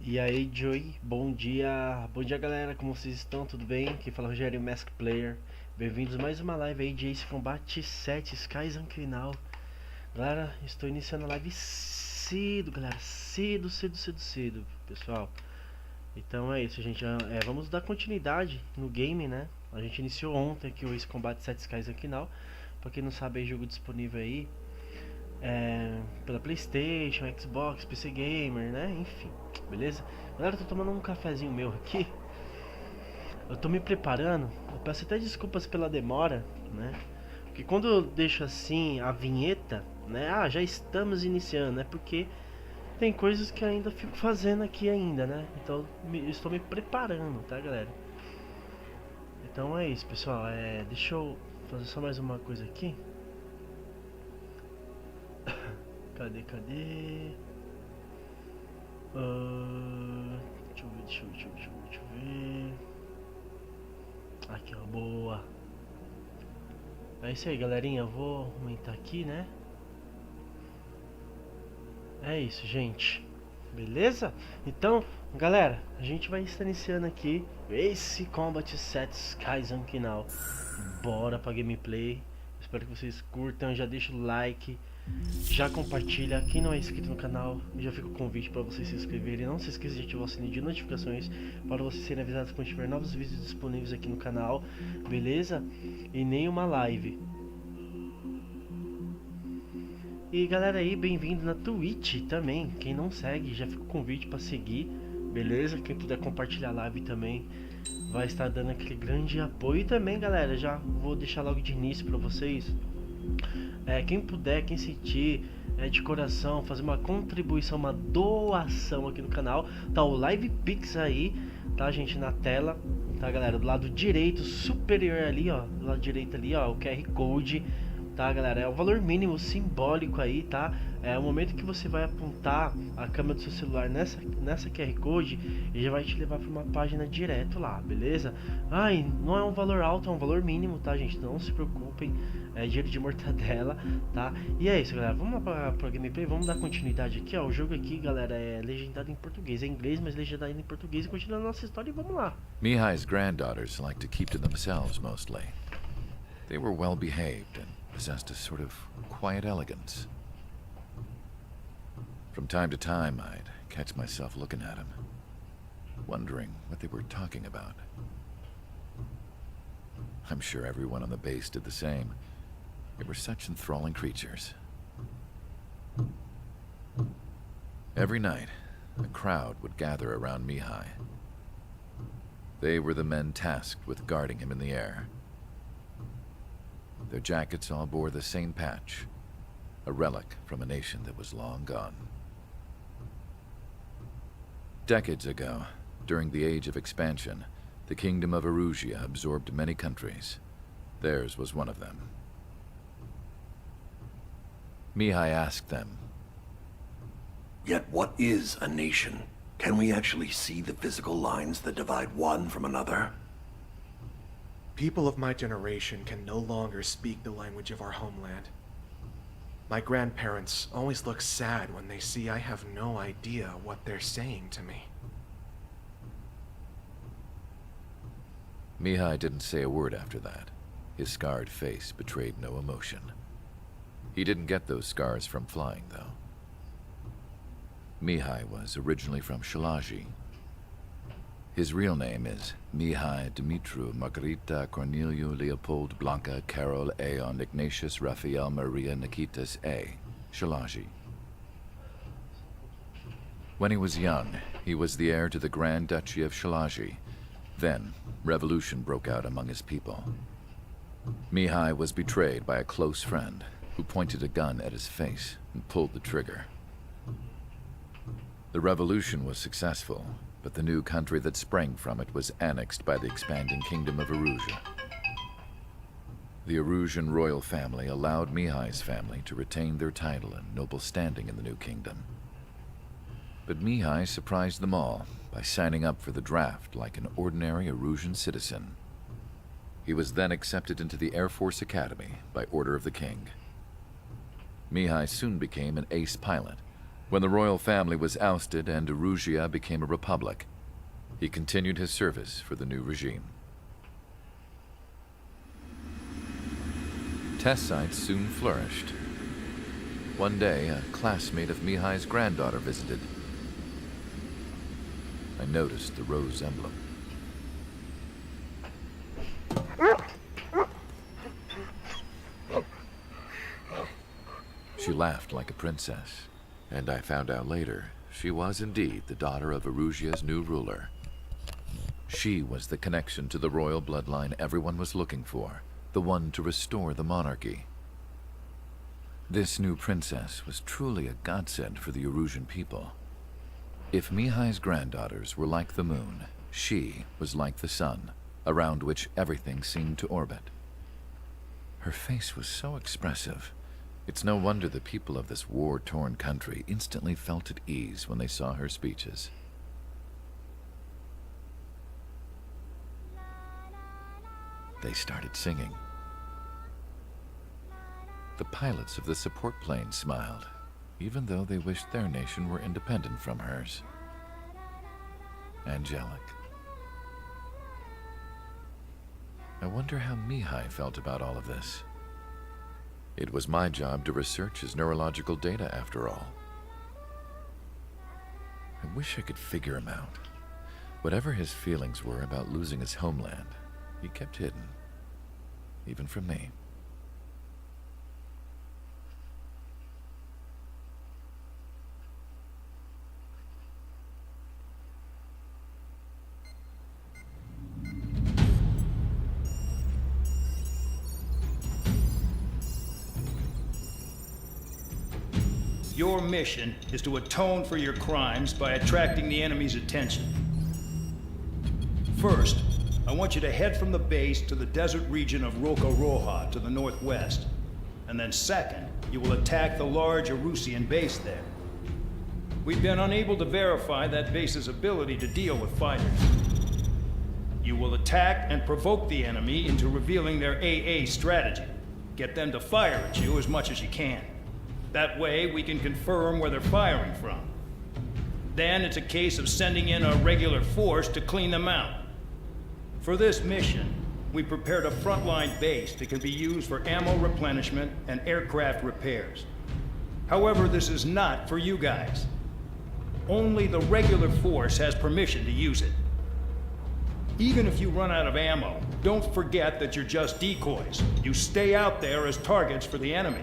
E aí, Joey, bom dia. Bom dia, galera. Como vocês estão? Tudo bem? Aqui fala Rogério, Mask Player. Bem-vindos a mais uma live aí de Ace Combat 7 Skies Final. Galera, estou iniciando a live cedo, galera. Cedo, cedo, cedo, cedo, pessoal. Então é isso, gente. Vamos dar continuidade no game, né? A gente iniciou ontem aqui o Ace Combat 7 Skies Final. Pra quem não sabe, é jogo disponível aí pela PlayStation, Xbox, PC Gamer, né? Enfim, beleza? Galera, eu tô tomando um cafezinho meu aqui. Eu tô me preparando. Eu peço até desculpas pela demora, né? Porque quando eu deixo assim a vinheta, né? Ah, já estamos iniciando, né? Porque tem coisas que ainda fico fazendo aqui ainda, né? Então estou me preparando, tá, galera? Então é isso, pessoal. Deixa eu fazer só mais uma coisa aqui. Cadê? Deixa eu ver. Aqui, ó, boa. É isso aí, galerinha. Eu vou aumentar aqui, né? É isso, gente. Beleza? Então, galera, a gente vai estar iniciando aqui Ace Combat 7 Skies Final. Bora pra gameplay. Espero que vocês curtam. Já deixa o like. Já compartilha, quem não é inscrito no canal, já fica o convite para vocês se inscreverem. Não se esqueça de ativar o sininho de notificações para vocês serem avisados quando tiver novos vídeos disponíveis aqui no canal, beleza? E nem uma live. E galera aí, bem-vindo na Twitch também. Quem não segue, já fica o convite para seguir, beleza? Quem puder compartilhar a live também vai estar dando aquele grande apoio. E também, galera, já vou deixar logo de início para vocês. Quem puder, quem sentir de coração, fazer uma contribuição, uma doação aqui no canal, tá o Live Pix aí, tá, gente, na tela, tá, galera, do lado direito superior ali, ó, do lado direito ali, ó, o QR Code, tá, galera, é o valor mínimo simbólico aí, tá, é o momento que você vai apontar a câmera do seu celular nessa QR Code e já vai te levar para uma página direto lá, beleza? Ai, não é um valor alto, é um valor mínimo, tá, gente, não se preocupem. Dinheiro de mortadela, tá? E é isso, galera, vamos lá pra gameplay, vamos dar continuidade aqui, ó. O jogo aqui, galera, é legendado em português, é inglês, mas legendado em português. E continuando a nossa história e vamos lá. Mihai's granddaughters liked to keep to themselves mostly. They were well behaved and possessed a sort of quiet elegance. From time to time, I'd catch myself looking at them, wondering what they were talking about. I'm sure everyone on the base did the same. They were such enthralling creatures. Every night, a crowd would gather around Mihai. They were the men tasked with guarding him in the air. Their jackets all bore the same patch, a relic from a nation that was long gone. Decades ago, during the Age of Expansion, the kingdom of Erusia absorbed many countries. Theirs was one of them. Mihai asked them, "Yet what is a nation? Can we actually see the physical lines that divide one from another?" People of my generation can no longer speak the language of our homeland. My grandparents always look sad when they see I have no idea what they're saying to me. Mihai didn't say a word after that. His scarred face betrayed no emotion. He didn't get those scars from flying, though. Mihai was originally from Shalaji. His real name is Mihai Dumitru Margarita Corneliu Leopold Blanca Carol Aeon Ignatius Raphael Maria Nikitas A. Shalaji. When he was young, he was the heir to the Grand Duchy of Shalaji. Then, revolution broke out among his people. Mihai was betrayed by a close friend who pointed a gun at his face and pulled the trigger. The revolution was successful, but the new country that sprang from it was annexed by the expanding kingdom of Erusia. The Erusian royal family allowed Mihai's family to retain their title and noble standing in the new kingdom. But Mihai surprised them all by signing up for the draft like an ordinary Erusian citizen. He was then accepted into the Air Force Academy by order of the king. Mihai soon became an ace pilot, When the royal family was ousted and Erusia became a republic, he continued his service for the new regime. Test sites soon flourished. One day, a classmate of Mihai's granddaughter visited. I noticed the rose emblem. She laughed like a princess, and I found out later she was indeed the daughter of Erusia's new ruler. She was the connection to the royal bloodline everyone was looking for, the one to restore the monarchy. This new princess was truly a godsend for the Erusian people. If Mihai's granddaughters were like the moon, she was like the sun, around which everything seemed to orbit. Her face was so expressive. It's no wonder the people of this war-torn country instantly felt at ease when they saw her speeches. They started singing. The pilots of the support plane smiled, even though they wished their nation were independent from hers. Angelic. I wonder how Mihai felt about all of this. It was my job to research his neurological data, after all. I wish I could figure him out. Whatever his feelings were about losing his homeland, he kept hidden, even from me. Your mission is to atone for your crimes by attracting the enemy's attention. First, I want you to head from the base to the desert region of Roja to the northwest. And then second, you will attack the large Erusian base there. We've been unable to verify that base's ability to deal with fighters. You will attack and provoke the enemy into revealing their AA strategy. Get them to fire at you as much as you can. That way, we can confirm where they're firing from. Then it's a case of sending in a regular force to clean them out. For this mission, we prepared a frontline base that can be used for ammo replenishment and aircraft repairs. However, this is not for you guys. Only the regular force has permission to use it. Even if you run out of ammo, don't forget that you're just decoys. You stay out there as targets for the enemy.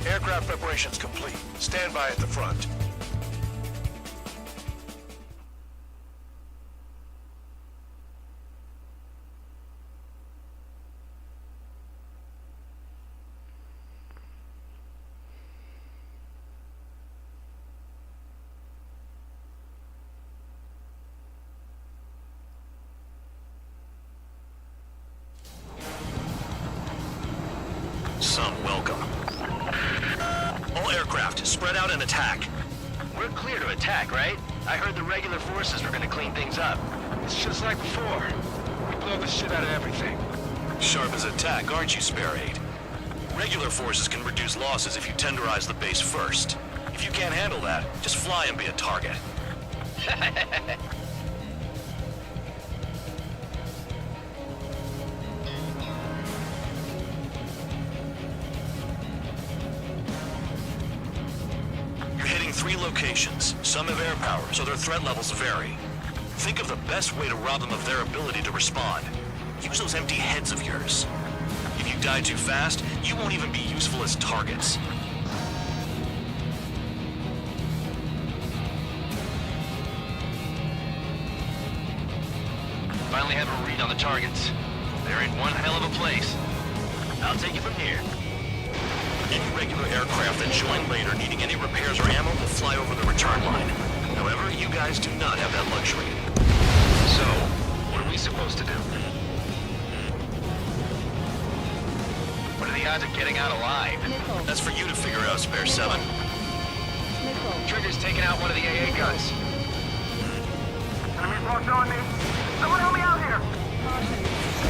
Aircraft preparations complete. Stand by at the front. Some welcome. All aircraft, spread out and attack. We're clear to attack, right? I heard the regular forces were gonna clean things up. It's just like before. We blow the shit out of everything. Sharp as attack, aren't you, Spare 8? Regular forces can reduce losses if you tenderize the base first. If you can't handle that, just fly and be a target. You're hitting 3 locations. Some have air power, so their threat levels vary. Think of the best way to rob them of their ability to respond. Use those empty heads of yours. If you die too fast, you won't even be useful as targets. finally have a read on the targets. They're in one hell of a place. I'll take it from here. Any regular aircraft that join later needing any repairs or ammo will fly over the return line. However, you guys do not have that luxury. So, what are we supposed to do? What are the odds of getting out alive? That's for you to figure out, Spare 7. Trigger's taking out one of the AA guns. Enemies locked on me. Someone help me out here.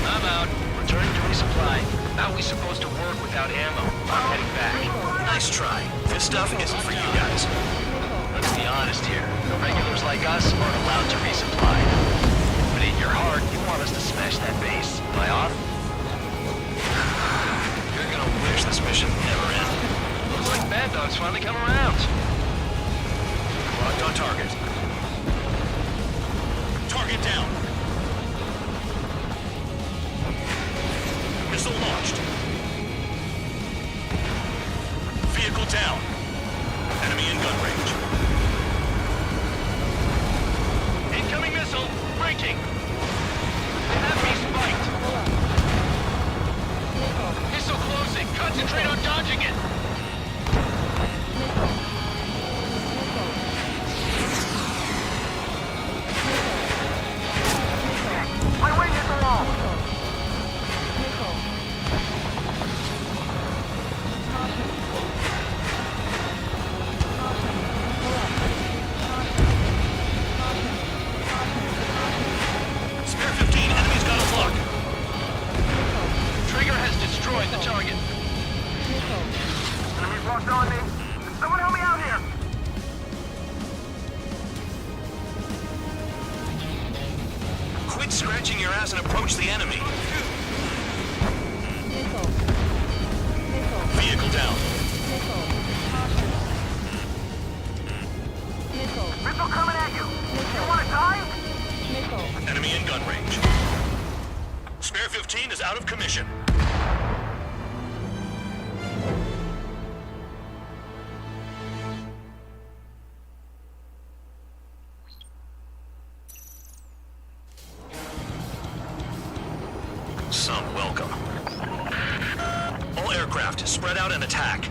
I'm out. Returning to resupply. How are we supposed to work without ammo? I'm heading back. Nice try. This stuff isn't for you guys. Let's be honest here. The regulars like us aren't allowed to resupply. But in your heart, you want us to smash that base. Am I off? You're gonna wish this mission never ended. Looks like Bad Dog's finally come around. Locked on target. Target down. Missile launched. Vehicle down. Enemy in gun range. Incoming missile! Breaking! They have me spiked! Missile closing! Concentrate on dodging it! My wing hit the wall. Spare 15, enemy's got a lock. Trigger has destroyed the target. Enemies locked on me. Someone help me out here. Quit scratching your ass and approach the enemy. Vehicle down. Missile coming at you. You want to dive? Enemy in gun range. Spare 15 is out of commission. Some welcome. All aircraft, spread out and attack.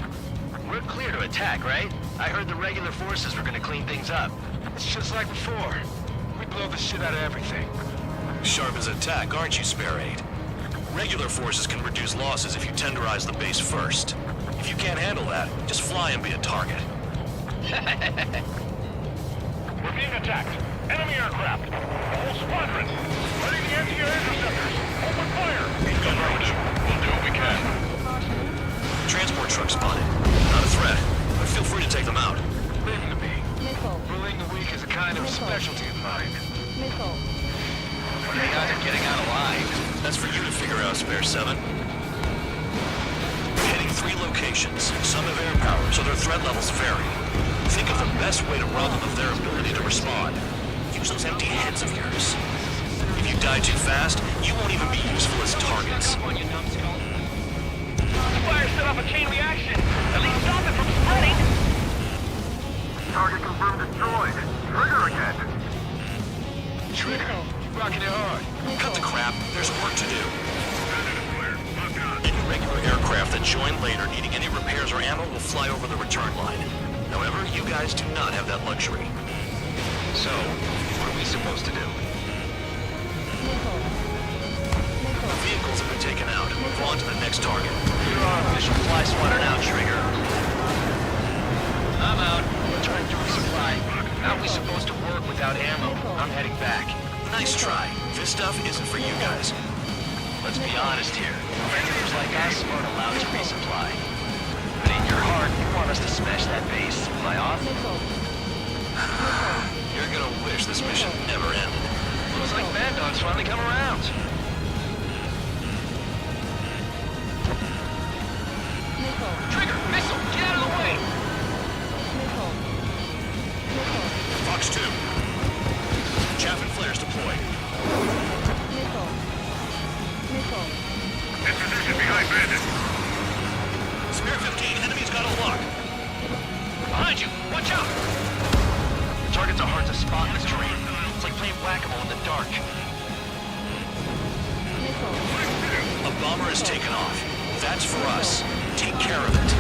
We're clear to attack, right? I heard the regular forces were gonna clean things up. It's just like before. We blow the shit out of everything. Sharp as a tack, aren't you, Spare 8? Regular forces can reduce losses if you tenderize the base first. If you can't handle that, just fly and be a target. We're being attacked. Enemy aircraft. A whole squadron. Ready the anti-air interceptors. Open fire. In gun range. We'll do what we can. Transport truck spotted. Not a threat, but feel free to take them out. Leaving to be. Bullying the weak is a kind of specialty of mine. What are the odds of getting out alive? That's for you to figure out, Spare 7. Hitting 3 locations. Some have air power, so their threat levels vary. Think of the best way to rob them of their ability to respond. Use those empty heads of yours. If you die too fast, you won't even be useful as targets. Fire set off a chain reaction. At least stop it from spreading. Target confirmed destroyed. Trigger again. Trigger, you're rocking it hard. Cut the crap. There's work to do. Any regular aircraft that join later needing any repairs or ammo will fly over the return line. However, you guys do not have that luxury. So, what are we supposed to do? Vehicles have been taken out. Move on to the next target. You're our official fly swatter now, Trigger. I'm out. Returning to resupply. How are we supposed to work without ammo? I'm heading back. Nice try. This stuff isn't for you guys. Let's be honest here. Regulars like us aren't allowed to resupply. But in your heart, you want us to smash that base. Am I off? You're gonna wish this mission never ended. Looks like Bad Dog's finally come around. Trigger, missile, get out of the way! Fox 2. Chaff and flares deployed. In position behind Bandit. Spare 15, enemy's got a lock. Behind you! Watch out! Targets are hard to spot in this terrain. It's like playing whack-a-mole in the dark. A bomber has taken off. That's for us. Take care of it.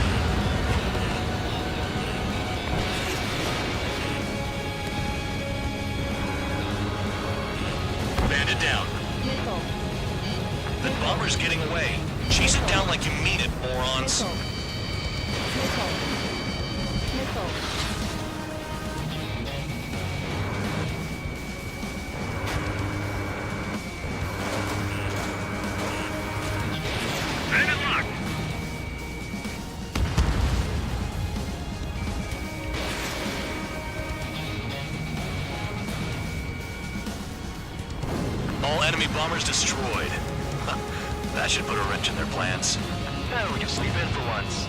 Bandit down. That bomber's getting away. Chase it down like you mean it, morons. Bandit locked. All enemy bombers destroyed. That should put a wrench in their plans. Oh, we can sleep in for once.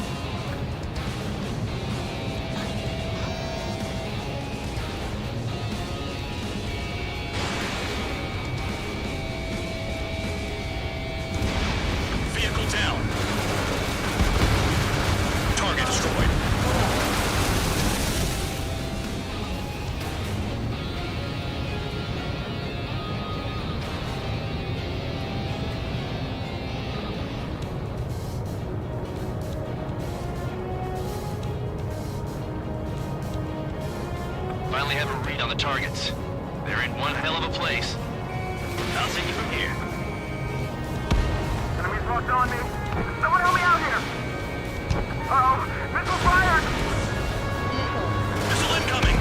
Vehicle down. Target destroyed. Finally have a read on the targets. They're in one hell of a place. I'll take you from here. Enemies locked on me. Someone help me out here. Uh-oh. Missile fired. Missile incoming.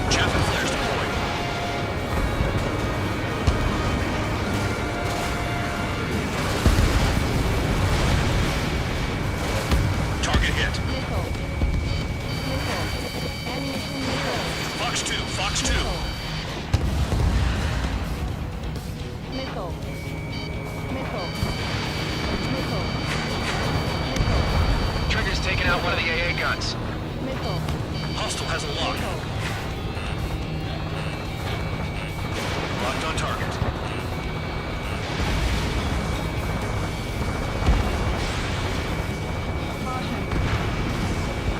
Chaffin flares deployed. Target hit. Fox 2, Fox 2. Trigger's taking out one of the AA guns. Hostile has a lock. Locked on target.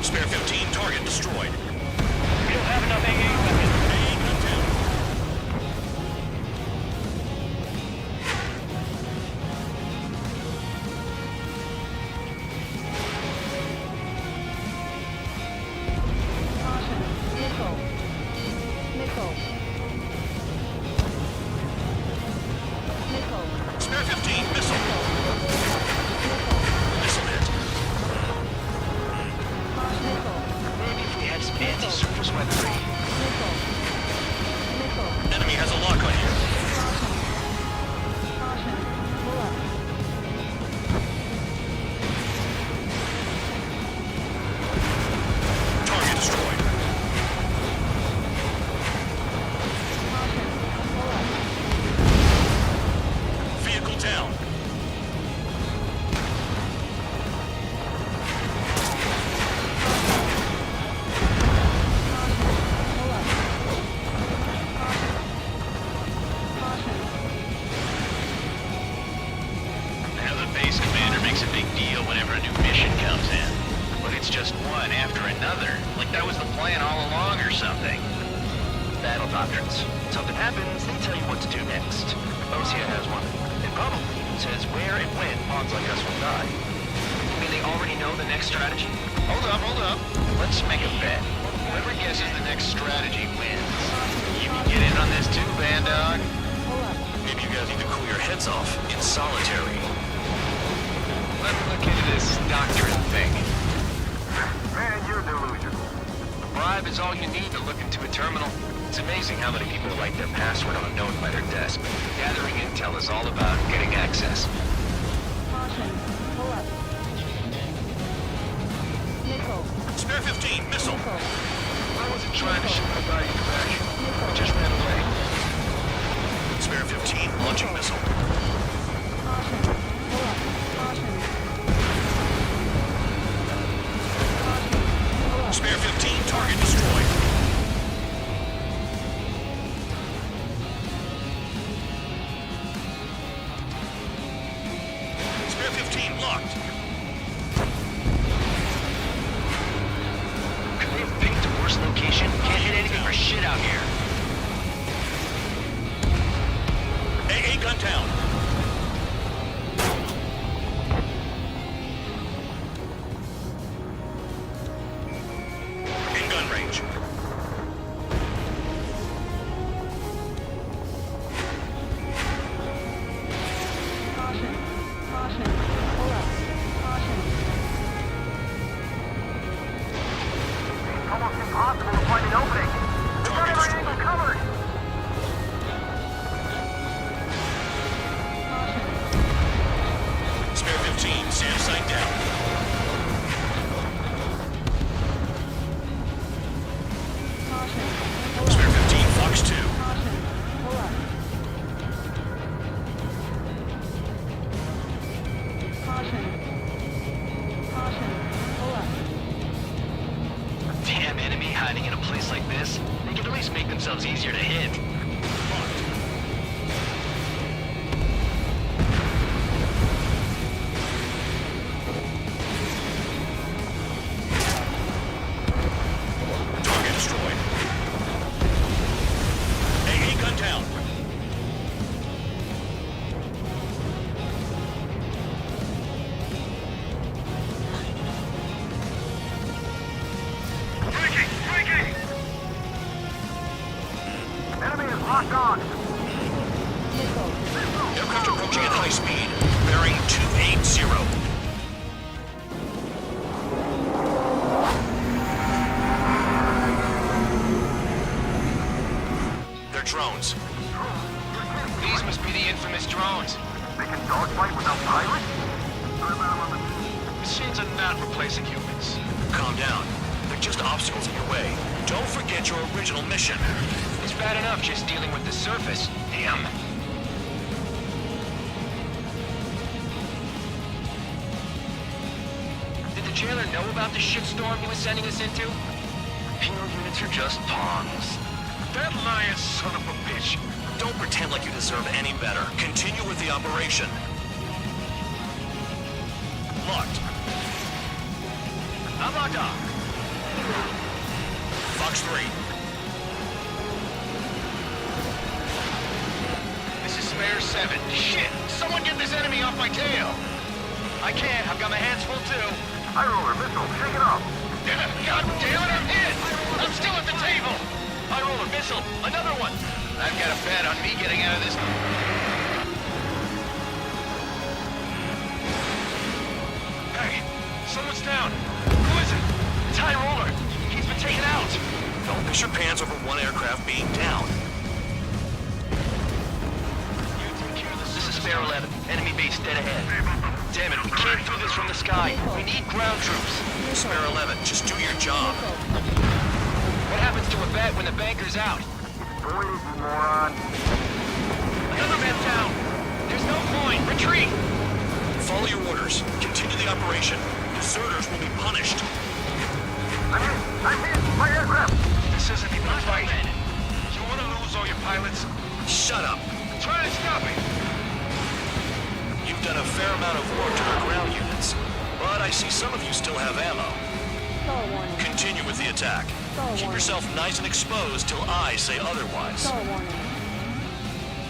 Spare 15, target destroyed. We don't have enough AA weapons. AA gun down. Spare 15, missile. Missile hit. Maybe if we had some anti-surface weaponry. Enemy has a lock on you. Target destroyed. Vehicle down. Now the base commander makes a big deal whenever a new mission comes in. But it's just one after another. Like that was the plan all along or something. Battle doctrines. Something happens, they tell you what to do next. Osia has one. It probably says where and when pawns like us will die. I mean, they already know the next strategy? Hold up. Let's make a bet. Whoever guesses the next strategy wins. You can get in on this too, Bandog. Maybe you guys need to cool your heads off in solitary. Let's look into this doctrine thing. Man, you're delusional. A bribe is all you need to look into a terminal. It's amazing how many people write their password on a note by their desk. Gathering intel is all about getting access. Spare 15, missile. I wasn't trying to shoot anybody in the back. I just ran away. Spare 15, launching missile. Spare 15, target destroyed. Spare 15, locked. Could they have picked a worse location? Can't hit anything for shit out here. covered! Spare 15, stand sight down. Spare 15, Fox 2. Damn enemy hiding in a place like this. They could at least make themselves easier to hit. Target destroyed. AA gun down. Breaking! Breaking! Enemy is locked on! Aircraft approaching at high speed. Bearing 280. They're drones. These must be the infamous drones. They can dogfight without pilots? Machines are not replacing humans. Calm down. They're just obstacles in your way. Don't forget your original mission. It's bad enough just dealing with the surface. Damn. Did the jailer know about the shitstorm he was sending us into? Penal units are just pawns. That lying son of a bitch. Don't pretend like you deserve any better. Continue with the operation. Locked. I'm locked on. Fox 3. This is Spare 7. Shit! Someone get this enemy off my tail! I can't. I've got my hands full too. High roller missile, shake it off! God damn it, I'm hit! I'm still at the table! High roller missile, another one! I've got a bet on me getting out of this. Hey, someone's down. Who is it? It's High roller. He's been taken out. Don't piss your pants over one aircraft being down. This is Spare 11. Enemy base dead ahead. Damn it, we can't do this from the sky. We need ground troops. Spare 11, just do your job. What happens to a bet when the banker's out? Boy, you moron! Another man down. There's no point. Retreat. Follow your orders. Continue the operation. Deserters will be punished. I'm hit! I'm hit! My aircraft! This isn't even a fight. You want to lose all your pilots? Shut up. Try to stop me. You've done a fair amount of work to our ground units, but I see some of you still have ammo. Continue with the attack. Keep yourself nice and exposed till I say otherwise.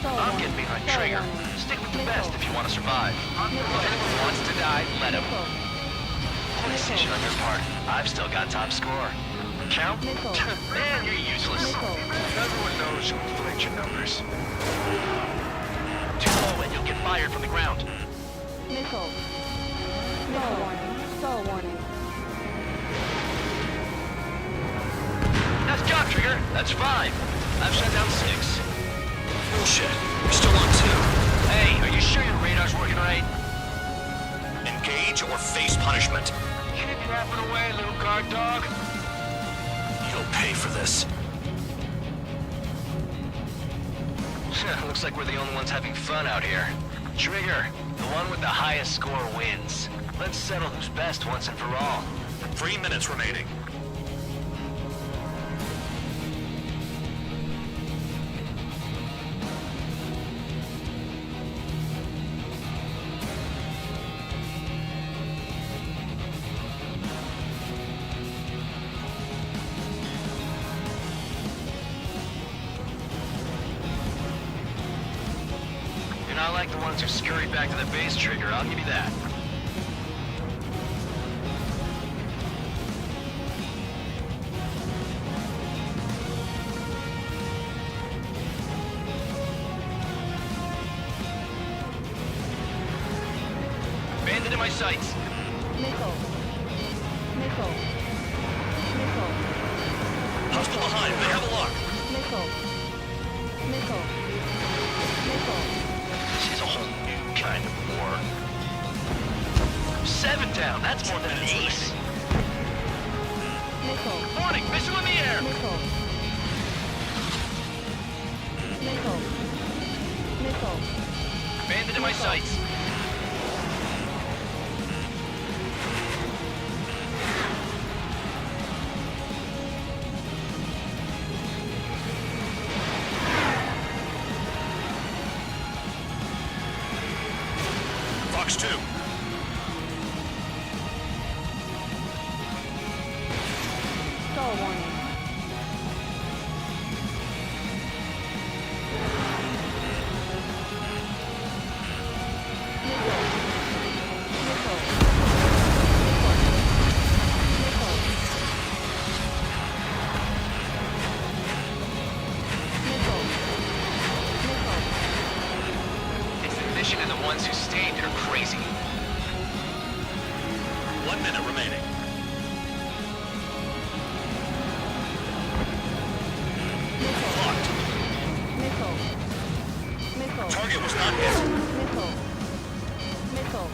I'm getting behind Trigger. Stick with the best if you want to survive. If anyone wants to die, let him. Poor decision on your part. I've still got top score. Count? Man, you're useless. Everyone knows who inflates your numbers. Too low and you'll get fired from the ground. Missile. Missile warning. Stall warning. That's job, Trigger. That's 5. I've shut down 6. Bullshit. You're still on 2. Hey, are you sure your radar's working right? Engage or face punishment. Keep yapping away, little guard dog. You'll pay for this. Looks like we're the only ones having fun out here. Trigger, the one with the highest score wins. Let's settle who's best once and for all. 3 minutes remaining. Not like the ones who scurried back to the base, Trigger, I'll give you that. Bandit in my sights. Missile. Missile. Missile. Hostile behind. They have a lock. Missile. Missile. Missile. Missile. This is a whole new kind of war. 7 down, that's more than an ace. Missile. Warning, missile in the air. Missile. Missile. Missile. Bandit in my sights. Fox 2. Stall warning. It's the mission and the ones who stayed that are crazy. 1 minute remaining. Locked. Missile. Missile. Target was not hit. Missile. Missile.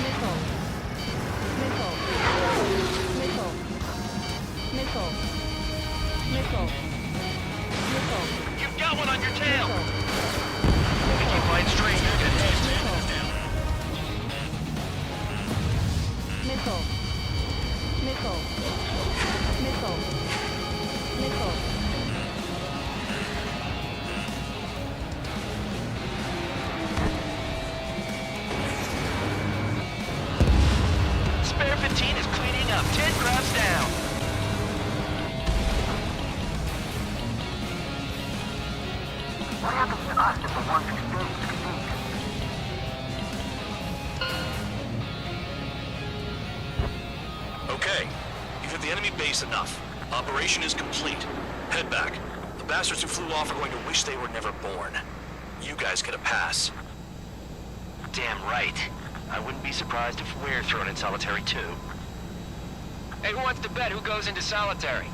Missile. Missile. Missile. Missile. Missile. Missile. You've got one on your tail. Missile. If you find straight, you're gonna Missile. Missile. Missile. Missile. Spare 15 is cleaning up. 10 crabs down. What happens to us if the ones who stayed succeed? Okay, you've hit the enemy base enough. Operation is complete. Head back. The bastards who flew off are going to wish they were never born. You guys get a pass. Damn right. I wouldn't be surprised if we're thrown in solitary too. Hey, who wants to bet who goes into solitary?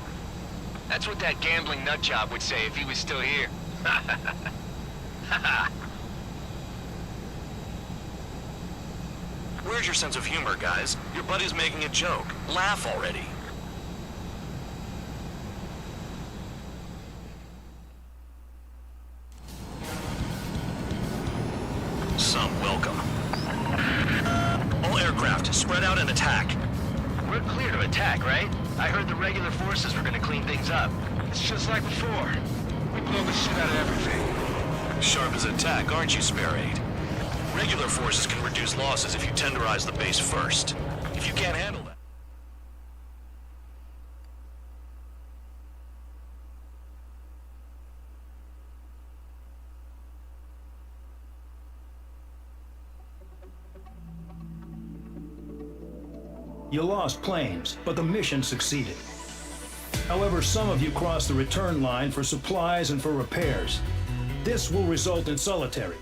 That's what that gambling nutjob would say if he was still here. Where's your sense of humor, guys? Your buddy's making a joke. Laugh already. Some welcome. All aircraft, spread out and attack. We're clear to attack, right? I heard the regular forces were gonna clean things up. It's just like before. We blow the shit out of everything. Sharp as a tack, aren't you, Spare 8? Regular forces can reduce losses if you tenderize the base first. If you can't handle that... You lost planes, but the mission succeeded. However, some of you crossed the return line for supplies and for repairs. This will result in solitary.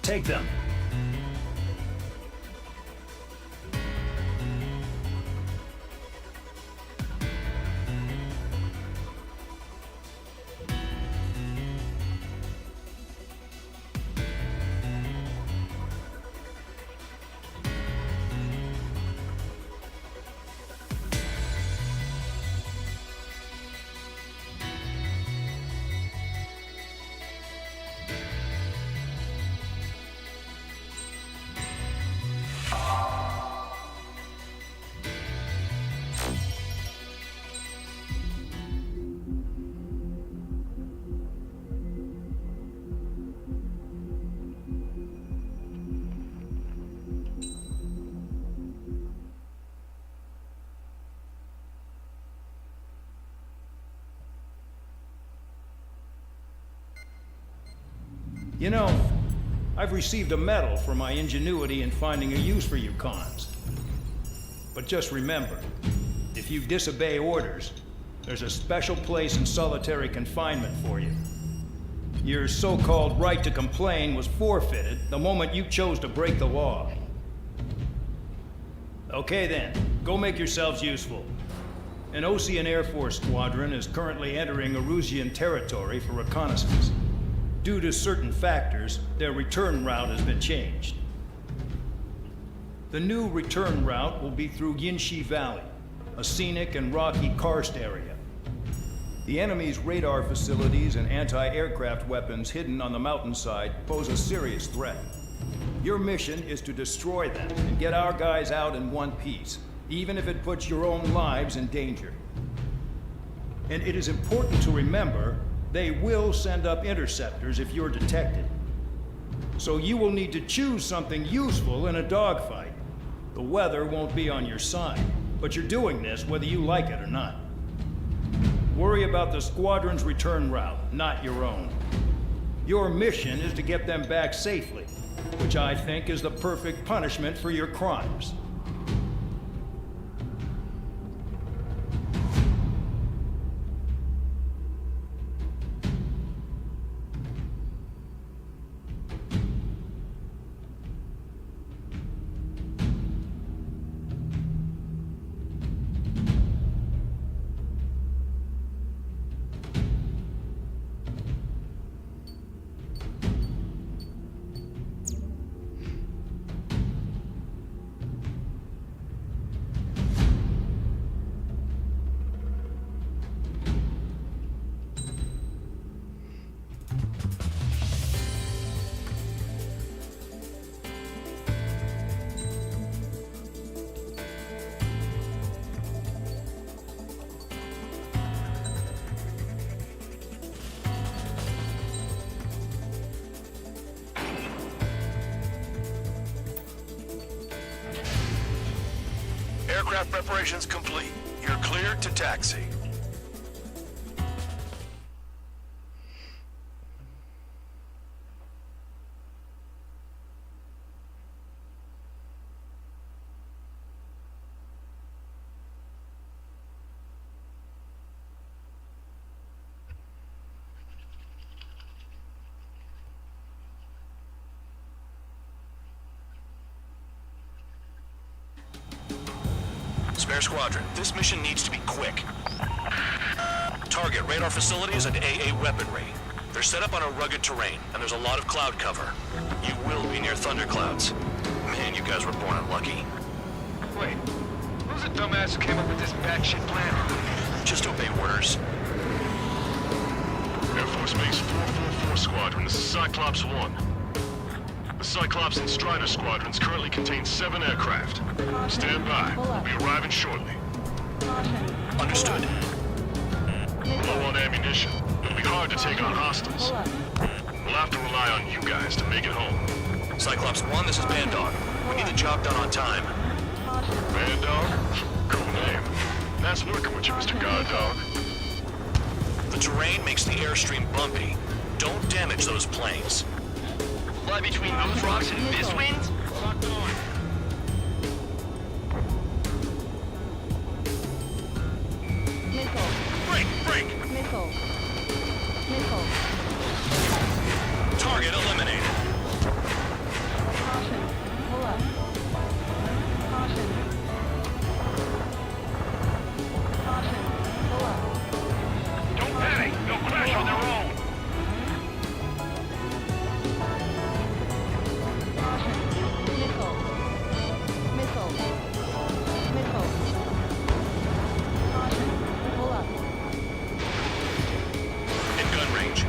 Take them. You know, I've received a medal for my ingenuity in finding a use for you cons. But just remember, if you disobey orders, there's a special place in solitary confinement for you. Your so-called right to complain was forfeited the moment you chose to break the law. Okay then, go make yourselves useful. An Ocean Air Force squadron is currently entering Erusian territory for reconnaissance. Due to certain factors, their return route has been changed. The new return route will be through Yinshi Valley, a scenic and rocky karst area. The enemy's radar facilities and anti-aircraft weapons hidden on the mountainside pose a serious threat. Your mission is to destroy them and get our guys out in one piece, even if it puts your own lives in danger. And it is important to remember, they will send up interceptors if you're detected. So you will need to choose something useful in a dogfight. The weather won't be on your side, but you're doing this whether you like it or not. Worry about the squadron's return route, not your own. Your mission is to get them back safely, which I think is the perfect punishment for your crimes. Aircraft preparations complete. You're clear to taxi. Spare Squadron, this mission needs to be quick. Target radar facilities and AA weaponry. They're set up on a rugged terrain, and there's a lot of cloud cover. You will be near thunderclouds. Man, you guys were born unlucky. Wait, who's the dumbass who came up with this batshit plan? Just obey orders. Air Force Base 444 Squadron, this is Cyclops 1. The Cyclops and Strider squadrons currently contain 7 aircraft. Stand by. We'll be arriving shortly. Understood. Low on ammunition. It'll be hard to take on hostiles. We'll have to rely on you guys to make it home. Cyclops 1, this is Bandog. We need the job done on time. Bandog? Cool name. Nice working with you, Mr. Guard Dog. The terrain makes the airstream bumpy. Don't damage those planes. Fly between those rocks and this wind? Missile. Break! Break! Missile. Missile. Target eliminated. Caution. Pull up. Caution. Caution. Pull up. Don't panic, they'll crash on their own. Caution. Missile. Missile. Missile. Caution. Pull up. In gun range.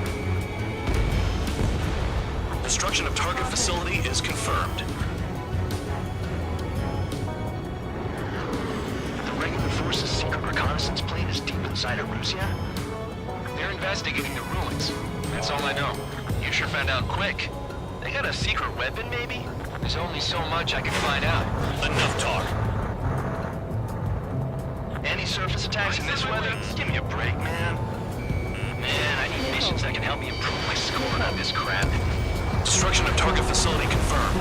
Destruction of target facility is confirmed. The regular force's secret reconnaissance plane is deep inside Erusia? They're investigating the ruins. That's all I know. You sure found out quick. They got a secret weapon, maybe? There's only so much I can find out. Enough talk. Any surface attacks in this weather? Give me a break, man. Man, I need missions that can help me improve my score on this crap. Destruction of target facility confirmed.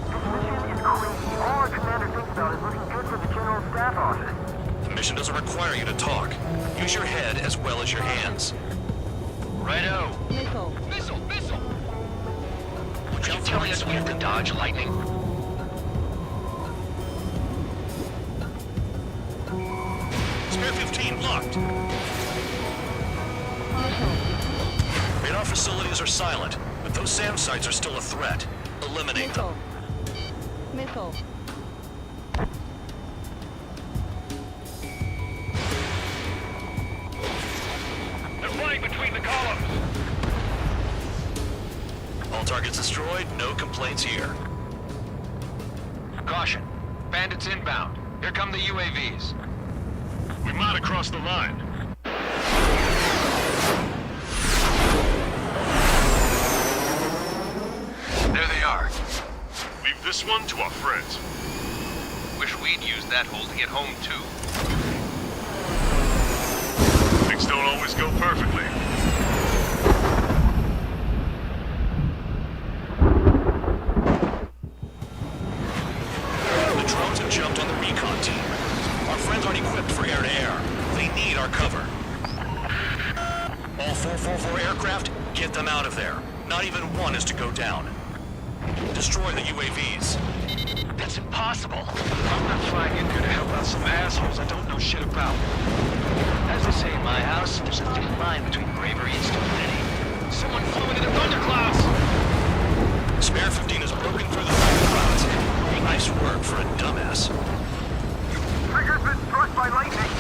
This mission is crazy. All our commander thinks about is looking good for the general staff office. The mission doesn't require you to talk. Use your head as well as your hands. Righto. Missile. Missile! Missile! Are you telling us we have to dodge lightning? 15 locked. Caution. Radar facilities are silent, but those SAM sites are still a threat. Eliminate them. Missile. Missile. They're flying between the columns. All targets destroyed, no complaints here. Caution. Bandits inbound. Here come the UAVs. We might have crossed the line. There they are. Leave this one to our friends. Wish we'd used that hole to get home, too. Things don't always go perfectly. The drones have jumped on the recon team. Our friends aren't equipped for air-to-air. They need our cover. All 444 aircraft, get them out of there. Not even one is to go down. Destroy the UAVs. That's impossible. I'm not flying in here to help out some assholes I don't know shit about. As they say in my house, there's a thin line between bravery and stupidity. Someone flew into the thunderclouds! Spare 15 is broken through the thunderclouds. Nice work for a dumbass. Trigger's been struck by lightning!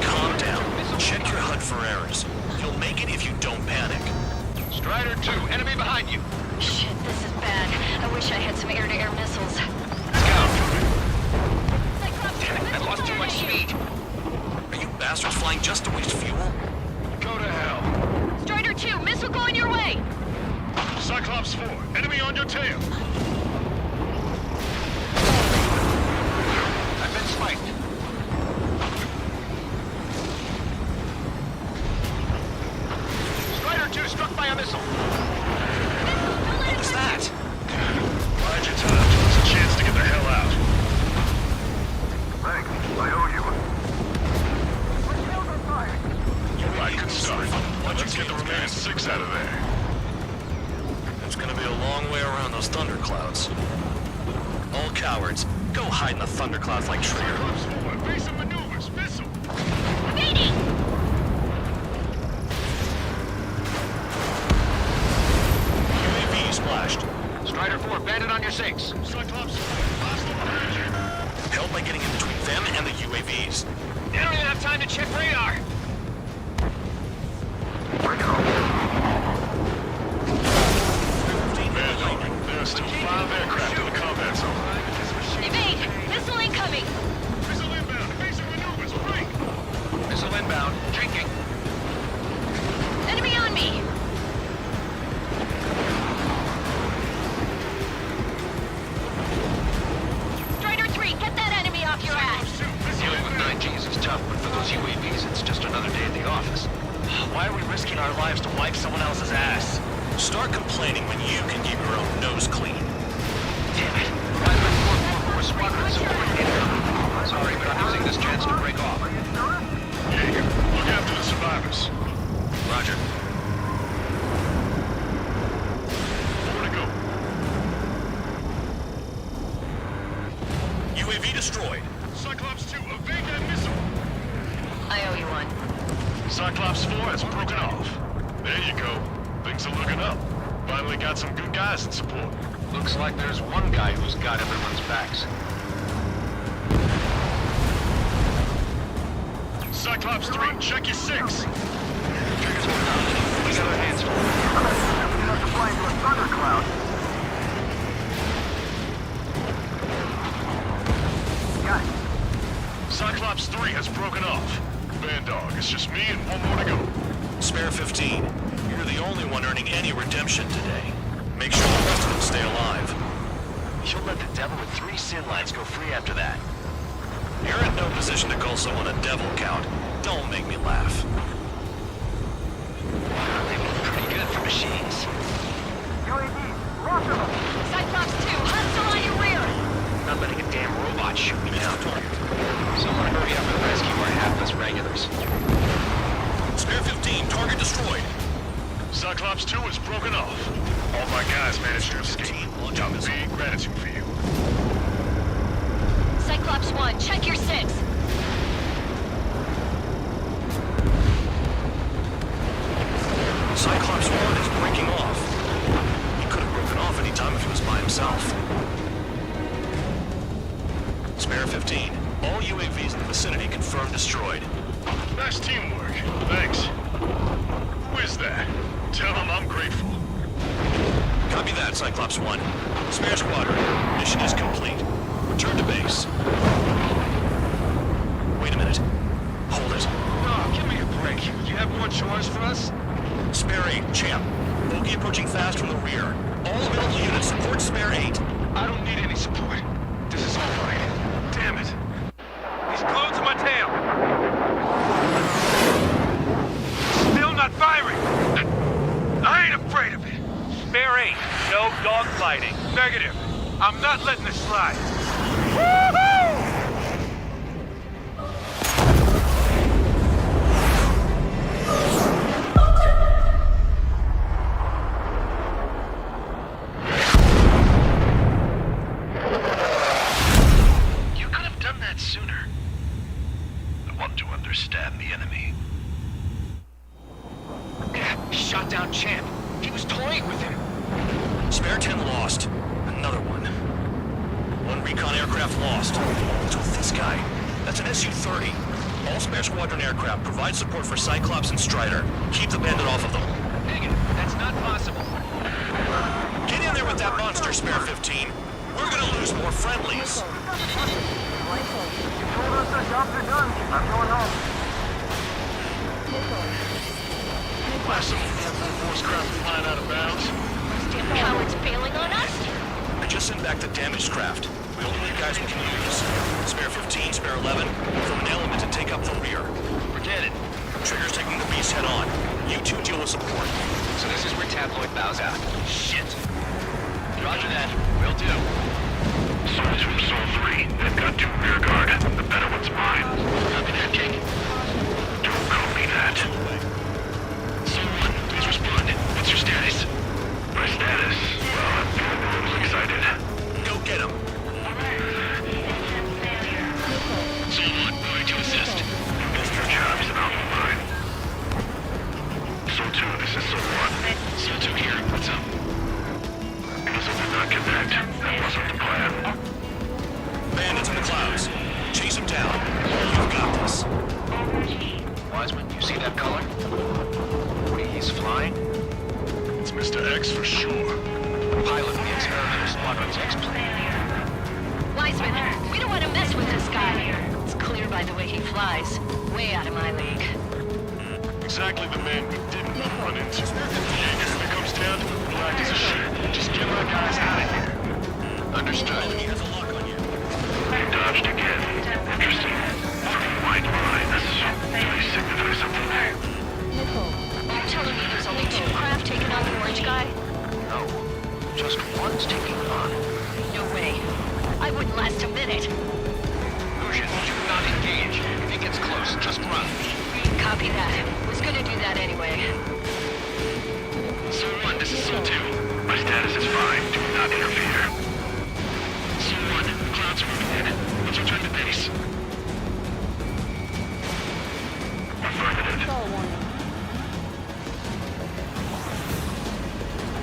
Calm down. Check your HUD for errors. You'll make it if you don't panic. Strider 2, enemy behind you. Shit, this is bad. I wish I had some air-to-air missiles. Damn it, I lost too much speed. Are you bastards flying just to waste fuel? Go to hell. Strider 2, missile going your way! Cyclops 4, enemy on your tail. I've been spiked. Strider 2 struck by a missile. What was that? Bide your time. Give us a chance to get the hell out. Thanks. I owe you. We're still on fire. All right, good start. Let's get the remaining 6 out of there. It's gonna be a long way around those thunderclouds. All cowards, go hide in the thunderclouds like Trigger. Cyclops 4, base of maneuvers, missile. Evading! UAV splashed. Strider 4, bandit on your 6. Cyclops 4, last one behind you. Help by getting in between them and the UAVs. They don't even have time to check radar. Man, there are still 5 aircraft in the combat zone. Evade! Missile incoming! Missile inbound, base of maneuvers, break. Missile inbound, drinking. Enemy on me! Strider 3, get that enemy off your ass! Dealing with 9Gs is tough, but for those UAVs, it's just another day at the office. Why are we risking our lives to wipe someone else's ass? Start complaining when you can keep your own nose clean. Damn it. 5.44 squadrons coordinator. Sorry, but I'm using this chance to break off. Jaeger, look after the survivors. Roger. More to go. UAV destroyed. Cyclops 2, evade that missile. I owe you one. Cyclops 4 has broken off. There you go. Things are looking up. Finally got some good guys in support. Looks like there's one guy who's got everyone's backs. Cyclops 3, check your 6. Triggers will come. We got our hands full. Enough to fly into a thundercloud. Got it. Cyclops 3 has broken off. Band dog, it's just me and one more to go. Spare 15. You're the only one earning any redemption today. Make sure the rest of them stay alive. You'll let the devil with 3 sin lines go free after that. You're in no position to call someone a devil, Count. Don't make me laugh. They look pretty good for machines. UAV, lots of them. Cyclops 2, hostile on your rear! Not letting a damn robot shoot me down. Someone hurry up and rescue our hapless regulars. Spare 15, target destroyed. Cyclops 2 is broken off. All my guys managed to escape. Got big gratitude for you. Cyclops 1, check your 6. destroyed. Nice teamwork. Thanks. Who is that? Tell him I'm grateful. Copy that, Cyclops 1. Spare squadron. Mission is complete. Return to base. Wait a minute. Hold it. Oh, give me a break. You have more chores for us? Spare 8, champ. Bogey approaching fast from the rear. All available units support Spare 8. I don't need any support. This is all right. Damn it. He's glued to my tail. Still not firing. I ain't afraid of it. Spare 8. No dogfighting. Negative. I'm not letting this slide. Woohoo! You could have done that sooner. I want to understand the enemy. Shot down Champ. He was toying with him. Spare 10 lost. Another one. One recon aircraft lost. What's with this guy? That's an Su-30. All Spare Squadron aircraft provide support for Cyclops and Strider. Keep the bandit off of them. Negative. That's not possible. Get in there with that monster, Spare 15. We're gonna lose more friendlies. Last of the force craft flying out of bounds. Damn cowards bailing on us? I just sent back the damaged craft. We only need guys we can use. Spare 15, Spare 11, from an element to take up the rear. Forget it. Trigger's taking the beast head on. You two deal with support. So this is where Tabloid bows out. Shit. Roger that. Will do. Souls from Soul 3. They've got 2 rear guard. The better one's mine. Copy that, King. Don't call me that. Soul 1, please respond. What's your status? My status? Well, I'm feeling a little excited. Go get him. Soul 1, moving to assist. Your job's about mine. Soul 2, this is Soul 1. Soul 2 here. What's up? Puzzle did not connect. That wasn't the plan. Bandits in the clouds. Chase him down. You've got this. Wiseman, you see that color? He's flying? It's Mr. X for sure. Pilot the experimental squadron's X-plane. Wiseman, we don't want to mess with this guy. It's clear by the way he flies. Way out of my league. Exactly the man we didn't run into. If it comes down to it, black as a sheep. Just get my guys out of here. Understood. He has a lock on you. He dodged again. Interesting. White lines. Do they signify something? You're telling me there's only 2 craft taking on the orange guy? No. Just one's taking on. No way. I wouldn't last a minute. Lucian, do not engage. If he gets close, just run. Copy that. Was gonna do that anyway. Soul 1, this is Soul 2. My status is fine. Do not interfere. Soul 1, clouds are moving in. Let's return to base. Affirmative.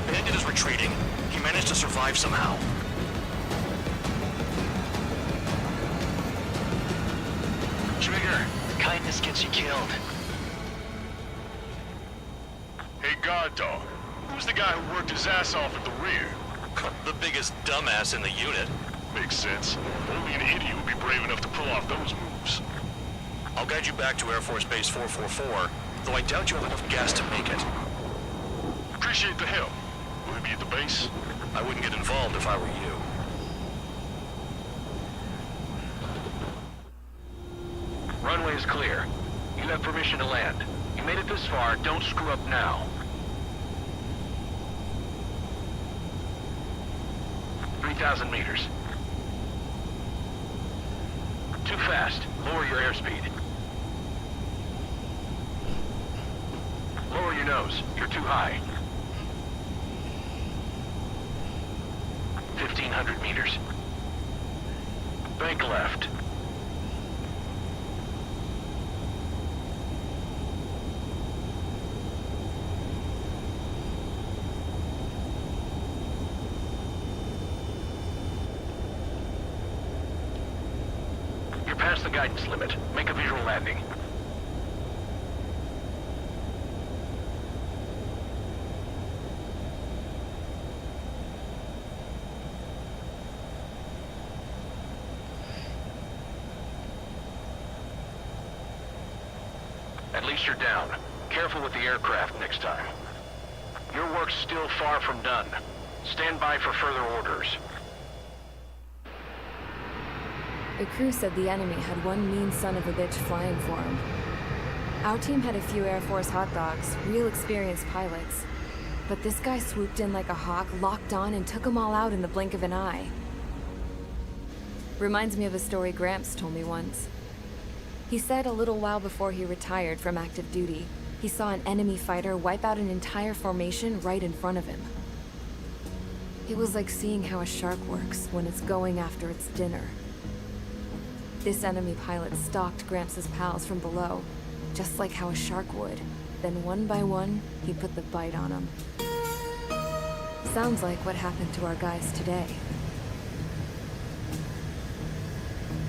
Bandit is retreating. He managed to survive somehow. Trigger, kindness gets you killed. Hey, guard dog. Who's the guy who worked his ass off at the rear? The biggest dumbass in the unit. Makes sense. Only an idiot would be brave enough to pull off those moves. I'll guide you back to Air Force Base 444, though I doubt you have enough gas to make it. Appreciate the help. Will he be at the base? I wouldn't get involved if I were you. Runway is clear. You have permission to land. You made it this far, don't screw up now. 3,000 meters. Too fast. Lower your airspeed. Lower your nose. You're too high. 1,500 meters. Bank left. You're past the guidance limit. Make a visual landing. At least you're down. Careful with the aircraft next time. Your work's still far from done. Stand by for further orders. The crew said the enemy had one mean son of a bitch flying for him. Our team had a few Air Force hot dogs, real experienced pilots. But this guy swooped in like a hawk, locked on, and took them all out in the blink of an eye. Reminds me of a story Gramps told me once. He said a little while before he retired from active duty, he saw an enemy fighter wipe out an entire formation right in front of him. It was like seeing how a shark works when it's going after its dinner. This enemy pilot stalked Gramps' pals from below, just like how a shark would. Then one by one, he put the bite on them. Sounds like what happened to our guys today.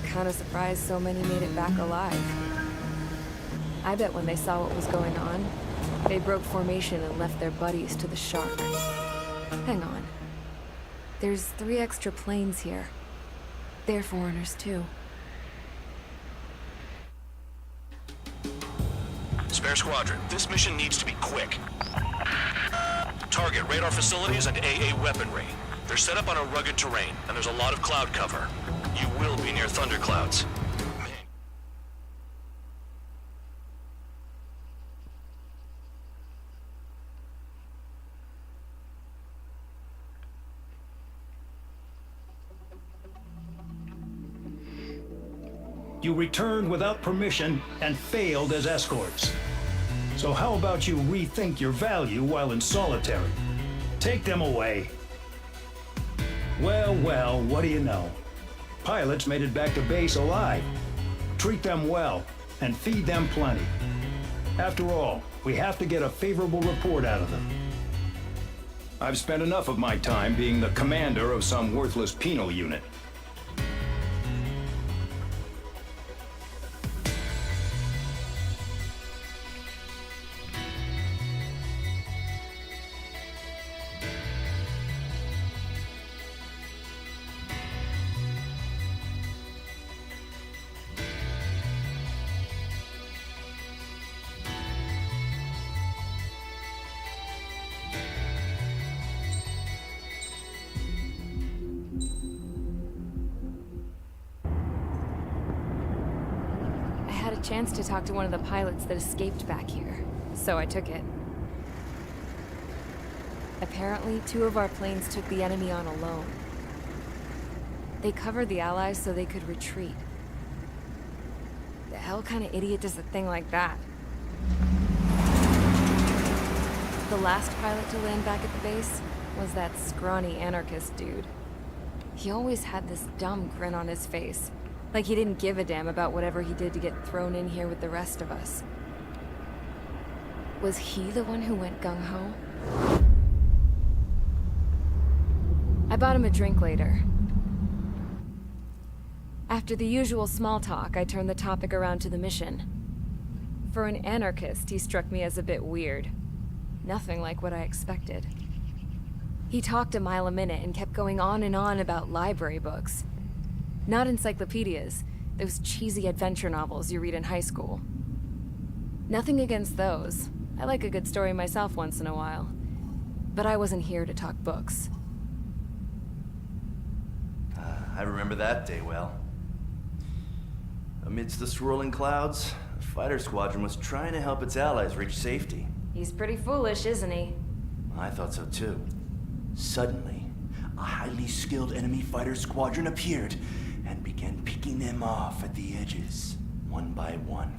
Kinda surprised so many made it back alive. I bet when they saw what was going on, they broke formation and left their buddies to the shark. Hang on. There's 3 extra planes here. They're foreigners too. Spare squadron, this mission needs to be quick. Target radar facilities and AA weaponry. They're set up on a rugged terrain, and there's a lot of cloud cover. You will be near thunderclouds. You returned without permission and failed as escorts. So how about you rethink your value while in solitary? Take them away. Well, well, what do you know? Pilots made it back to base alive. Treat them well and feed them plenty. After all, we have to get a favorable report out of them. I've spent enough of my time being the commander of some worthless penal unit. I had a chance to talk to one of the pilots that escaped back here, so I took it. Apparently, 2 of our planes took the enemy on alone. They covered the Allies so they could retreat. The hell kind of idiot does a thing like that? The last pilot to land back at the base was that scrawny anarchist dude. He always had this dumb grin on his face, like he didn't give a damn about whatever he did to get thrown in here with the rest of us. Was he the one who went gung-ho? I bought him a drink later. After the usual small talk, I turned the topic around to the mission. For an anarchist, he struck me as a bit weird. Nothing like what I expected. He talked a mile a minute and kept going on and on about library books. Not encyclopedias, those cheesy adventure novels you read in high school. Nothing against those. I like a good story myself once in a while. But I wasn't here to talk books. I remember that day well. Amidst the swirling clouds, a fighter squadron was trying to help its allies reach safety. He's pretty foolish, isn't he? I thought so too. Suddenly, a highly skilled enemy fighter squadron appeared and began picking them off at the edges. One by one,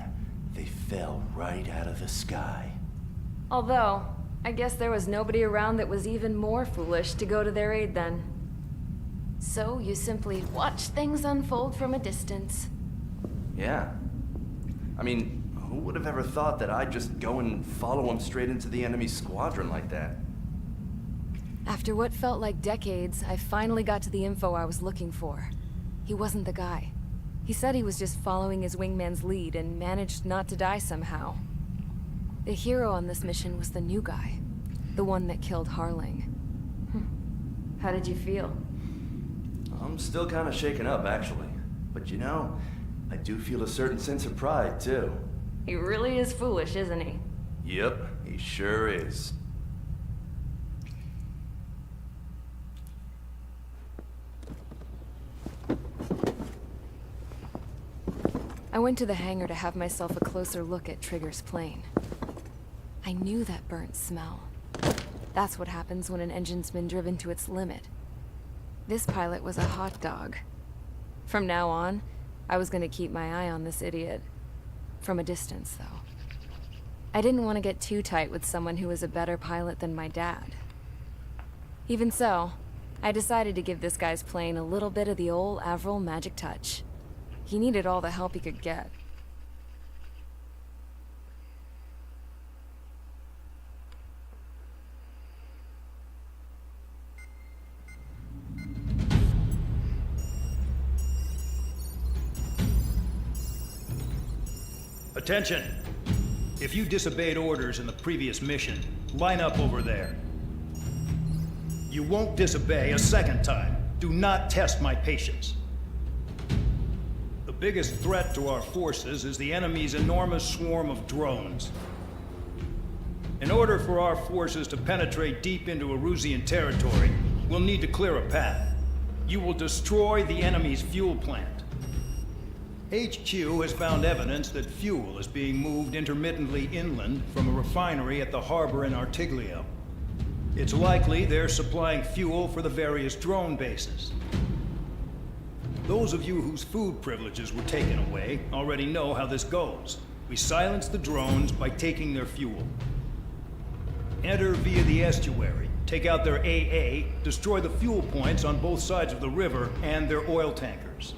they fell right out of the sky. Although, I guess there was nobody around that was even more foolish to go to their aid then. So you simply watch things unfold from a distance. Yeah. I mean, who would have ever thought that I'd just go and follow him straight into the enemy squadron like that? After what felt like decades, I finally got to the info I was looking for. He wasn't the guy. He said he was just following his wingman's lead and managed not to die somehow. The hero on this mission was the new guy, the one that killed Harling. How did you feel? I'm still kind of shaken up, actually. But you know, I do feel a certain sense of pride, too. He really is foolish, isn't he? Yep, he sure is. I went to the hangar to have myself a closer look at Trigger's plane. I knew that burnt smell. That's what happens when an engine's been driven to its limit. This pilot was a hot dog. From now on, I was gonna keep my eye on this idiot. From a distance, though. I didn't want to get too tight with someone who was a better pilot than my dad. Even so, I decided to give this guy's plane a little bit of the old Avril magic touch. He needed all the help he could get. Attention! If you disobeyed orders in the previous mission, line up over there. You won't disobey a second time. Do not test my patience. The biggest threat to our forces is the enemy's enormous swarm of drones. In order for our forces to penetrate deep into Erusian territory, we'll need to clear a path. You will destroy the enemy's fuel plant. HQ has found evidence that fuel is being moved intermittently inland from a refinery at the harbor in Artiglio. It's likely they're supplying fuel for the various drone bases. Those of you whose food privileges were taken away already know how this goes. We silence the drones by taking their fuel. Enter via the estuary, take out their AA, destroy the fuel points on both sides of the river and their oil tankers.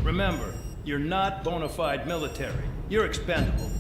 Remember, you're not bona fide military. You're expendable.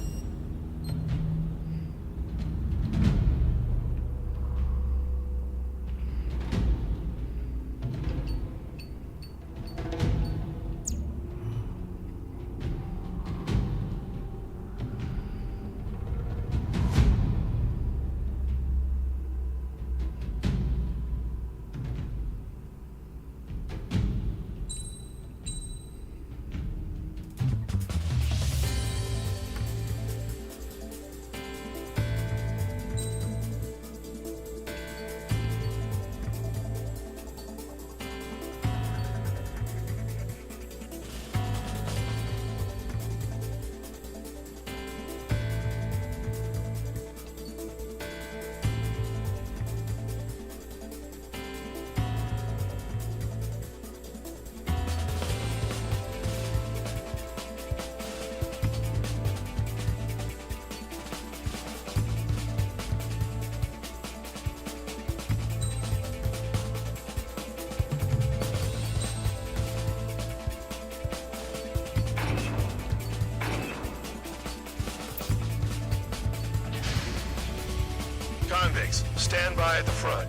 Convicts, stand by at the front.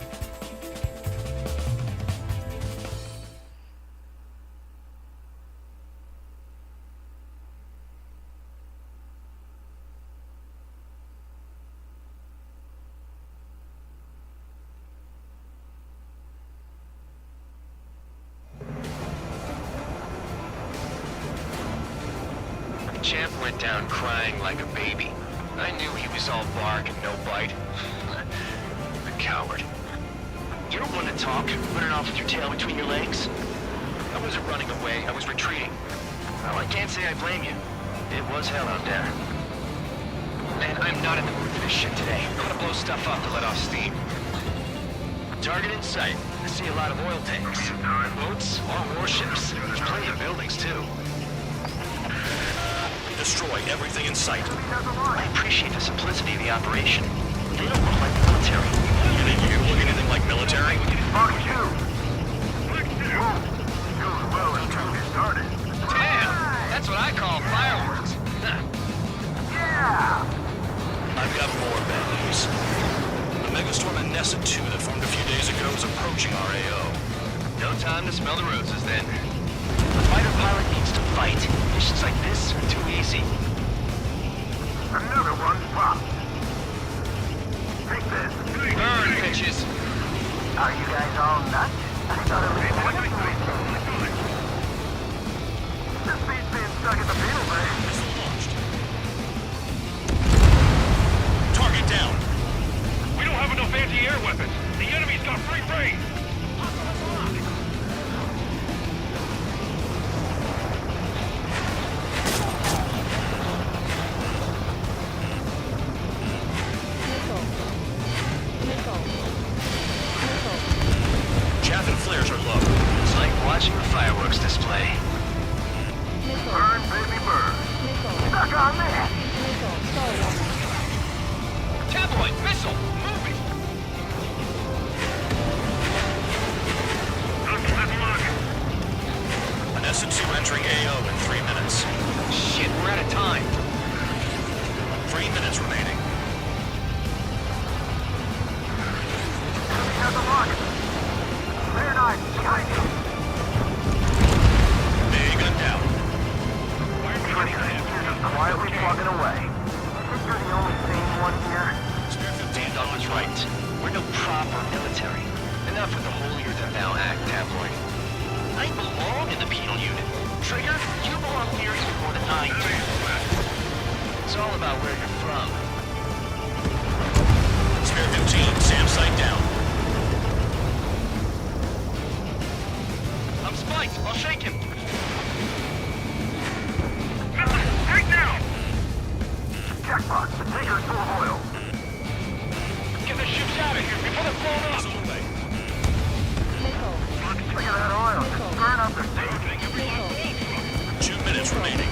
Champ went down crying like a baby. I knew he was all bark and no bite. The coward. You don't want to talk, running off with your tail between your legs? I wasn't running away, I was retreating. Well, I can't say I blame you. It was hell out there. Man, I'm not in the mood for this shit today. I'm gonna blow stuff up to let off steam. Target in sight. I see a lot of oil tanks. Boats, or warships. There's plenty of buildings, too. Destroy everything in sight. I appreciate the simplicity of the operation. They don't look like military. You think you look anything like military? Damn! That's what I call fireworks. Yeah! I've got more bad news. The megastorm at Nesta 2 that formed a few days ago is approaching our AO. No time to smell the roses, then. The fighter pilot needs to fight. Missions like this are too easy. Another one popped. Take this. Burn, bitches. Are you guys all nuts? I thought it was one of you. This beat's being stuck at the field, man. Missile launched. Target down. We don't have enough anti-air weapons. The enemy's got free reign. Chaff and flares are low. It's like watching a fireworks display. Burn, baby, burn. Stuck on that. Tabloid, missile, moving. An S2 entering AO in 3 minutes. Shit, we're out of time. 3 minutes remaining. Enemy has a rocket. Clear knife, behind you. May gun down. Quietly plugging away. Think you're the only sane one here? Spare 15. Dog was right. We're no proper military. Enough with the holier-than-thou act, Tabloid. I belong in the penal unit. Trigger, you belong here even more than I do. It's all about where you're from. Spare 15. Sam sight down. I'm spiked. I'll shake him. Right now! Jackpot, the Taker's full of oil. Get the ships out of here before they're blown up! Missile away. Look at that oil. Just burn up the thing. 2 minutes remaining.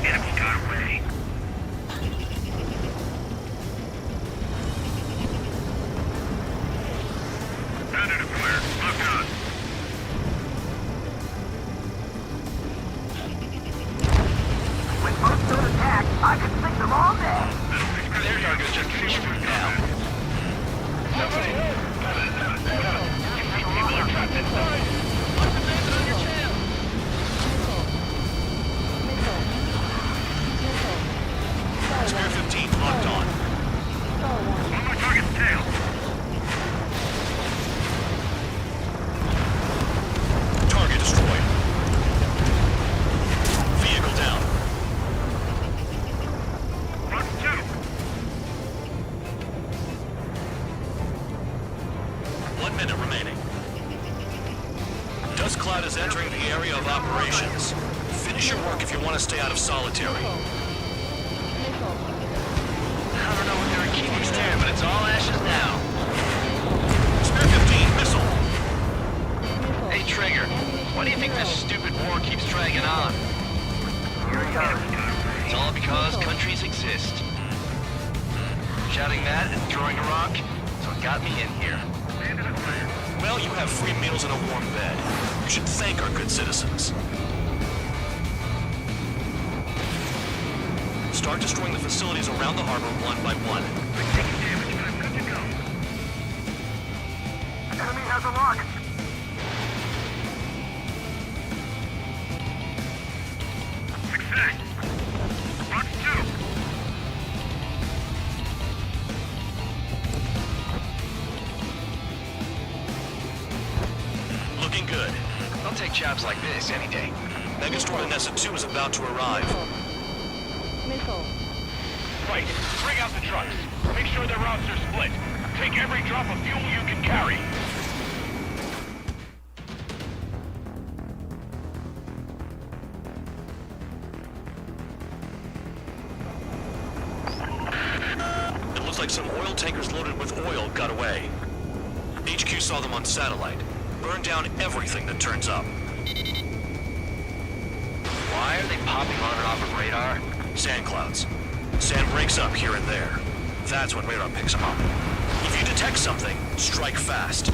Enemy got away. Standard and clear. Lock on. When most don't attack, I can sink them all day. Their target's just fish food now. Spare 15 locked on. On my target's tail. Target destroyed. Vehicle down. Mark 2. 1 minute remaining. Dust cloud is entering the area of operations. Finish your work if you want to stay out of solitary. I don't know what they were keeping there, but it's all ashes now. Spare 15 missile. Hey, Trigger, why do you think this stupid war keeps dragging on? Here he goes. It's all because countries exist. Shouting that and throwing a rock, so it got me in here. Well, you have free meals and a warm bed. You should thank our good citizens. Start destroying the facilities around the harbor one by one. Taking damage, but I'm good to go. Enemy has a rocket. Success. Mark 2. Looking good. I'll take jobs like this any day. Megastore Nesta 2 is about to arrive. Right. Bring out the trucks. Make sure their routes are split. Take every drop of fuel you can carry. It looks like some oil tankers loaded with oil got away. HQ saw them on satellite. Burn down everything that turns up. Why are they popping on and off of radar? Sand clouds. Sand breaks up here and there. That's when radar picks them up. If you detect something, strike fast.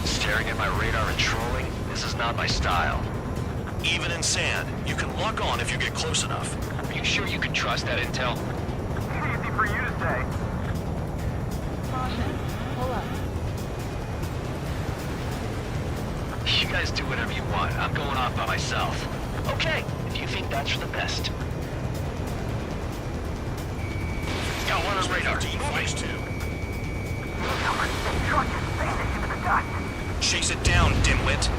Staring at my radar and trolling? This is not my style. Even in sand, you can lock on if you get close enough. Are you sure you can trust that intel? Easy for you to say. Caution. Pull up. You guys do whatever you want. I'm going off by myself. Okay, if you think that's for the best. Got one on radar. Phase 2. The truck is vanishing in the dust. Chase it down, dimwit.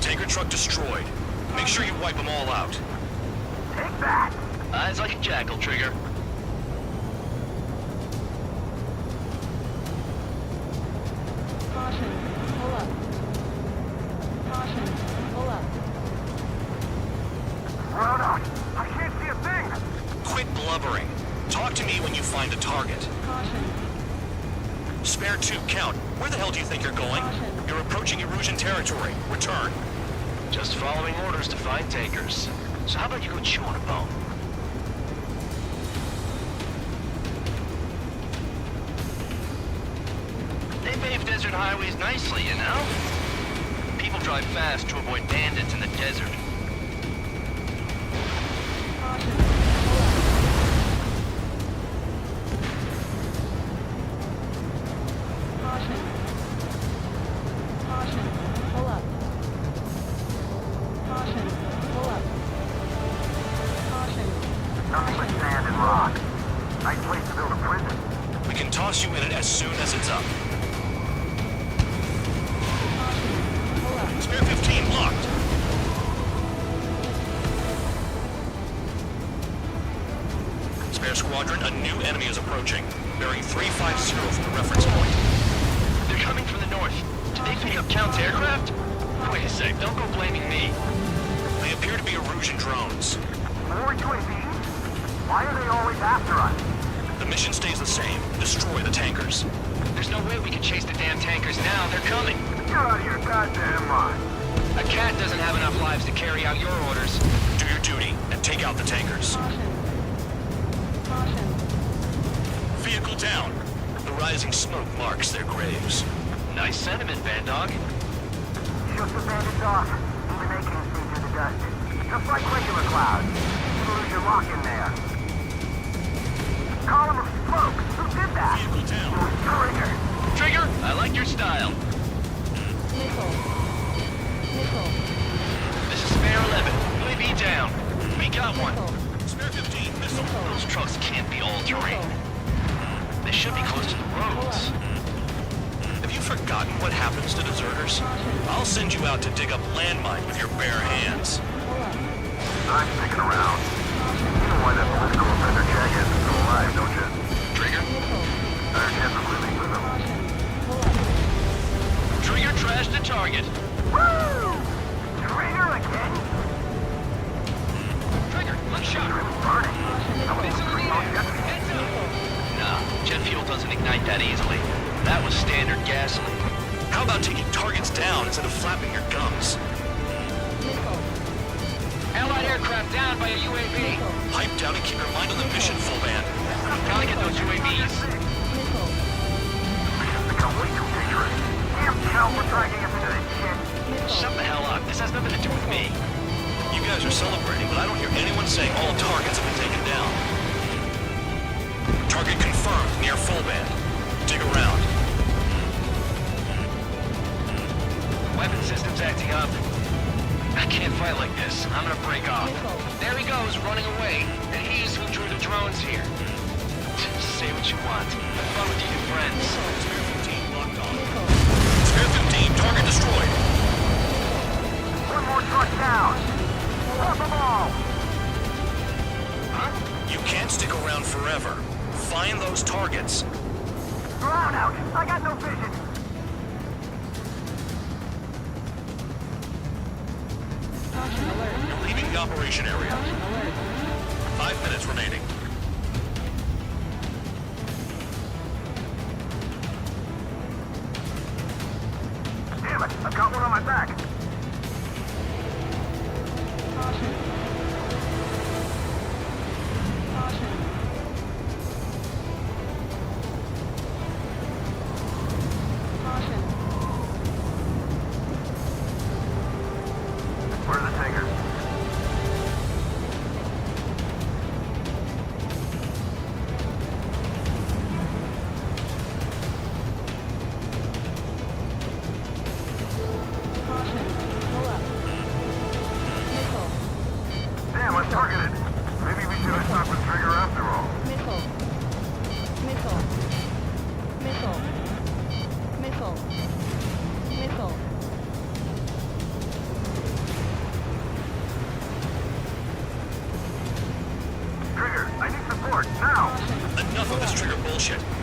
Tanker truck destroyed. Make sure you wipe them all out. Take that. Eyes like a jackal, Trigger. Caution. Pull up. Caution. Pull up. Hold on. I can't see a thing. Quit blubbering. Talk to me when you find a target. Caution. Spare 2, count. Where the hell do you think you're going? You're approaching Erusian territory. Return. Just following orders to find tankers. So how about you go chew on a bone? They pave desert highways nicely, you know? People drive fast to avoid bandits in the desert. Caution. Caution. Pull up. Caution. Pull up. Caution. Nothing but sand and rock. Nice place to build a prison. We can toss you in it as soon as it's up. Pull up. Spare 15 locked. Spare squadron, a new enemy is approaching. Bearing 350 from the reference point. They're coming from the north. Did they pick up Count's aircraft? Wait a sec, don't go blaming me. They appear to be Erusian drones. More UAVs? Why are they always after us? The mission stays the same. Destroy the tankers. There's no way we can chase the damn tankers now. They're coming. You're out of your goddamn mind. A cat doesn't have enough lives to carry out your orders. Do your duty and take out the tankers. Caution. Caution. Vehicle down. The rising smoke marks their graves. Nice sentiment, Band Dog. Shook the bandits off. Even they can't see through the dust. Just like regular clouds. You lose your lock in there. Column of smoke. Who did that? Vehicle down. Trigger. Trigger, I like your style. Missile. Missile. This is Spare 11. UAV down. We got one. Missile. Spare 15 missile. Those trucks can't be all-terrain. They should be close to the roads. Have you forgotten what happens to deserters? I'll send you out to dig up landmine with your bare hands. I'm sticking around. You know why that political offender jackass is still alive, don't you? Trigger? Our chance of living with him. Trigger trashed the target. Woo! Trigger again? Trigger, one shot. Burning. Missile needed. Heads up. Nah, jet fuel doesn't ignite that easily. That was standard gasoline. How about taking targets down instead of flapping your gums? Allied aircraft down by a UAV. Pipe down and keep your mind on the mission, full band. Gotta get those UAVs. Mission's become way too dangerous. Damn hell, we're dragging us into this shit. Shut the hell up. This has nothing to do with me. You guys are celebrating, but I don't hear anyone saying all targets have been taken down. Target confirmed near full band. Dig around. Weapon system's acting up. I can't fight like this. I'm gonna break off. There he goes, running away. And he's who drew the drones here. Say what you want. Have fun with your new friends. Spare 15 locked on. Spare 15, target destroyed. One more truck down. Stop them all. Huh? You can't stick around forever. Find those targets. Drown out. I got no vision. Caution alert. You're leaving the operation area. Caution alert. 5 minutes remaining. Damn it, I've got one on my back. Caution. Caution. Caution. Where are the tankers?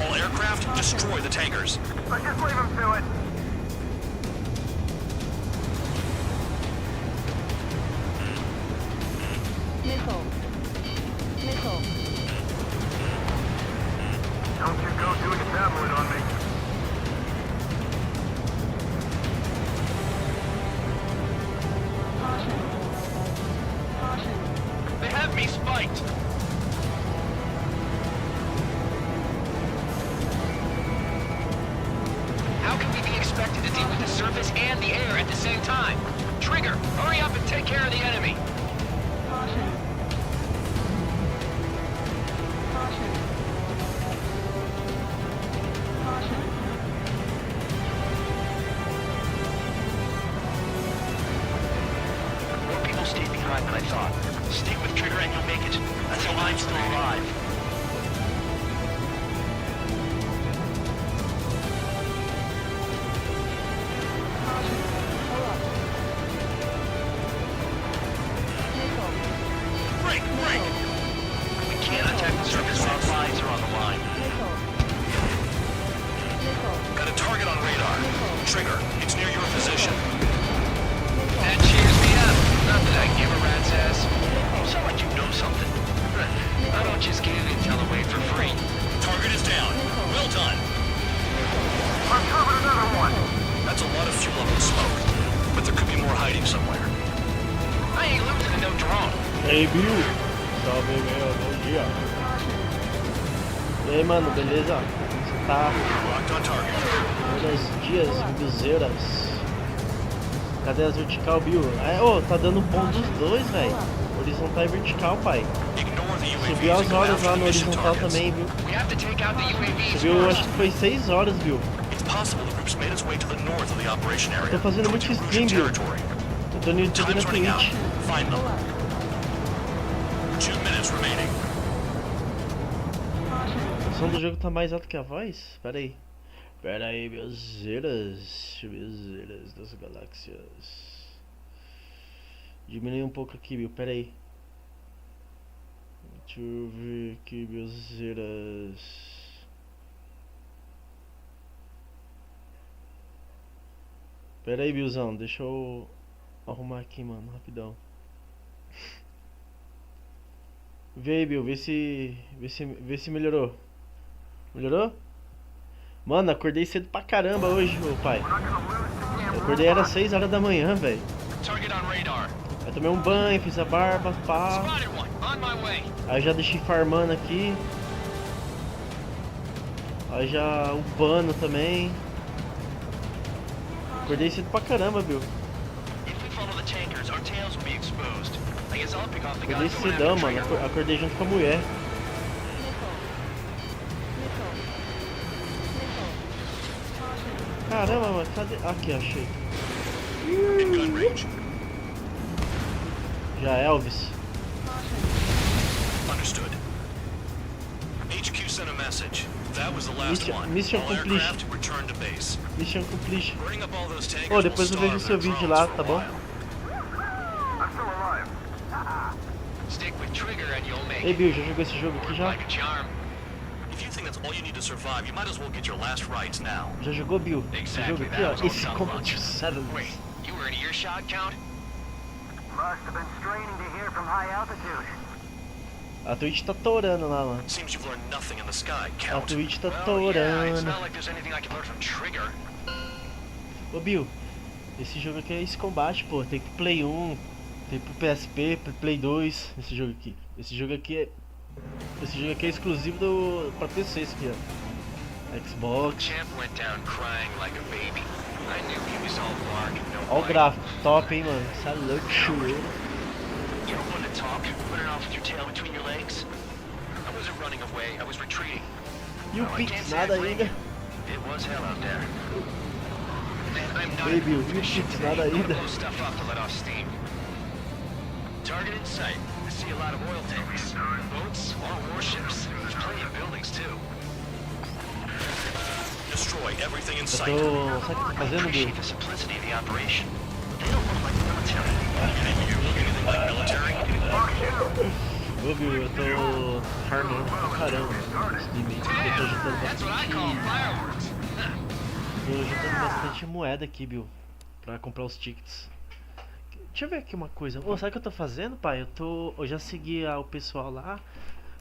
All aircraft, destroy the tankers. Let's just leave him to it. Missile. Missile. Don't you go doing a tabloid on me. Caution. Caution. They have me spiked. How can we be expected to deal with the surface and the air at the same time? Trigger, hurry up and take care of the enemy. Caution. Caution. Caution. More people stayed behind than I thought. Stick with Trigger and you'll make it. That's how I'm still alive. Caution. Pull up. Missile. Break! Break! We can't attack the surface while our lives are on the line. Missile. Missile. Got a target on radar. Trigger, it's near your position. That cheers me up. Not that I give a rat's ass. You sound like you know something. I don't just give intel away for free. Target is down. Well done. Uncover another one. That's a lot of fuel up in smoke. But there could be more hiding somewhere. I ain't losing to no drone. Ei, Bill! Salve, meu, bom dia. E aí, mano, beleza? Como você tá? Locked on target. Buenos dias, buzeiras. Cadê as vertical, Bill? É, ô, tá dando bom dos dois, velho. Horizontal e vertical, pai. Ignore the UAVs Subiu and as go horas after lá the no mission horizontal targets. também, viu? We have to take out the UAVs Subiu, acho first. que foi 6 horas, Bill. It's possible the group's made its way to the north of the operation area. Tô fazendo muito Towards stream, Erusian Bill. territory. Eu tô no YouTube na Time's running out. Twitch. Find them. 2 minutes remaining. O som do jogo tá mais alto que a voz? Pera aí. Pera aí, bezerras das galáxias. Diminui um pouco aqui, Bill. Pera aí. Deixa eu ver aqui, bezerras. Pera aí, Billzão. Deixa eu arrumar aqui, mano. Rapidão. Vê aí, Bill. Vê se melhorou. Melhorou? Mano, acordei cedo pra caramba hoje, ô pai. Eu acordei era 6 horas da manhã, velho. Target on radar. Aí tomei um banho, fiz a barba, pá. Spotted one. On my way. Aí já deixei farmando aqui. Aí já upando também. Acordei cedo pra caramba, Bill. If we follow the tankers, our tails will be exposed. I guess I'll pick off the Acordei guys going cedão, after mano. Trigger. Acordei junto com a mulher. Missile. Missile. Missile. Caution. Caramba, mano. Cadê? Aqui, achei. In gun range. Já Elvis. Caution. Understood. HQ sent a message. That was the last one. Mission All complete. aircraft return to base. Mission complete. Burning up all those tankers Ô, depois eu will vejo o starve seu their vídeo drones lá, for a tá bom? while. I'm still alive. Stick with Trigger and you'll make Ei, it. Bill, já jogou esse jogo aqui já? Like a charm. If you think that's all you need to survive, you might as well get your last rites now. Já jogou, Bill? Esse jogo Exactly, aqui, that ó. was all Ace sound Combat lunch. 7. Wait, you were in earshot, Count? Must have been straining to hear from high altitude. A Twitch tá torando lá, mano. Seems you've learned nothing in the sky, A Count. Twitch tá Well, yeah, it's torando. not like there's anything I can learn from Trigger. Ô, Bill, esse jogo aqui é Ace Combat, pô. Tem pro Play 1, tem pro PSP, pro Play 2. Esse jogo aqui. Esse jogo aqui é exclusivo pra PC, esse aqui, ó. Xbox. Champ went down crying like a baby. I knew he was all bark and no Ó o bite. gráfico, top, hein, mano. Isso é louco, chueiro. You don't want to talk, running off with your tail between your legs? I wasn't running away, I was retreating. E o Well, I Pix, can't say nada I blame ainda. you. It was hell out there. Man, I'm not Ei, Bill, even e o shit Pix, today. nada I'm gonna ainda. blow stuff up to let off steam. Target in sight. I see a lot of oil tanks. Boats, or warships. There's plenty of buildings too. Destroy everything in Eu sight. tô... Sabe o que eu tô I fazendo, Bill? appreciate the simplicity of the operation. They don't look like military. And you look anything like military? Vou Ô, Bill, eu tô farmando pra caramba esse limite, porque eu tô juntando bastante... Tô juntando bastante moeda aqui, Bill, pra comprar os tickets. Deixa eu ver aqui uma coisa. Ô, sabe o que eu tô fazendo, pai? Eu já segui o pessoal lá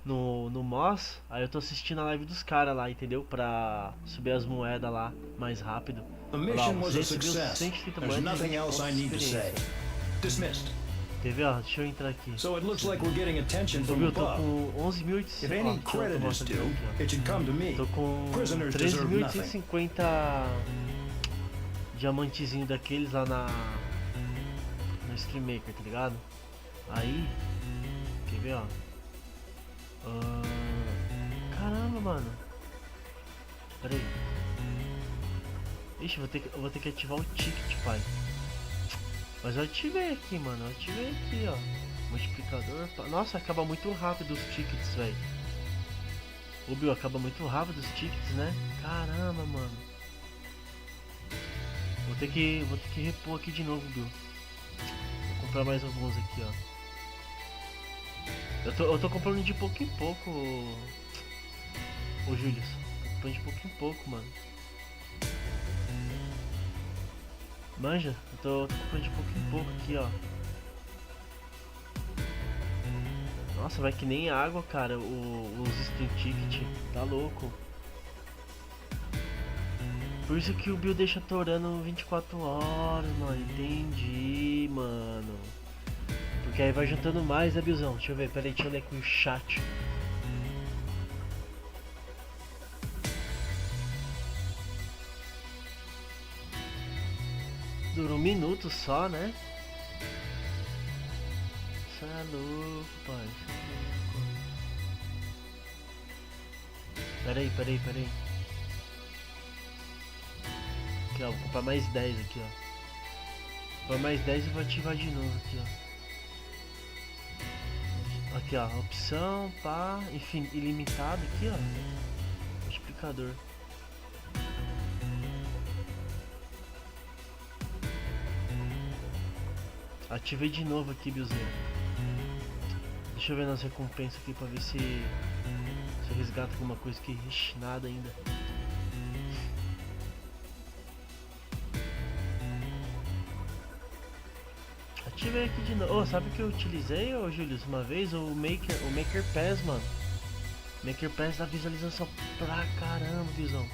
no MOS, aí eu tô assistindo a live dos caras lá, entendeu? Pra subir as moedas lá mais rápido. The mission was a success. There's nothing else I need to say. Dismissed. Quer ver, ó? Deixa eu entrar aqui. So it looks like we're getting attention from Eu tô above. com 11.850. If any credit is due, it should come to me. Tô com Prisoners deserve nothing. 13.850 diamantezinho daqueles lá no Stream Maker, tá ligado? Aí, quer ver, ó? Caramba, mano. Pera aí. Ixi, eu vou ter que ativar o ticket, pai. Mas eu ativei aqui, mano. Eu ativei aqui, ó. Multiplicador. Nossa, acaba muito rápido os tickets, velho. O Bill, acaba muito rápido os tickets, né? Caramba, mano. Vou ter que repor aqui de novo, Bill. Vou comprar mais alguns aqui, ó. Eu tô comprando de pouco em pouco, ô Júlio. Tô comprando de pouco em pouco, mano. Manja? Eu tô comprando de pouco em pouco aqui, ó. Nossa, vai que nem água, cara, os Stream Ticket. Tá louco. Por isso que o Bill deixa torando 24 horas, mano. Entendi, mano. Porque aí vai juntando mais, né, Billzão? Deixa eu ver, peraí, deixa eu ler aqui o chat. Dura 1 minuto só, né? Isso é louco, pai. Isso é louco. Peraí. Aqui, ó, vou comprar mais 10 aqui, ó. Vou comprar mais 10 e vou ativar de novo aqui, ó. Aqui, ó, opção, pá, enfim, ilimitado aqui, ó. Multiplicador. Ativei de novo aqui, Billzinho. Deixa eu ver nas recompensas aqui pra ver se eu resgato alguma coisa aqui. Ixi, nada ainda. Ativei aqui de novo. Oh, sabe o que eu utilizei, ô Julius, uma vez? O Maker Pass, mano. Maker Pass dá visualização pra caramba, visão.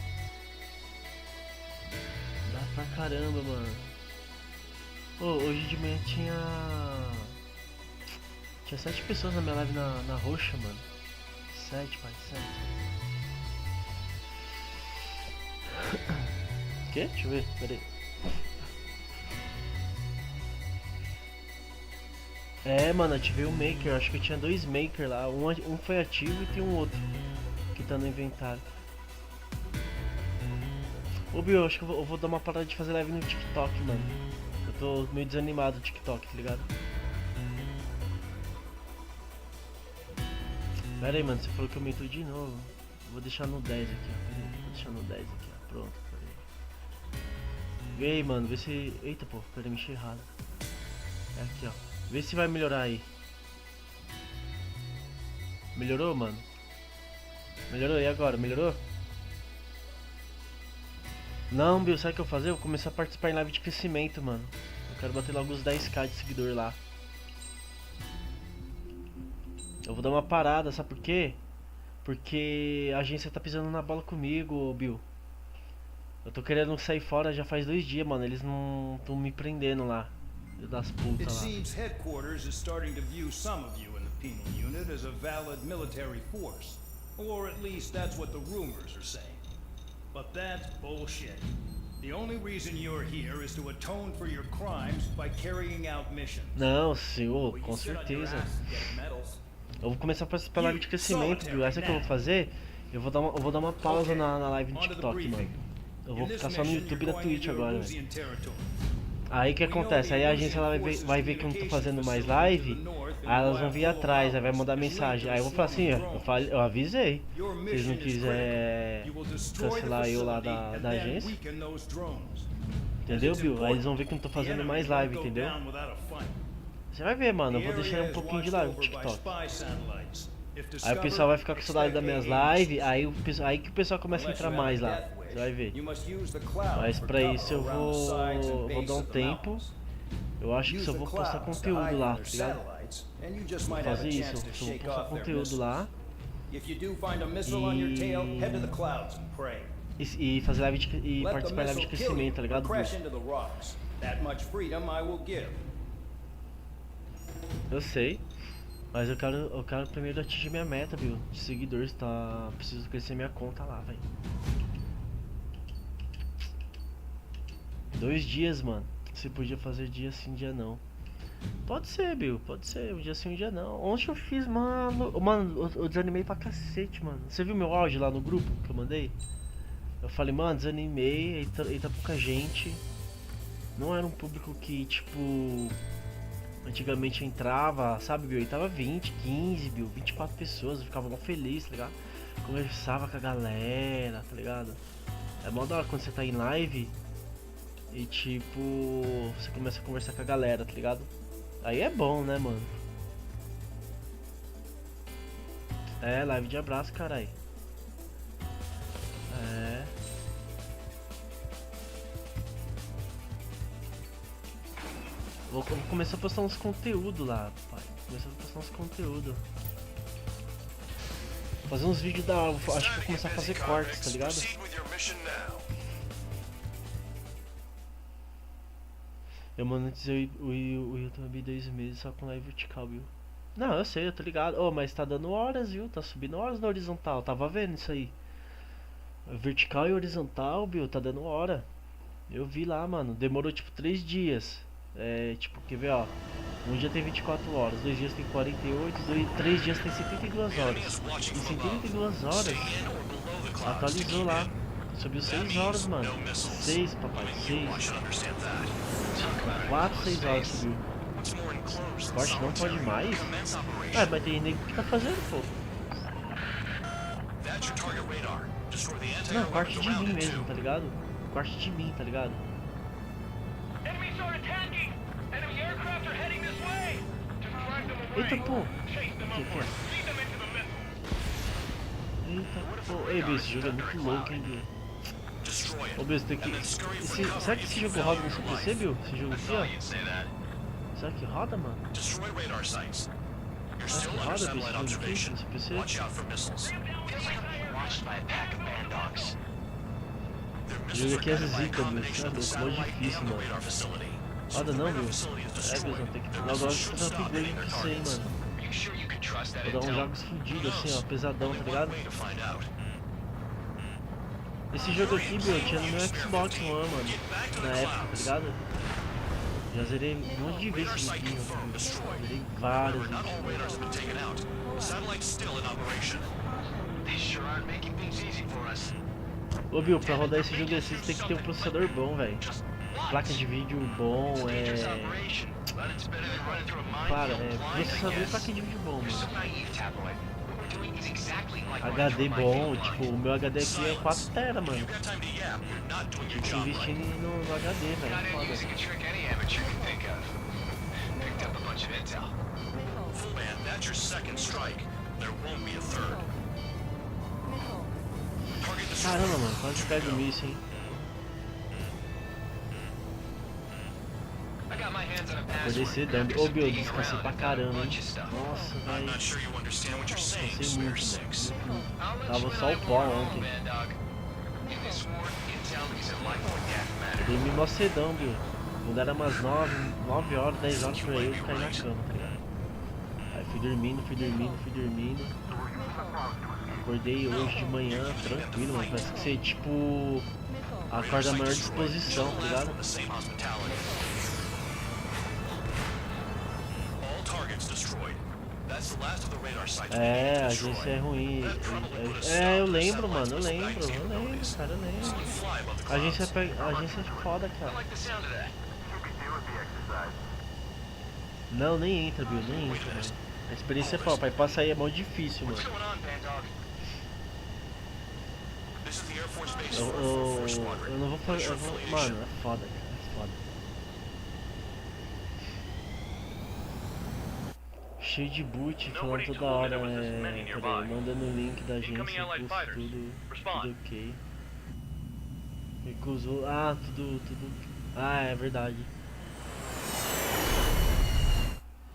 Dá pra caramba, mano. Oh, hoje de manhã tinha 7 pessoas na minha live na roxa, mano. 7, pai, 7. Que? Deixa eu ver, peraí. É, mano, ativei o Maker. Acho que eu tinha 2 Maker lá. Um foi ativo e tem um outro que tá no inventário. Ô, Bill, acho que eu vou dar uma parada de fazer live no TikTok, mano. Eu tô meio desanimado do TikTok, tá ligado? Pera aí, mano, você falou que aumentou de novo. Vou deixar no 10 aqui, ó. Pera aí, vou deixar no 10 aqui, ó. Pronto, pera aí. Vê aí, mano, vê se... Eita, pô, pera aí, mexi errado. É aqui, ó. Vê se vai melhorar aí. Melhorou, mano? Melhorou, e agora? Melhorou? Não, Bill, sabe o que eu vou fazer? Eu vou começar a participar em live de crescimento, mano. Eu quero bater logo os 10k de seguidor lá. Eu vou dar uma parada, sabe por quê? Porque a agência tá pisando na bola comigo, Bill. Eu tô querendo sair fora já faz 2 dias, mano. Eles não estão me prendendo lá. Das putas lá. It seems headquarters is starting to view some of you in the penal unit as a valid military force. Or at least that's what the rumors are saying. But that's bullshit. The only reason you're here is to atone for your crimes by carrying out missions. Não, senhor, com certeza. Eu vou começar a participar da live de crescimento, viu? Essa que eu vou fazer, eu vou dar uma pausa na live no TikTok, mano. Eu vou ficar só no YouTube e na Twitch agora, velho. Aí o que acontece? Aí a agência ela vai ver que eu não tô fazendo mais live. Aí elas vão vir atrás, aí vai mandar mensagem. Aí eu vou falar assim, ó, eu avisei. Se eles não quiserem cancelar eu lá da agência. Entendeu, Bill? Aí eles vão ver que eu não tô fazendo mais live, entendeu? Você vai ver, mano, eu vou deixar um pouquinho de lado no TikTok. Aí o pessoal vai ficar com saudade das minhas lives, aí que o pessoal começa a entrar mais lá. Você vai ver. Mas pra isso eu vou dar um tempo. Eu acho que só vou postar conteúdo lá, tá ligado? Vou fazer isso, eu vou postar conteúdo lá. E fazer live e participar de live de crescimento, tá ligado? Eu sei, mas eu quero primeiro atingir minha meta, viu? De seguidores, tá? Preciso crescer minha conta lá, velho. 2 dias, mano. Você podia fazer dia sim, dia não. Pode ser, Bill, pode ser. Um dia sim, um dia não. Ontem eu fiz, mano. Mano, eu desanimei pra cacete, mano. Você viu meu áudio lá no grupo que eu mandei? Eu falei, mano, desanimei, aí tá pouca gente. Não era um público que, tipo, antigamente entrava, sabe, Bill? Aí tava 20, 15, Bill, 24 pessoas, eu ficava mó feliz, tá ligado? Conversava com a galera, tá ligado? É mó da hora quando você tá em live e, tipo, você começa a conversar com a galera, tá ligado? Aí é bom, né, mano? É, live de abraço, carai. É. Vou começar a postar uns conteúdos lá, pai. Começar a postar uns conteúdos. Fazer uns vídeos da hora. Acho que vou começar a fazer cortes, tá ligado? Eu monetizei o YouTube 2 meses só com live vertical, viu? Não, eu sei, eu tô ligado. Oh, mas tá dando horas, viu? Tá subindo horas na horizontal. Tava vendo isso aí. Vertical e horizontal, Bill, tá dando hora. Eu vi lá, mano. Demorou tipo 3 dias. É, tipo, quer ver, ó. Um dia tem 24 horas, 2 dias tem 48, 3 dias tem 72 horas. Em 72 horas, atualizou lá. Subiu 6 horas, mano. 6, papai, 6. 4, 6 horas subiu. Corte não pode mais? Ah, mas tem nego que tá fazendo, pô. Não, corte de mim mesmo, tá ligado? Corte de mim, tá ligado? Eita, pô. Que é? Eita, pô. Ei, Bill, esse jogo é muito louco, hein, Bill? Ô, Bill, você tem que... Será que esse jogo roda no seu PC, Bill? Esse jogo aqui, ó. Será que roda, mano? Será que roda, Bill, esse jogo aqui no seu PC? O jogo aqui é zica, Bill. Sabe? É muito difícil, mano. Roda não, Bill. É, Bill, tem que... Agora eu vou fazer um upgrade pra você, hein, mano. Vou dar uns jogos fudidos, assim, ó. Pesadão, tá ligado? Esse jogo aqui, Bill, tinha no meu Xbox One, mano. Na época, tá ligado? Já zerei um monte de vezes esse joguinho, mano. Zerei várias vezes. Ô, Bill, pra rodar esse jogo assim, você tem que ter um processador bom, velho. Placa de vídeo bom, processador e placa de vídeo bom, mano. HD bom, tipo, o meu HD aqui é 4 TB, mano. Tem que investir no HD, velho. Foda. Caramba, mano, quase pega o míssil, hein. Acordei cedão. Ô, Bill, descansei pra caramba, hein. Nossa, velho. Descansei muito, mano. Tava só o pó ontem. Eu dormi mó cedão, Bill. Quando era umas 9 horas, 10 horas por aí, eu caí na cama, tá ligado? Aí fui dormindo. Acordei hoje de manhã, tranquilo, mano. Parece que você, tipo, acorda a maior disposição, tá ligado? É, a agência é ruim. É, eu lembro, mano, eu lembro, cara, eu lembro. A agência é foda, cara. Não, nem entra, Bill, nem entra, mano. A experiência é foda, pai, passa aí é mó difícil, mano. Eu não vou fazer, mano, é foda, cara, é foda. cheio de boot falando toda hora, peraí, mandando o link da agência, tudo ok. Recusou, tudo, é verdade.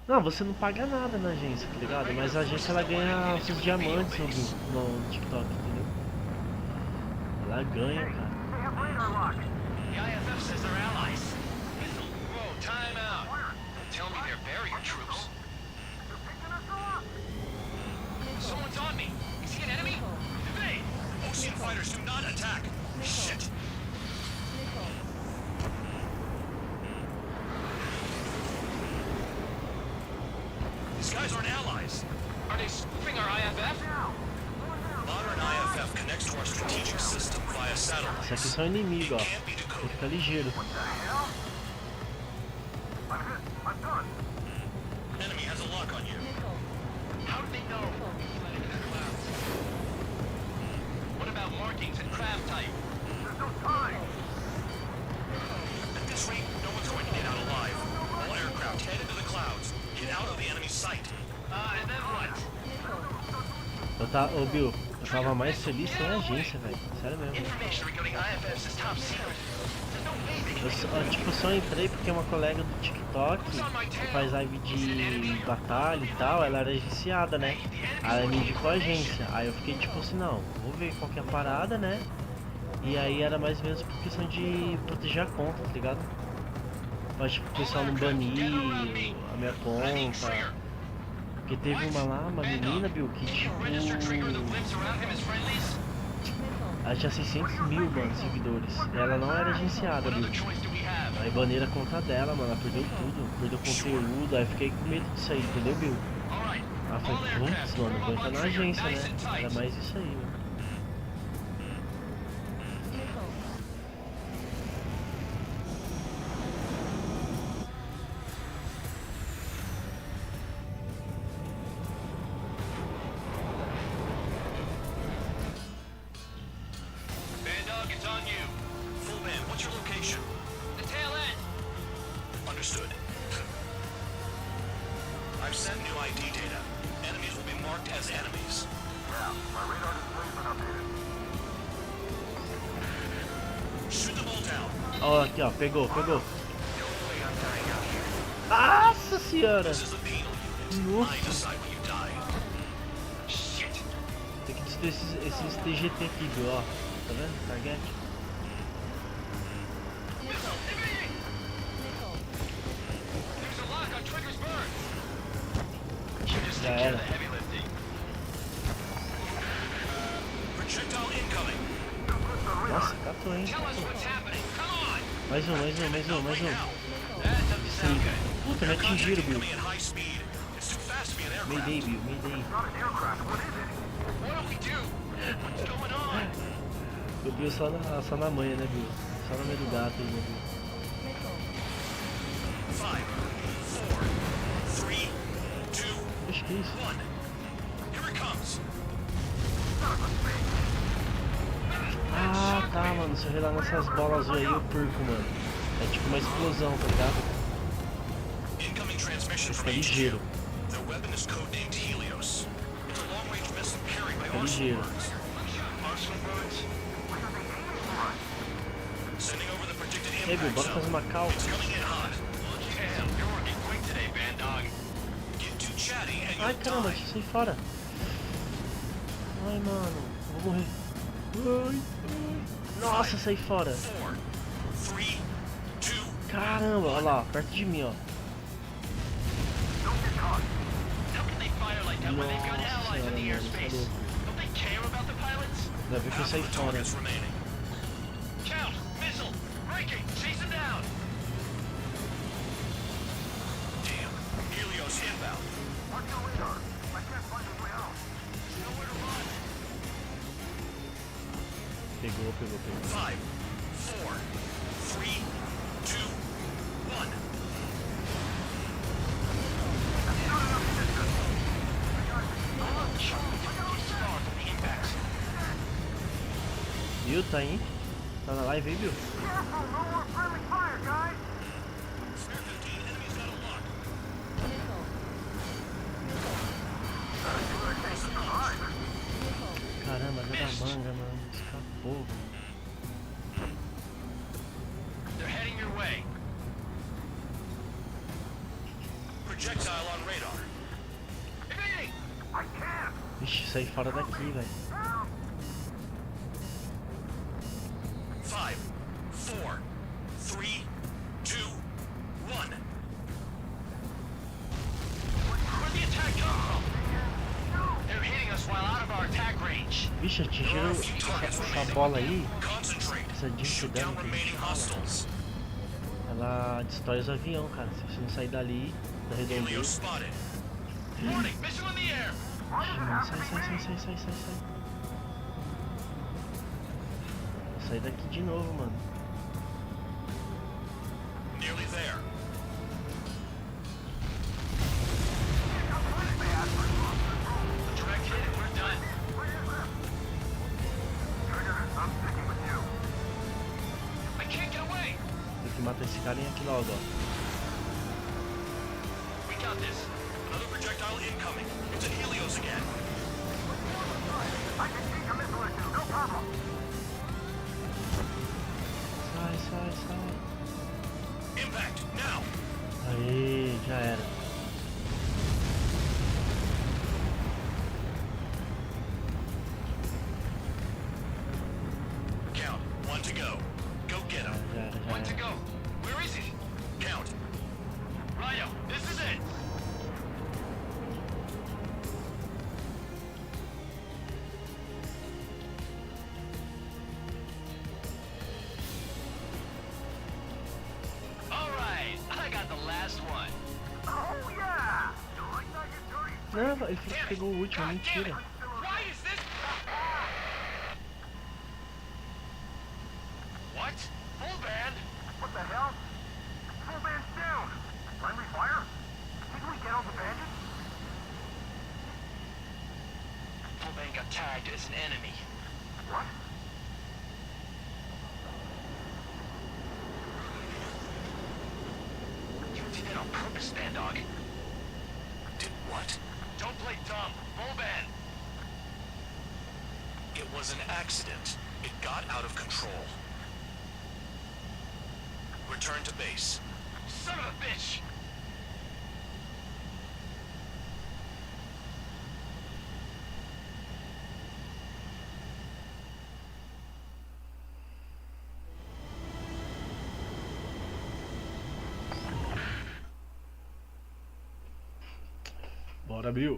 Não, você não paga nada na agência, tá ligado? Mas a agência ela ganha seus diamantes no TikTok, entendeu? Ela ganha, cara. The IFF says they're allies. Whoa, time out. Don't tell me they're barrier troops. Someone's on me. Is he an enemy? Evade! Ocean fighters do not attack! Shit! These guys aren't allies. Are they spoofing our IFF? Modern IFF connects to our strategic system via satellite. Isso aqui são inimigos, ó. Tem que ficar ligeiro. Enemy has a lock on you. How do they know? What about markings and craft type? There's no time. At this rate, no one's going to get out alive. All aircraft head into the clouds. Get out of the enemy's sight. And then what? Ô Bill, eu tava mais feliz sem a agência, velho. Sério mesmo. Information regarding IFFs is top secret. There's no way they can Eu só entrei porque uma colega do TikTok que faz live de batalha e tal, ela era agenciada, né? Aí ela me indicou a agência. Aí eu fiquei tipo assim, não, vou ver qual que é a parada, né? E aí era mais ou menos por questão de proteger a conta, tá ligado? Pra tipo, o pessoal não banir a minha conta. Porque teve uma menina, Bill, que tipo... Ela tinha 600 mil, mano, seguidores. Ela não era agenciada, Bill. Aí baneira a conta dela, mano, ela perdeu tudo. Perdeu conteúdo, aí fiquei com medo disso aí, entendeu, Bill? Aí eu falei, putz, mano, vou entrar na agência, né? Era mais isso aí, mano. Understood. I've sent new ID data. Enemies will be marked as enemies. Yeah, my radar display's been updated. Shoot them all down. Ó, aqui, ó, pegou. Nossa senhora! This is the penal unit. I Nossa! decide when you die. Shit. Tem que destruir esses TGT aqui, viu, ó. Tá vendo? Target. Já era. Projectile incoming. Nossa, catou, hein? Mais um. Sim. Puta, me atingiram, Bill. Enemy at high speed. It's too fast to be an aircraft. Mayday, Bill, mayday. Not an aircraft, what is it? What do we do? What's going on? O Bill só na manha, né, Bill? Só no meio do gato aí, né, Bill? 5, 4, 3, 2, Acho que é isso. 1. Here it comes. Ah, tá, mano. Se eu relar nessas bolas azul aí, eu perco, mano. É tipo uma explosão, tá ligado? Incoming transmission from Fica HQ. ligeiro. Their weapon is codenamed Helios. It's a long-range missile carried by Fica arsenal ligeiro. birds. Arsenal birds? Sending over the predicted E aí, Bill, impact bora fazer zone. uma calça. It's coming in hot. Damn, you're working quick today, Band Dog. Get too chatty and Ai, you'll caramba, die. deixa eu sair fora. Ai, mano, eu vou morrer. Ai. Nossa, saí fora. 4, 3, 2, Caramba, olha lá, perto de mim, ó. How can they fire like that when they've got Nossa allies in the senhora, airspace? mano, Don't they care about the pilots? ainda bem que eu saí fora. targets remaining. Count, missile, breaking, chase them down. Damn. Helios inbound. Watch your radar. I can't find a way out. Nowhere to run. Pegou. 5, 4, 3, 2, 1. Bill, tá aí? Tá na live aí, Bill? Careful, no more friendly fire, guys. Spare 15, enemies got a lock. Vixe, saí fora daqui, velho. 5, 4, 3, 2, 1. Where'd the attack come from? They're hitting us while out of our attack range. Vixe, atingiram essa bola aí. Essa de dano que a gente fala. Ela destrói os aviões, cara. Se você não sair dali, da redondeza. Warning, missile in the air. Sai. Vou sair daqui de novo, mano. Nearly there. Direct hit and we're done. I'm sticking with you. I can't get away. Tem que matar esse carinha aqui logo, ó. We got this. Another projectile incoming. It's a Helios again. I can take a missile or two, no problem. Sai. Impact, now. Aê, já era. Count, 1 to go. Go get him. Já era. One to go. Where is he? Count. Rhino, this is it. All right, I got the last one. Oh yeah! You like that, you dirty? Não, ele falou que pegou o último, mentira. Why is this? What? Full band? What the hell? Full band's down. Friendly fire? Didn't we get all the bandits? Full band got tagged as an enemy. What? You did that on purpose, Bandog. Did what? Don't play dumb. Full band. It was an accident. It got out of control. Return to base. Son of a bitch!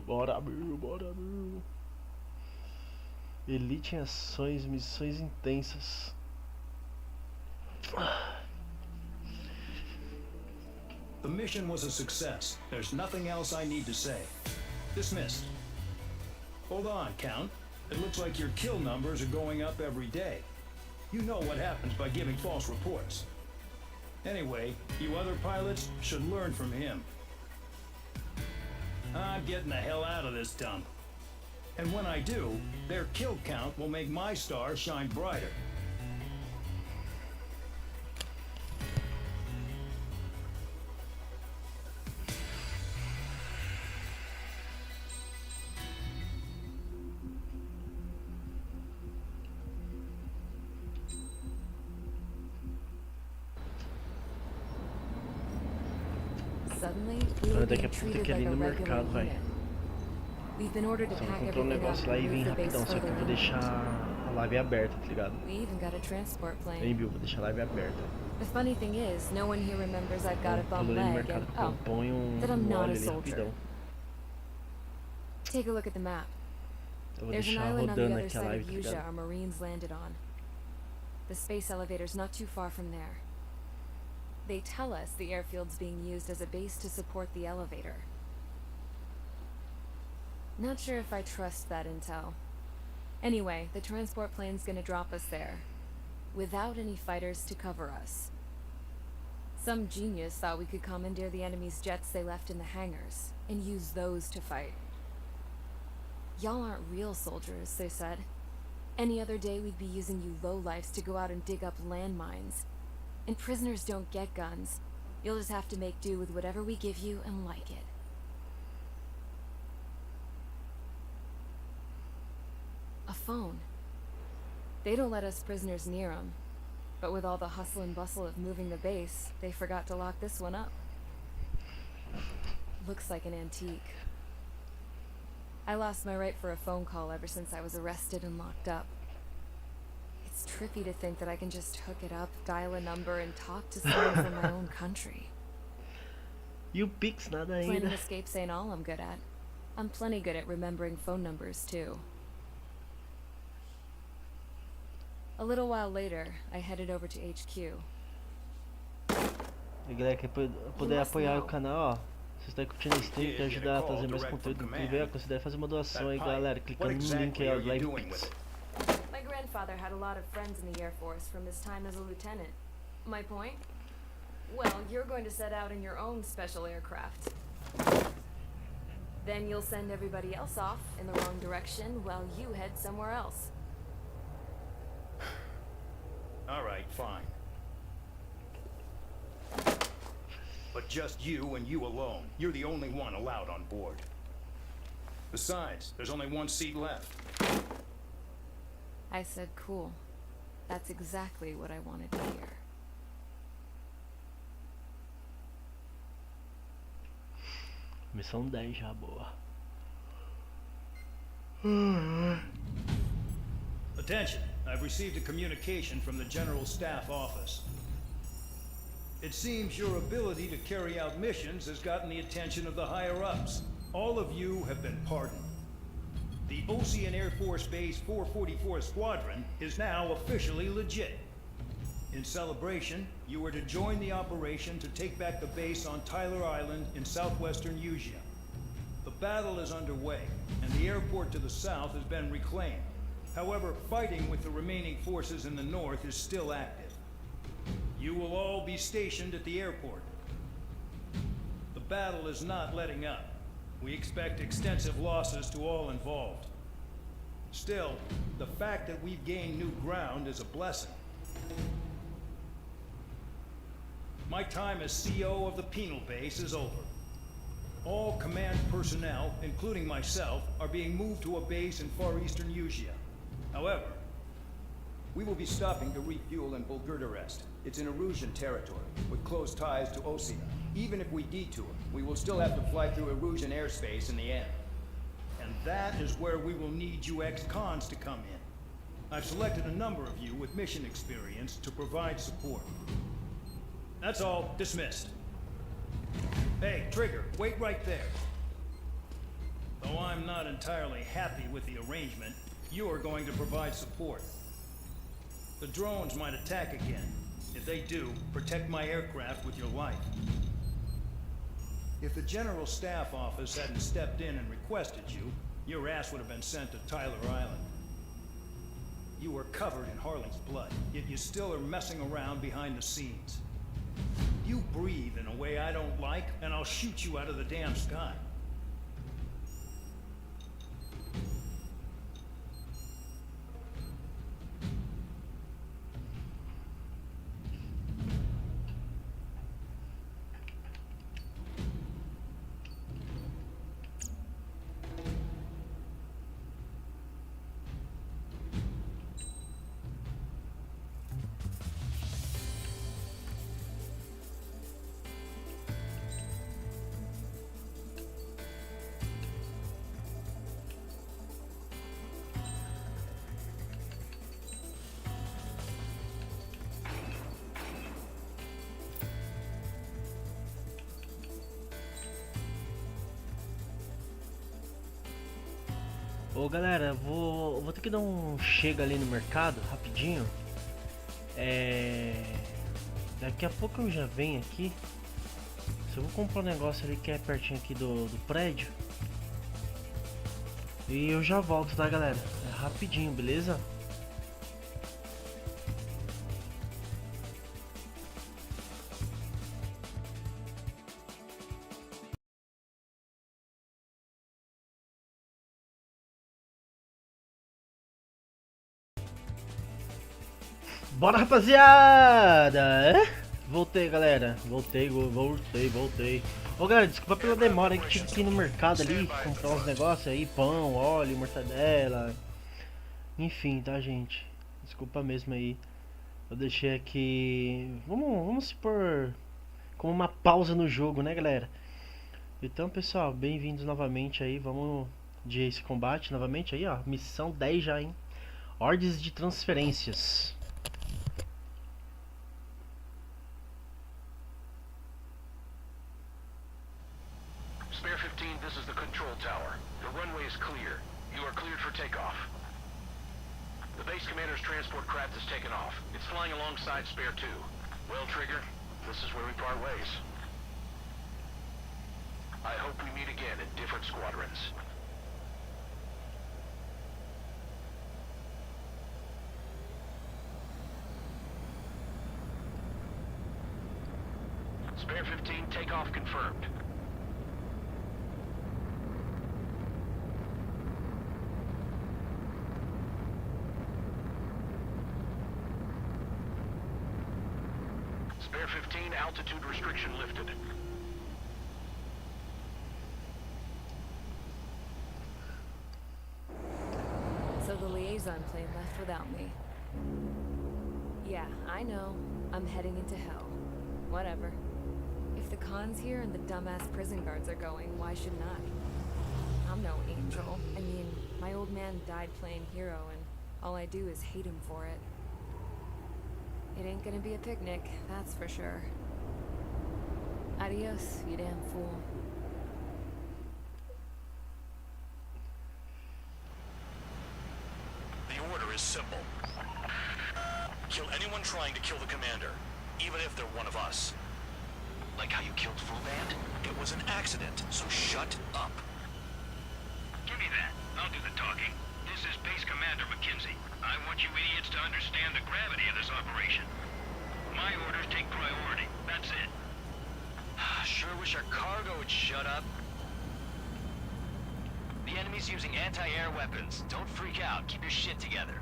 Bora, Bill. Elite em ações, missões intensas. The mission was a success. There's nothing else I need to say. Dismissed. Hold on, Count. It looks like your kill numbers are going up every day. You know what happens by giving false reports. Anyway, you other pilots should learn from him. I'm getting the hell out of this dump. And when I do, their kill count will make my star shine brighter. Suddenly, we were Daqui a being pouco tem treated que ir ali like a no regular mercado, velho. unit. We've been ordered to Só pack comprou um everything up negócio lá e and vim move the base rapidão, só que eu further vou in. deixar a live aberta, tá ligado? We even got a transport Hein, plane. Bill? Vou deixar a live aberta. The funny thing is, no one here remembers I've got a bum Pulo ali no leg mercado and, que eu oh, ponho that I'm not óleo a ali soldier. rapidão. Take a look at the map. Eu vou There's an deixar island on the rodando other aqui a side live, of tá Uja ligado? our Marines landed on. The space elevator's not too far from there. They tell us the airfield's being used as a base to support the elevator. Not sure if I trust that intel. Anyway, the transport plane's gonna drop us there, without any fighters to cover us. Some genius thought we could commandeer the enemy's jets they left in the hangars, and use those to fight. Y'all aren't real soldiers, they said. Any other day we'd be using you lowlifes to go out and dig up landmines. And prisoners don't get guns. You'll just have to make do with whatever we give you and like it. A phone. They don't let us prisoners near them. But with all the hustle and bustle of moving the base, they forgot to lock this one up. Looks like an antique. I lost my right for a phone call ever since I was arrested and locked up. It's trippy to think that I can just hook it up, dial a number, and talk to someone from my own country. E o Pix nada Planning ainda. escapes ain't all I'm good at. I'm plenty good at remembering phone numbers, too. A little while later, I headed over to HQ. E galera, quem puder apoiar o canal, ó. Se está curtindo a stream, quer ajudar a trazer mais conteúdo incrível, considere fazer uma doação aí, galera. Clicando no link aí, ó, Live Pix. My grandfather had a lot of friends in the Air Force from his time as a lieutenant. My point? Well, you're going to set out in your own special aircraft. Then you'll send everybody else off in the wrong direction while you head somewhere else. All right, fine. But just you and you alone. You're the only one allowed on board. Besides, there's only one seat left. I said cool. That's exactly what I wanted to hear. Missão 10 já, boa. Attention, I've received a communication from the General Staff Office. It seems your ability to carry out missions has gotten the attention of the higher-ups. All of you have been pardoned. The Ocean Air Force Base 444 Squadron is now officially legit. In celebration, you are to join the operation to take back the base on Tyler Island in southwestern Usea. The battle is underway, and the airport to the south has been reclaimed. However, fighting with the remaining forces in the north is still active. You will all be stationed at the airport. The battle is not letting up. We expect extensive losses to all involved. Still, the fact that we've gained new ground is a blessing. My time as CO of the penal base is over. All command personnel, including myself, are being moved to a base in far eastern Usea. However, we will be stopping to refuel in Bulgurdarest. It's in Erusian territory, with close ties to Osea. Even if we detour, we will still have to fly through Erusian airspace in the end. And that is where we will need you ex-cons to come in. I've selected a number of you with mission experience to provide support. That's all. Dismissed. Hey, Trigger, wait right there. Though I'm not entirely happy with the arrangement, you are going to provide support. The drones might attack again. If they do, protect my aircraft with your life. If the General Staff Office hadn't stepped in and requested you, your ass would have been sent to Tyler Island. You were covered in Harling's blood, yet you still are messing around behind the scenes. You breathe in a way I don't like, and I'll shoot you out of the damn sky. Ô galera, vou ter que dar um chega ali no mercado rapidinho. Daqui a pouco eu já venho aqui. Se eu vou comprar um negócio ali que é pertinho aqui do prédio. E eu já volto, tá galera? É rapidinho, beleza? Bora, rapaziada! Voltei, galera. Voltei. Ô, galera, desculpa pela demora que tive que ir no mercado ali, comprar uns negócios aí, pão, óleo, mortadela. Enfim, tá, gente? Desculpa mesmo aí. Eu deixei aqui... Vamos se pôr como uma pausa no jogo, né, galera? Então, pessoal, bem-vindos novamente aí. Vamos de Ace Combat novamente aí, ó. Missão 10 já, hein? Ordens de transferências. Spare 15, this is the control tower. The runway is clear. You are cleared for takeoff. The base commander's transport craft has taken off. It's flying alongside Spare 2. Well, Trigger, this is where we part ways. I hope we meet again in different squadrons. Spare 15, takeoff confirmed. Spare 15, altitude restriction lifted. So the liaison plane left without me. Yeah, I know. I'm heading into hell. Whatever. If the Khan's here and the dumbass prison guards are going, why shouldn't I? I'm no angel. I mean, my old man died playing hero, and all I do is hate him for it. It ain't gonna be a picnic, that's for sure. Adios, you damn fool. The order is simple. Kill anyone trying to kill the commander, even if they're one of us. Like how you killed Full Band? It was an accident, so shut up. Give me that. I'll do the talking. This is Base Commander McKenzie. I want you idiots to understand the gravity of this operation. My orders take priority. That's it. Sure wish our cargo would shut up. The enemy's using anti-air weapons. Don't freak out. Keep your shit together.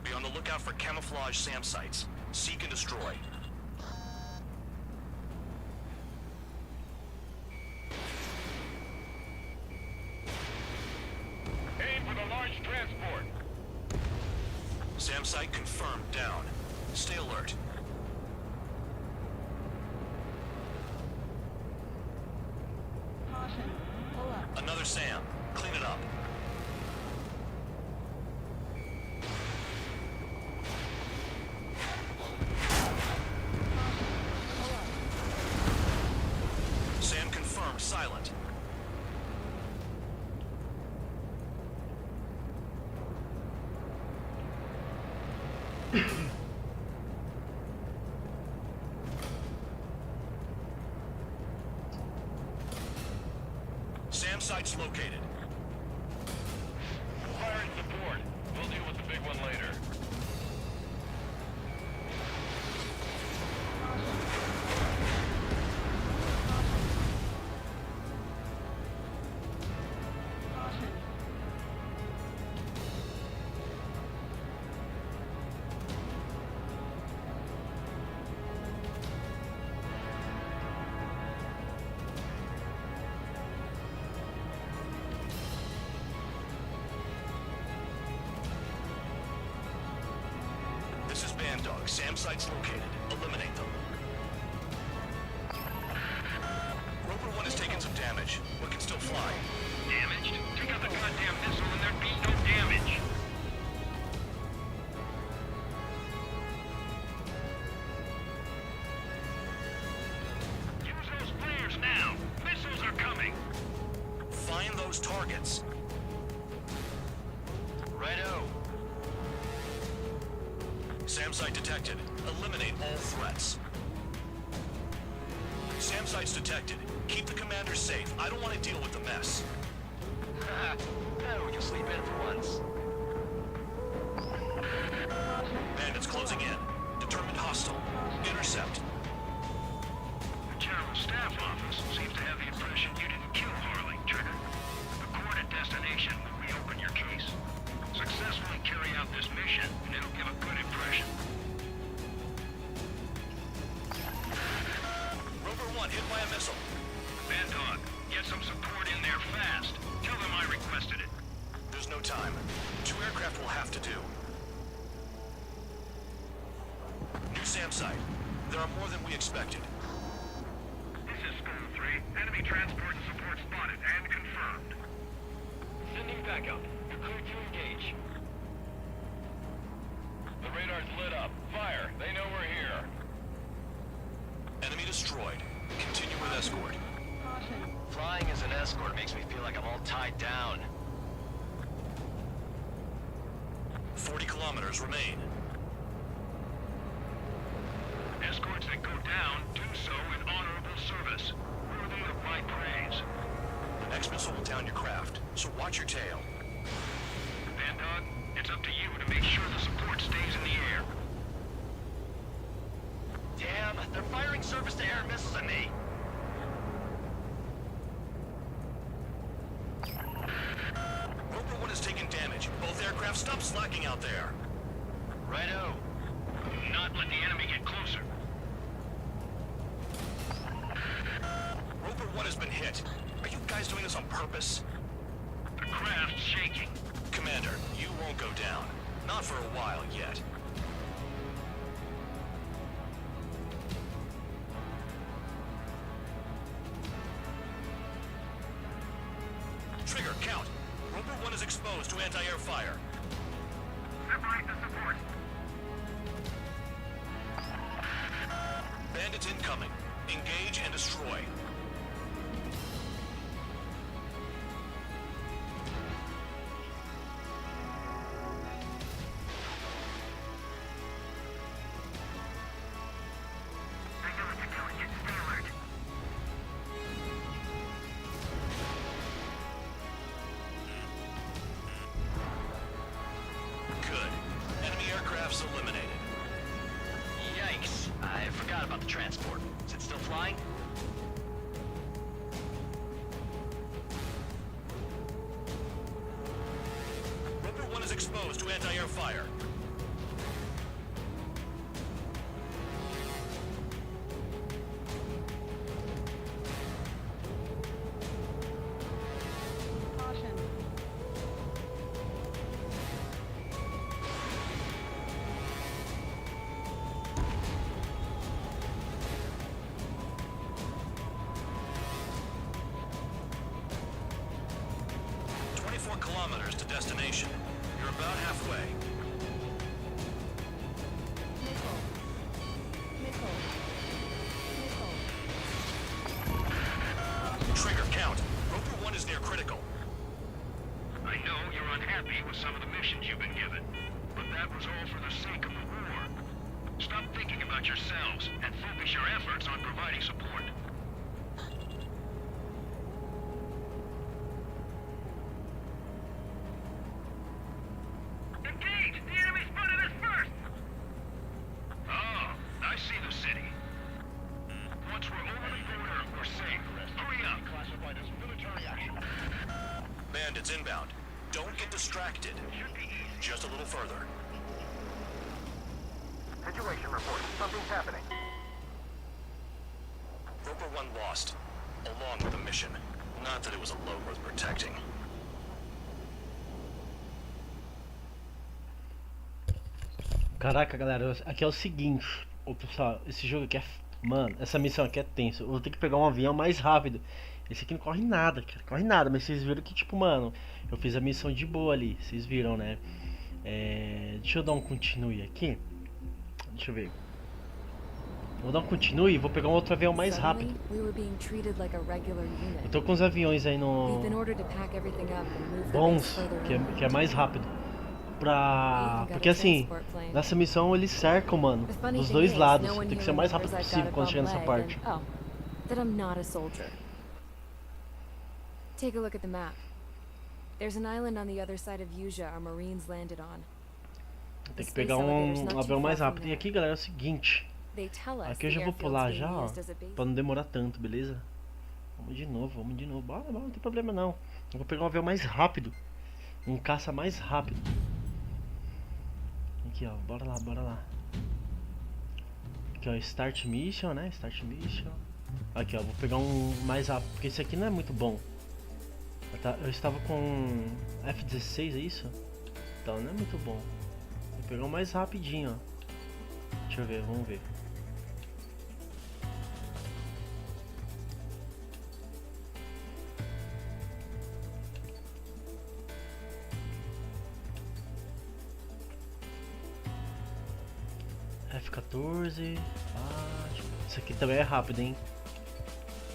Be on the lookout for camouflage SAM sites. Seek and destroy. Aim for the large transport. SAM site confirmed. Down. Stay alert. Caution. Pull up. Another SAM. Clean it up. SAM confirmed. Silent. SAM site's located. Firing support. We'll deal with the big one later. Caution. This is Bandog. SAM site's located. Eliminate them. Rover 1 has taken some damage, but can still fly. Damaged? Take out the goddamn missile and there'd be no damage. Use those flares now. Missiles are coming. Find those targets. Righto. SAM site detected. Eliminate all threats. SAM site's detected. Keep the commander safe. I don't want to deal with the mess. Now we can sleep in for once. Bandits closing in. Determined hostile. Intercept. The General Staff Office seems to have the impression you didn't kill Harley, Trigger. The coordinate destination will reopen your case. Successfully carry out this mission, and it'll give a good impression. Rover 1 hit by a missile. Bandog, get some support in there fast. Tell them I requested it. There's no time. 2 aircraft will have to do. New SAM site. There are more than we expected. This is School 3. Enemy transport and support spotted and confirmed. all tied down. 40 kilometers remain. Escorts that go down do so in honorable service, worthy of my praise. The next missile will down your craft, so watch your tail. Bandog, it's up to you to make sure the support stays in the air. Damn, they're firing surface-to-air missiles at me. Roper 1 is taking damage. Both aircraft stop slacking out there. Righto. Not let the enemy get closer. Roper 1 has been hit. Are you guys doing this on purpose? The craft's shaking. Commander, you won't go down. Not for a while yet. Trigger, count. Roper 1 is exposed to anti-air fire. Separate the support. Bandits incoming. Engage and destroy. Good. Enemy aircraft's eliminated. Yikes. I forgot about the transport. Is it still flying? Roper 1 is exposed to anti-air fire. Caution. Kilometers to destination. You're about halfway. Missile. Missile. Missile. Trigger, count. Roper 1 is near critical. I know you're unhappy with some of the missions you've been given, but that was all for the sake of the war. Stop thinking about yourselves and focus your efforts on providing support. Engage! The enemy spotted us first! Oh, I see the city. Once we're over the border, we're safe. Hurry up! Classified as military action. Bandits inbound. Don't get distracted. Should be easy. Just a little further. Situation report. Something's happening. Roper 1 lost, along with the mission. Not that it was a load worth protecting. Caraca, galera, aqui é o seguinte, ô pessoal, esse jogo aqui é... Mano, essa missão aqui é tensa. Eu vou ter que pegar um avião mais rápido. Esse aqui não corre nada, cara, corre nada. Mas vocês viram que, tipo, mano, eu fiz a missão de boa ali. Vocês viram, né? Deixa eu dar um continue aqui. Deixa eu ver. Vou dar um continue e vou pegar um outro avião mais rápido. Eu tô com os aviões aí no... bons, que é mais rápido. Porque assim, nessa missão eles cercam, mano, dos dois lados. Tem que ser o mais rápido possível quando chegar nessa parte. Take a look at the map. There's an island on the other side of Hoje our Marines landed on. Tem que pegar um avião mais rápido. E aqui, galera, é o seguinte. Aqui eu já vou pular já, ó, pra não demorar tanto, beleza? Vamos de novo. Bora, não tem problema não. Eu vou pegar um avião mais rápido. Um caça mais rápido. Aqui, ó, bora lá. Aqui, ó, Start Mission, né? Start Mission. Aqui, ó, vou pegar um mais rápido, porque esse aqui não é muito bom. Eu estava com F-16, é isso? Então, não é muito bom. Vou pegar um mais rapidinho, ó. Deixa eu ver, vamos ver. F-14. Isso aqui também é rápido, hein?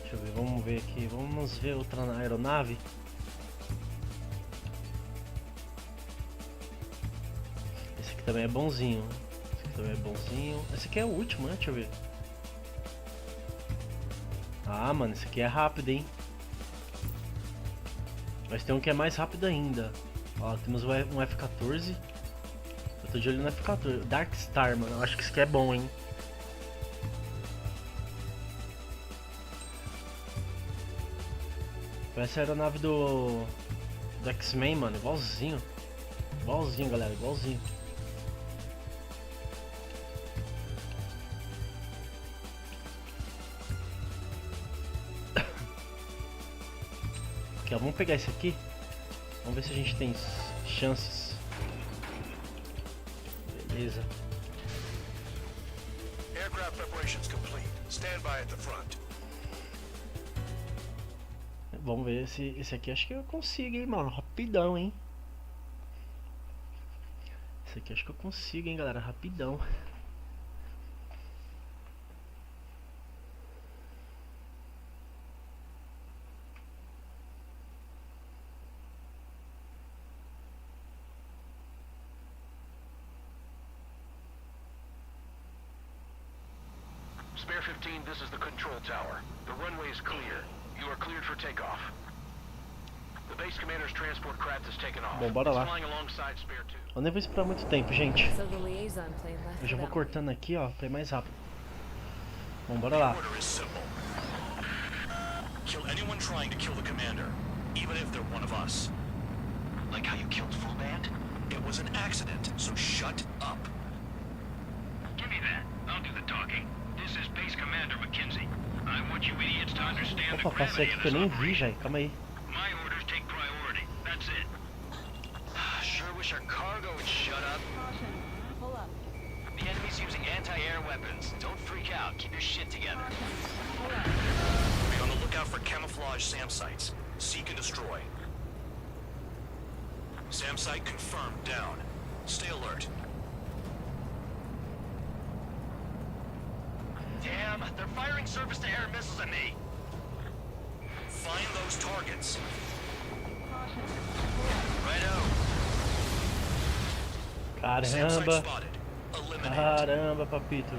Deixa eu ver, vamos ver aqui. Vamos ver outra aeronave. aqui também é bonzinho. Esse aqui também é bonzinho. Esse aqui é o último, né? Deixa eu ver. Ah, mano, esse aqui é rápido, hein? Mas tem um que é mais rápido ainda. Ó, temos um F-14. Eu tô de olho no F-14. Dark Star, mano. Eu acho que esse aqui é bom, hein? Parece a aeronave do X-Men, mano. Igualzinho. Igualzinho, galera. Igualzinho. Aqui, ó. Vamos pegar esse aqui. Vamos ver se a gente tem chances. Beleza. Aircraft preparations complete. Stand by at the front. Vamos ver se esse aqui acho que eu consigo, hein, mano. Rapidão, hein. Esse aqui acho que eu consigo, hein, galera. Rapidão. Spare 15, this is the control tower. The runway is clear. You are cleared for takeoff. The base commander's transport craft has taken off. Bom, bora lá. It's flying alongside Spare 2. Eu nem vou esperar muito tempo, gente. So the liaison plane left Eu já vou them. cortando aqui, ó, pra ir mais rápido. Bom, bora lá. The order is simple. Kill anyone trying to kill the commander, even if they're one of us. Like how you killed Full Band? It was an accident, so shut up. Give me that. I'll do the talking. This is Base Commander McKenzie. I want you idiots to understand the Opa, passei gravity aqui of que eu this nem vi, operation. velho. Calma aí. My orders take priority. That's it. Sure wish our cargo would shut up. Caution. Pull up. The enemy's using anti-air weapons. Don't freak out. Keep your shit together. Pull up. Be on the lookout for camouflage SAM sites. Seek and destroy. SAM site confirmed down. Stay alert. Damn, they're firing surface-to-air missiles at me. Find those targets. Caution. Righto. SAM site Caramba. spotted. Eliminate. Caramba, papito.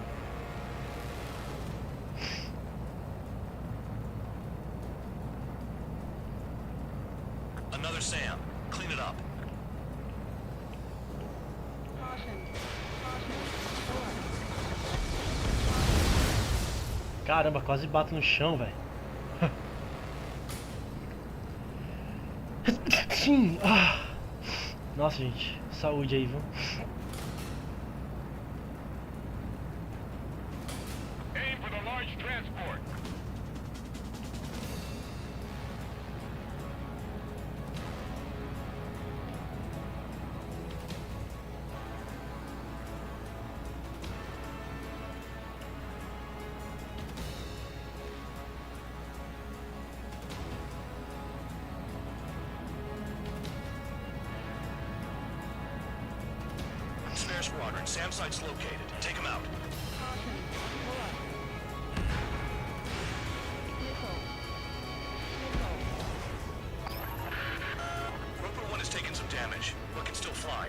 Another SAM. Clean it up. Caution. Caution. Pull up. Caramba, quase bato no chão, velho. Ah. Nossa, gente. Saúde aí, viu? Aim for the large transport. Spare squadron. SAM site's located. Take them out. Caution. Pull up. Missile. Roper 1 has taken some damage, but can still fly.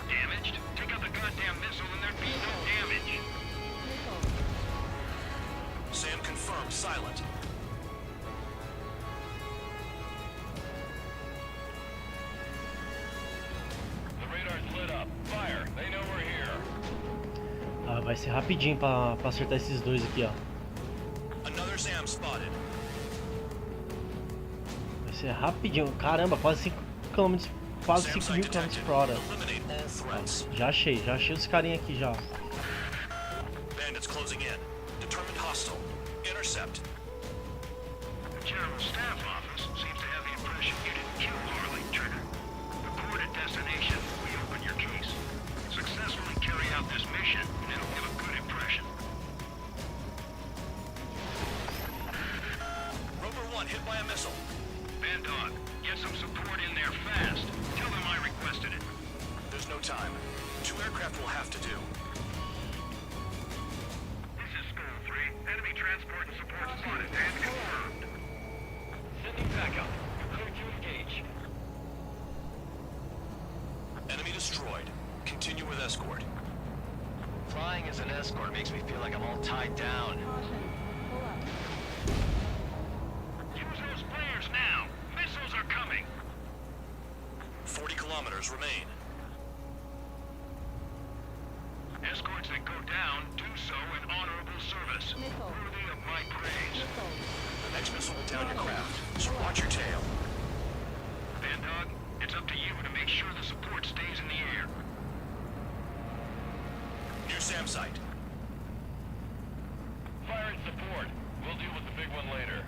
Damaged? Take out the goddamn missile and there'd be no damage. Missile. SAM confirmed. Silent. The radar's lit up. Fire. They know we're here. Ah, vai ser rapidinho pra acertar esses dois aqui, ó. Another SAM spotted. Vai ser rapidinho. Caramba, quase 5 km. Quase SAM 5.000 site km detected. por hora. Eliminate all threats. Já achei os carinha aqui já. Bandits closing in. Determined hostile. Intercept. The General Staff Office seems to have the impression you didn't kill Harley Trigger. Report at destination. We open your case. Successfully carry out this mission, and it'll give a good impression. Roper 1 hit by a missile. Bandog, get some support in there fast. Tell them I requested it. There's no time. 2 aircraft will have to do. This is Skull 3. Enemy transport and support spotted and confirmed. Sending backup. Clear to engage. Enemy destroyed. Continue with escort. Flying as an escort makes me feel like I'm all tied down. Use those flares now. Missiles are coming. 40 kilometers remain. Escorts that go down do so in honorable service. Worthy of my praise. The next missile will down your craft, so watch your tail. Bandog, it's up to you to make sure the support stays in the air. New SAM site. Firing support. We'll deal with the big one later.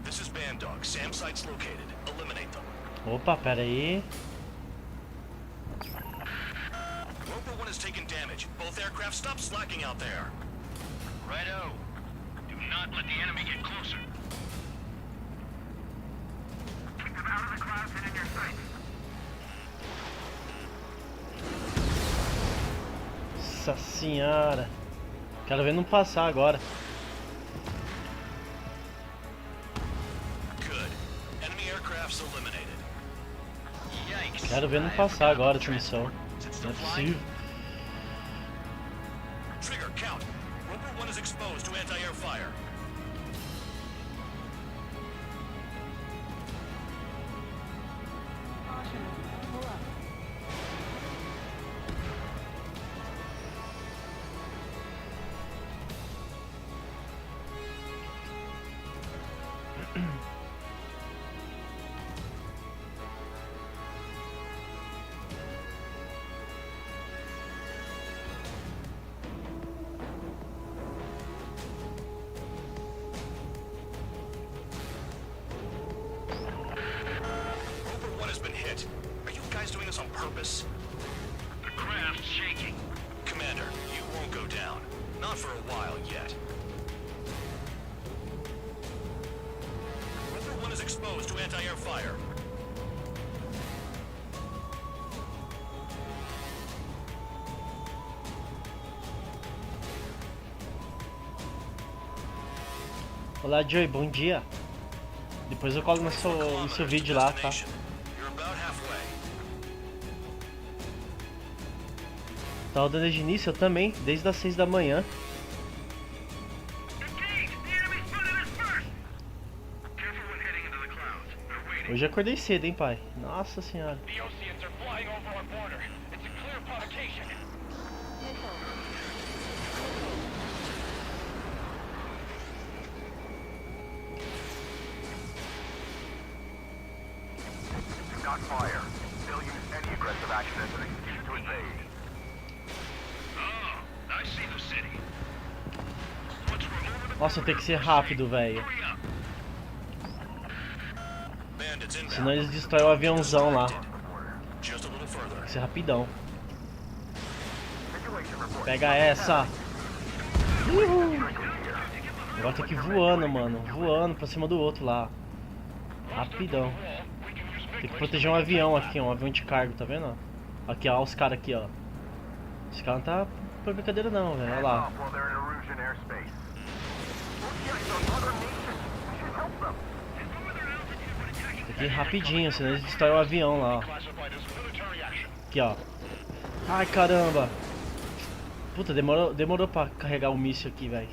This is Bandog. SAM site's located. Eliminate them. Opa, pera aí. Rover 1 has taken damage. Both aircraft stop slacking out there. Righto. Do not let the enemy get closer. Keep them out of the clouds and in your sight. Nossa senhora. Quero ver não passar agora. Good. Enemy aircraft's eliminated. Yikes. Quero ver não passar agora essa missão. Não é possível. Trigger, count. Rover 1 is exposed to anti-air fire. Rover 1 has been hit. Are you guys doing this on purpose? The craft's shaking. Commander, you won't go down. Not for a while yet. Rover 1 is exposed to anti-air fire. Olá, Joey, bom dia. Depois eu colo no seu vídeo lá, tá? You're about halfway. Tá rodando desde o início, eu também, desde as 6 da manhã. Engage! The enemy's spotted us first! Careful when heading into the clouds. They're waiting. Hoje eu acordei cedo, hein, pai? Nossa senhora. The Oceans are flying over our border. It's a clear provocation. Do not fire. They'll use any aggressive action as an excuse to invade. Oh, I see the city. Once we're over the Nossa, tem que ser rápido, velho. hurry up. Bandits inbound. Senão eles destroem o aviãozão lá. Just a little further. Tem que ser rapidão. Situation report. Pega essa. Uhul. Agora tem que ir voando, mano. Voando pra cima do outro lá. Rapidão. Tem que proteger um avião aqui, ó, um avião de cargo, tá vendo? Ó? Aqui, ó, os caras aqui, ó. Esse cara não tá por brincadeira não, velho. Olha lá. While they're in Erusian airspace. Oceans are other nations. We should help them. Tem que ir rapidinho, senão eles destroem o avião lá, ó. Classified as military action. Aqui, ó. Ai, caramba. Puta, demorou pra carregar o míssil aqui, velho.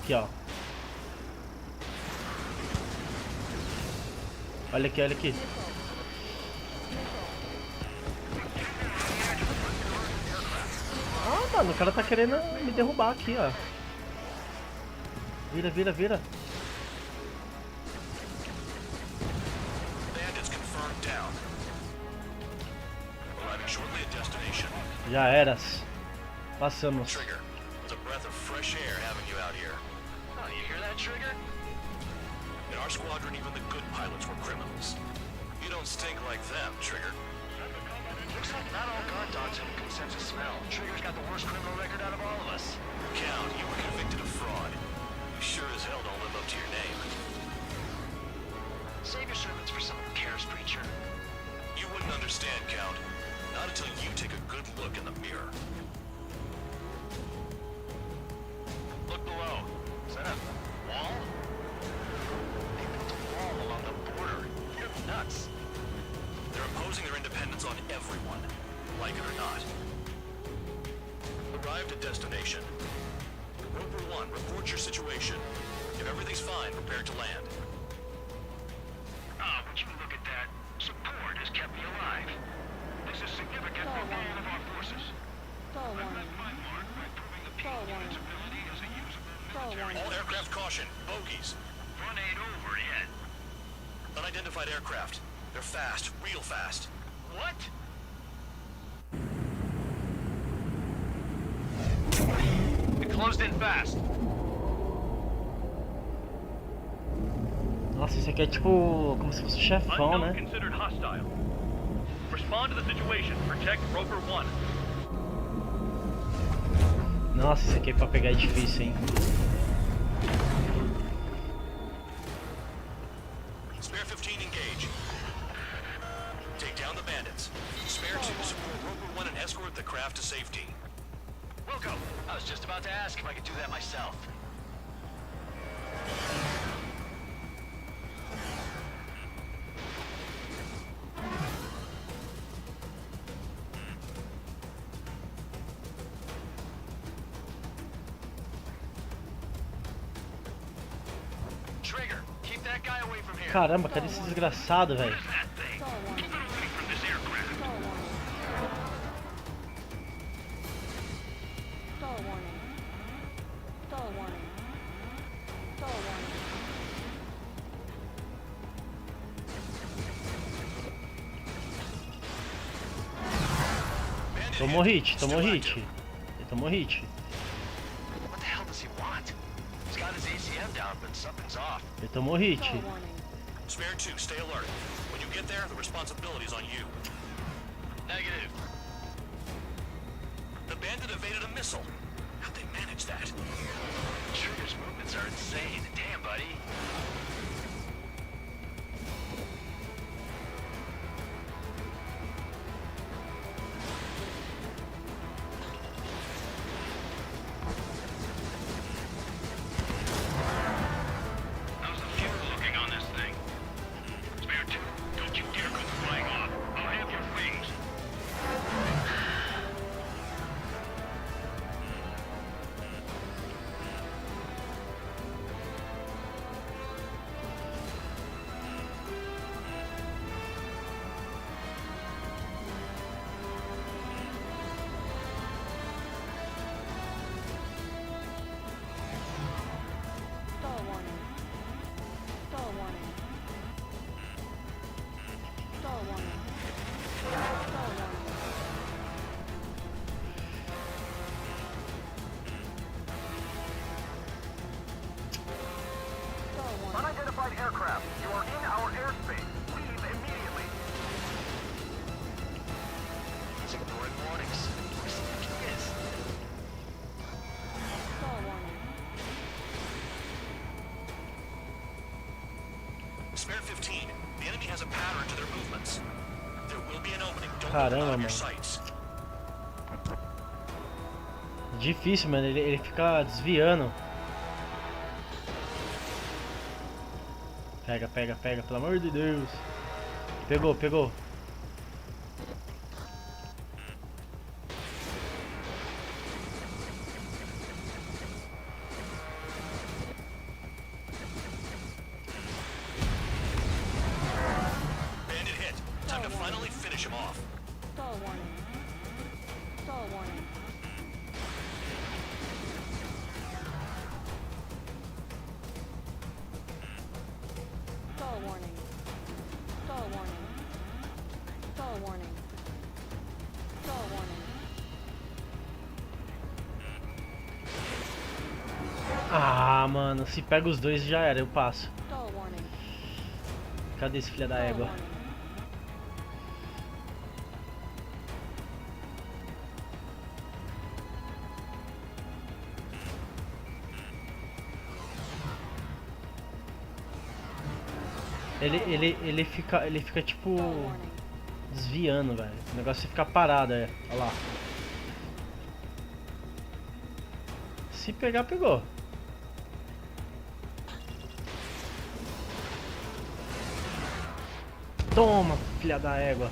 Aqui, ó. Olha aqui, olha aqui. Ah, mano, o cara tá querendo me derrubar aqui, ó. Vira, vira, vira. Bandits confirmed down. Arriving shortly at destination. Já eras. Passamos. Trigger, it's a breath of fresh air having you out here. Oh, you hear that, Trigger? In our squadron, even the good pilots were criminals. You don't stink like them, Trigger. Looks like not all guard dogs have a consensus smell. Trigger's got the worst criminal record out of all of us. Count, you were convicted of fraud. You sure as hell don't live up to your name. Save your sermons for someone who cares, preacher. You wouldn't understand, Count. Not until you take a good look in the mirror. Look below. Is that a wall? expected destination. Roper 1, report your situation. If everything's fine, prepare to land. Would you look at that? Support has kept me alive. This is significant for all of our forces. I've left my mark by proving the P-unit's ability as a usable military... All aircraft caution. Bogies. Run ain't over yet. Unidentified aircraft. They're fast. Real fast. What? It closed in fast. Nossa, isso aqui é tipo como se fosse chefão, né? Considered hostile. Respond to the situation. Protect Roper 1. Nossa, isso aqui pra pegar é difícil, hein? Spare 15 engage. Take down the bandits. Spare 2 support Roper 1 and escort the craft to safety. Wilco, I was just about to ask if I could do that myself. Trigger, keep that guy away from here. Caramba, cadê esse desgraçado, velho? That thing. Keep it away from this aircraft. Tomou hit, tomou hit. Ele tomou hit. What the hell does he want? He's got his ACM down, but something's off. Ele tomou hit. Spare 2, stay alert. When you get there, the responsibility is on you. Negative. The bandit evaded a missile. How'd they manage that? Trigger's movements are insane. Damn, buddy. How's the fuel looking on this thing? Spare 2, don't you dare go flying off. I'll have your wings. Unidentified aircraft, you are in our airspace. Leave immediately. He's ignoring warnings. Where's the heck he is? Spare 15. The enemy has a pattern to their movements. There will be an opening. Don't Caramba, open out of mano. your sights. Difícil, mano. Ele fica desviando. Pega, pega, pega. Pelo amor de Deus. Pegou, pegou. Bandit hit. Time to finally finish him off. Ah, mano. Se pega os dois já era. Eu passo. Cadê esse filho da égua? Ele fica tipo desviando, velho. O negócio é ficar parado, é. Olha lá. Se pegar, pegou. Toma, filha da égua.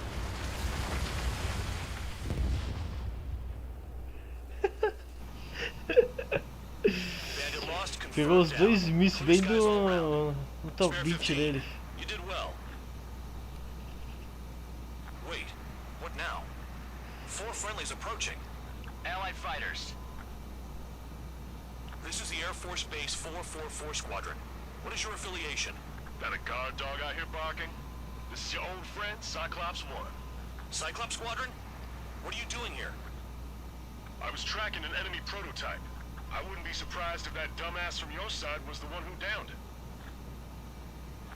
Pegou os dois mísseis bem no top 20 dele. You did well. Wait, what now? 4 friendlies approaching. Allied fighters. This is the Air Force Base 444 Squadron. What is your affiliation? That a guard dog out here barking? This is your old friend, Cyclops 1. Cyclops Squadron? What are you doing here? I was tracking an enemy prototype. I wouldn't be surprised if that dumbass from your side was the one who downed it.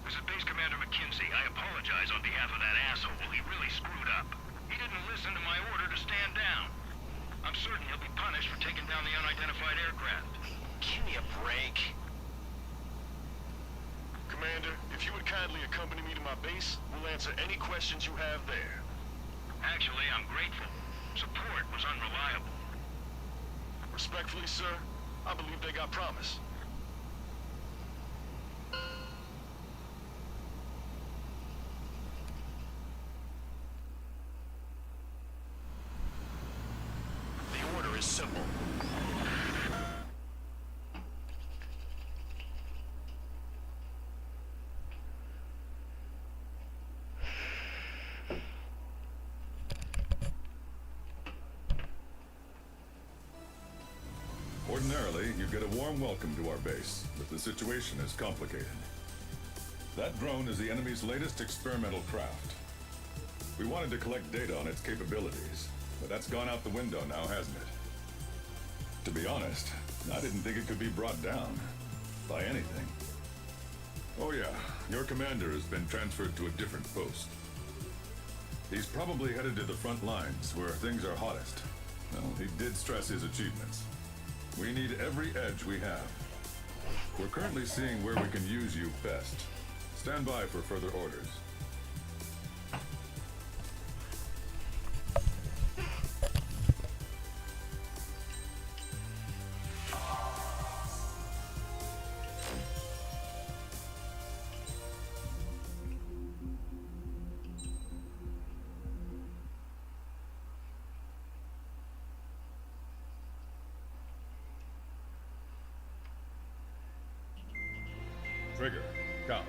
This is Base Commander McKinsey. I apologize on behalf of that asshole. He really screwed up. He didn't listen to my order to stand down. I'm certain he'll be punished for taking down the unidentified aircraft. Give me a break. Commander, if you would kindly accompany me to my base, we'll answer any questions you have there. Actually, I'm grateful. Support was unreliable. Respectfully, sir, I believe they got promise. The order is simple. Ordinarily, you get a warm welcome to our base, but the situation is complicated. That drone is the enemy's latest experimental craft. We wanted to collect data on its capabilities, but that's gone out the window now, hasn't it? To be honest, I didn't think it could be brought down by anything. Oh yeah, your commander has been transferred to a different post. He's probably headed to the front lines, where things are hottest. Well, he did stress his achievements. We need every edge we have. We're currently seeing where we can use you best. Stand by for further orders. Trigger, count.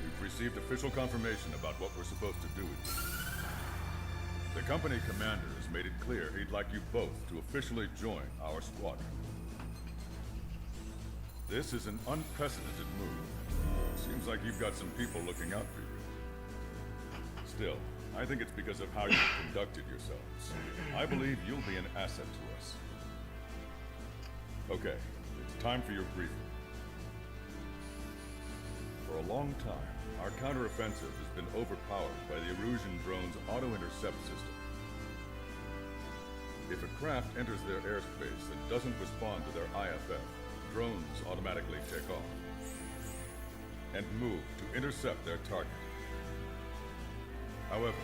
We've received official confirmation about what we're supposed to do with you. The company commander has made it clear he'd like you both to officially join our squadron. This is an unprecedented move. Seems like you've got some people looking out for you. Still, I think it's because of how you've conducted yourselves. I believe you'll be an asset to us. Okay, it's time for your briefing. For a long time, our counteroffensive has been overpowered by the Erusian drone's auto-intercept system. If a craft enters their airspace and doesn't respond to their IFF, drones automatically take off and move to intercept their target. However,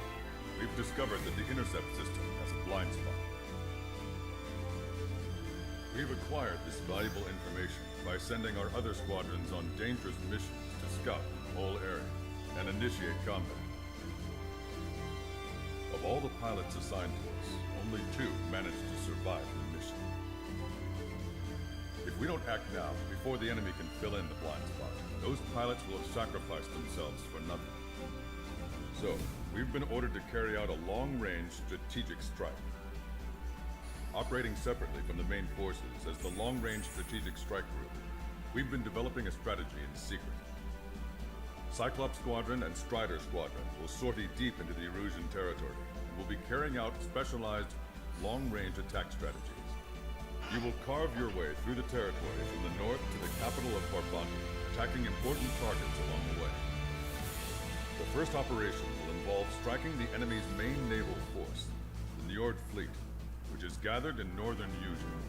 we've discovered that the intercept system has a blind spot. We've acquired this valuable information by sending our other squadrons on dangerous missions to scout the whole area and initiate combat. Of all the pilots assigned to us, only 2 managed to survive the mission. If we don't act now, before the enemy can fill in the blind spot, those pilots will have sacrificed themselves for nothing. So, we've been ordered to carry out a long-range strategic strike. Operating separately from the main forces as the Long-Range Strategic Strike Group, we've been developing a strategy in secret. Cyclops Squadron and Strider Squadron will sortie deep into the Erusian territory and will be carrying out specialized long-range attack strategies. You will carve your way through the territory from the north to the capital of Farbanti, attacking important targets along the way. The first operation will involve striking the enemy's main naval force, the Njord Fleet, which is gathered in northern Eugene.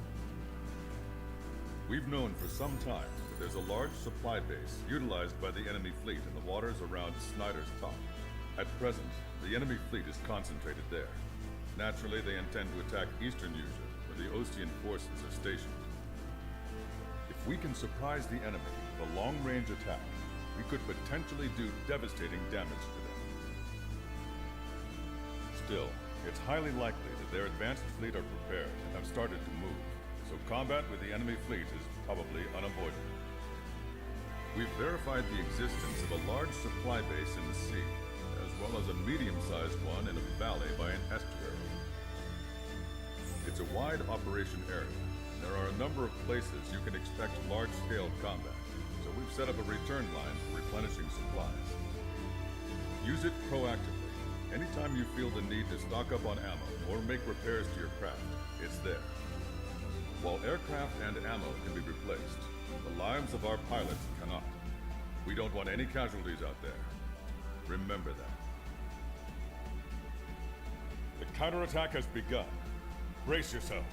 We've known for some time that there's a large supply base utilized by the enemy fleet in the waters around Snyder's Top. At present, the enemy fleet is concentrated there. Naturally, they intend to attack eastern Eugene, where the Ostian forces are stationed. If we can surprise the enemy with a long-range attack, we could potentially do devastating damage to them. Still, it's highly likely that their advanced fleet are prepared and have started to move, so combat with the enemy fleet is probably unavoidable. We've verified the existence of a large supply base in the sea, as well as a medium-sized one in a valley by an estuary. It's a wide operation area. There are a number of places you can expect large-scale combat, so we've set up a return line for replenishing supplies. Use it proactively. Anytime you feel the need to stock up on ammo or make repairs to your craft, it's there. While aircraft and ammo can be replaced, the lives of our pilots cannot. We don't want any casualties out there. Remember that. The counterattack has begun. Brace yourselves.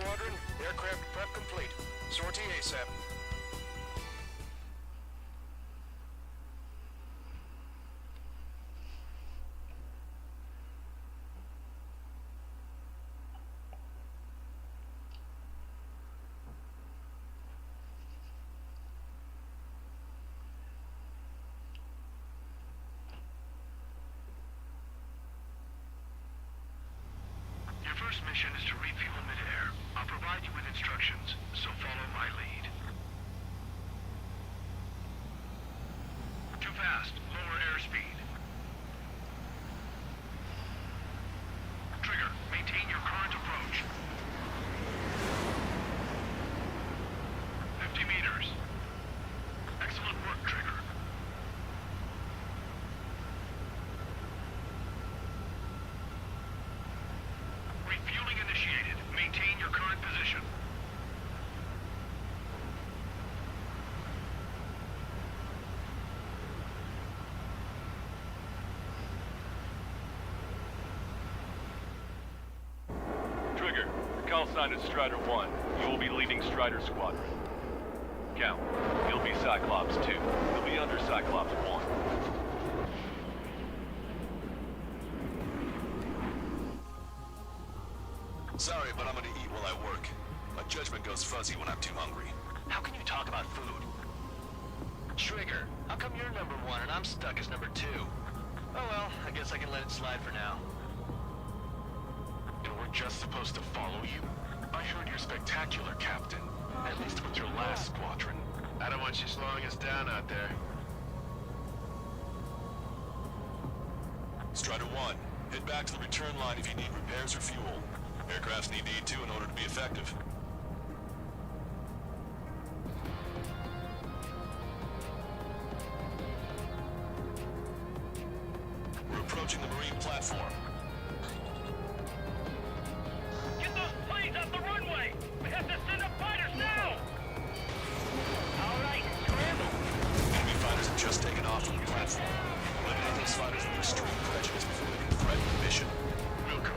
Squadron, aircraft prep complete. Sortie ASAP. Your first mission is to refuel midair. I'll provide you with instructions, so follow my lead. Too fast. Lower airspeed. Trigger, maintain your current approach. 50 meters. Excellent work, Trigger. Refueling initiated. Maintain your current position. Trigger, the call sign is Strider 1. You will be leading Strider Squadron. Count. You'll be Cyclops 2. You'll be under Cyclops 1. Sorry, but I'm gonna eat while I work. My judgment goes fuzzy when I'm too hungry. How can you talk about food? Trigger, how come you're number 1 and I'm stuck as number 2? Oh well, I guess I can let it slide for now. And we're just supposed to follow you? I heard you're spectacular, Captain. At least with your last squadron. I don't want you slowing us down out there. Strider 1, head back to the return line if you need repairs or fuel. Aircrafts need E2 in order to be effective. We're approaching the marine platform. Get those planes off the runway! We have to send up fighters now! All right, scramble! Enemy fighters have just taken off from the platform. Eliminate those fighters with extreme prejudice before they can threaten the mission. Wilco,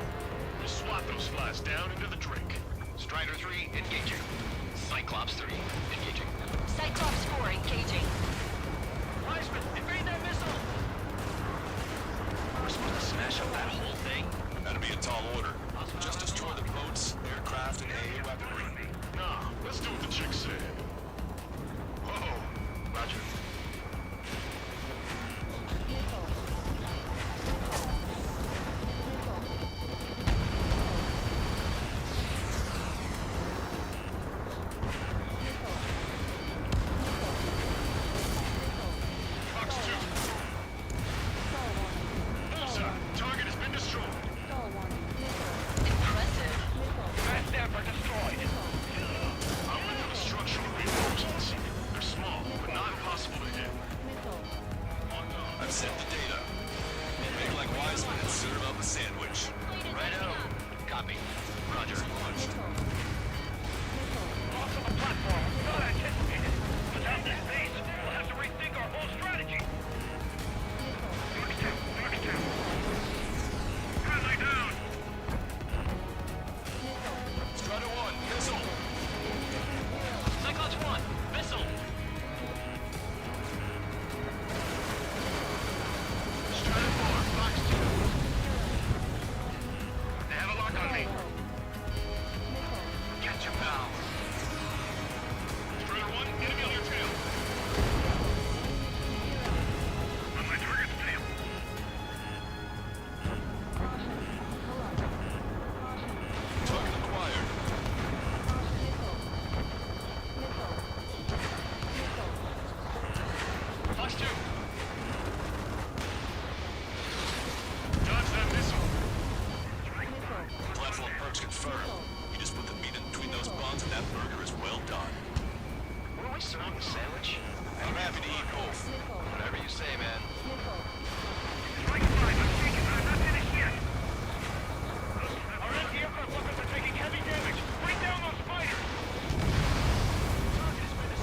we'll swat those flies down into the drink. Strider 3, engaging. Cyclops 3, engaging. Cyclops 4 engaging. Wiseman, evade that missile! We're supposed to smash up that whole thing? That'd be a tall order. Just destroy the boats, aircraft, and AA weaponry. Nah, let's do what the chick said. Whoa, Roger. Fox 2. Bullseye, target has been destroyed. Impressive. Fast effort destroyed. I'm looking for structural reinforcements. They're small, but not impossible to hit. I've sent the data. Make like Wiseman and serve up a sandwich. Righto. Copy. Roger. Loss of a platform was not anticipated. Without this base, we'll have to rethink our whole strategy. Fox 2, Fox 2. Friendly down. Strider 1, missile! Cyclops 1, missile! Strider 4, Fox 2. They have a lock on me. Get your pal. Strider 1, enemy on your tail. On my target's tail. Target acquired. Fox 2. Dodge that missile. Platform perks confirmed. You just put the meat in between those buns and that burger is well done. Were we serving the sandwich? I'm happy to eat both. Whatever you say, man. Strike 5, I'm taking, but I'm not finished yet. Our anti-aircraft weapons are taking heavy damage. Bring down those fighters!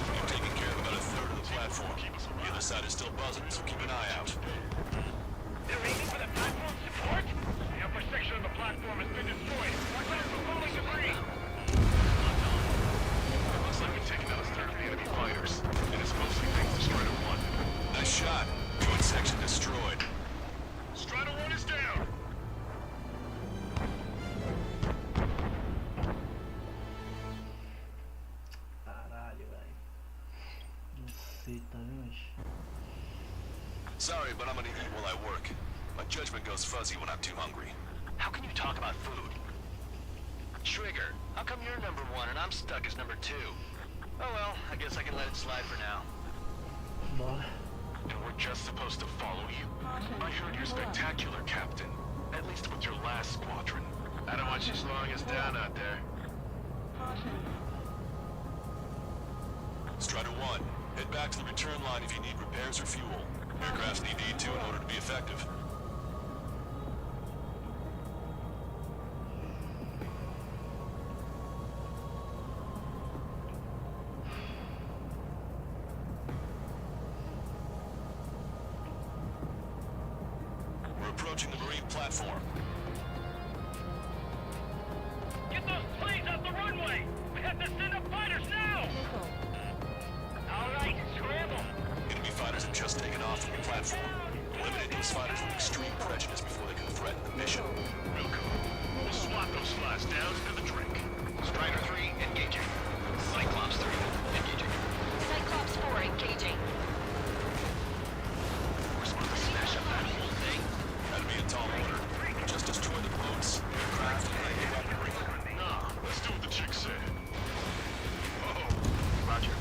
You've taken care of about a third of the platform. The other side is still buzzing, so keep an eye out. They're aiming for the platform support? The upper section of the platform has been destroyed. Watch out for falling debris! Nice shot. Joint section destroyed. Strider 1 is down. Caralho, velho. Não sei, tá vendo? Sorry, but I'm gonna eat while I work. My judgment goes fuzzy when I'm too hungry. How can you talk about food? Trigger, how come you're number 1 and I'm stuck as number 2? Oh well, I guess I can let it slide for now. Bora. And we're just supposed to follow you? I heard you're spectacular, Captain. At least with your last squadron. I don't want you slowing us down out there. Strider 1, head back to the return line if you need repairs or fuel. Aircrafts need E2 in order to be effective. We're approaching the marine platform. Get those planes off the runway! We have to send up fighters now! All right, scramble! Enemy fighters have just taken off from the platform. Eliminate those fighters with extreme prejudice before they can threaten the mission. Real cool. We'll swap those flies down into the drink. Strider 3, engaging. Cyclops 3, engaging. Cyclops 4 engaging. We're supposed to smash up that whole thing? That'd be a tall order. Just destroy the boats, aircraft, and any weaponry. Nah, let's do what the chick said. Oh, Roger.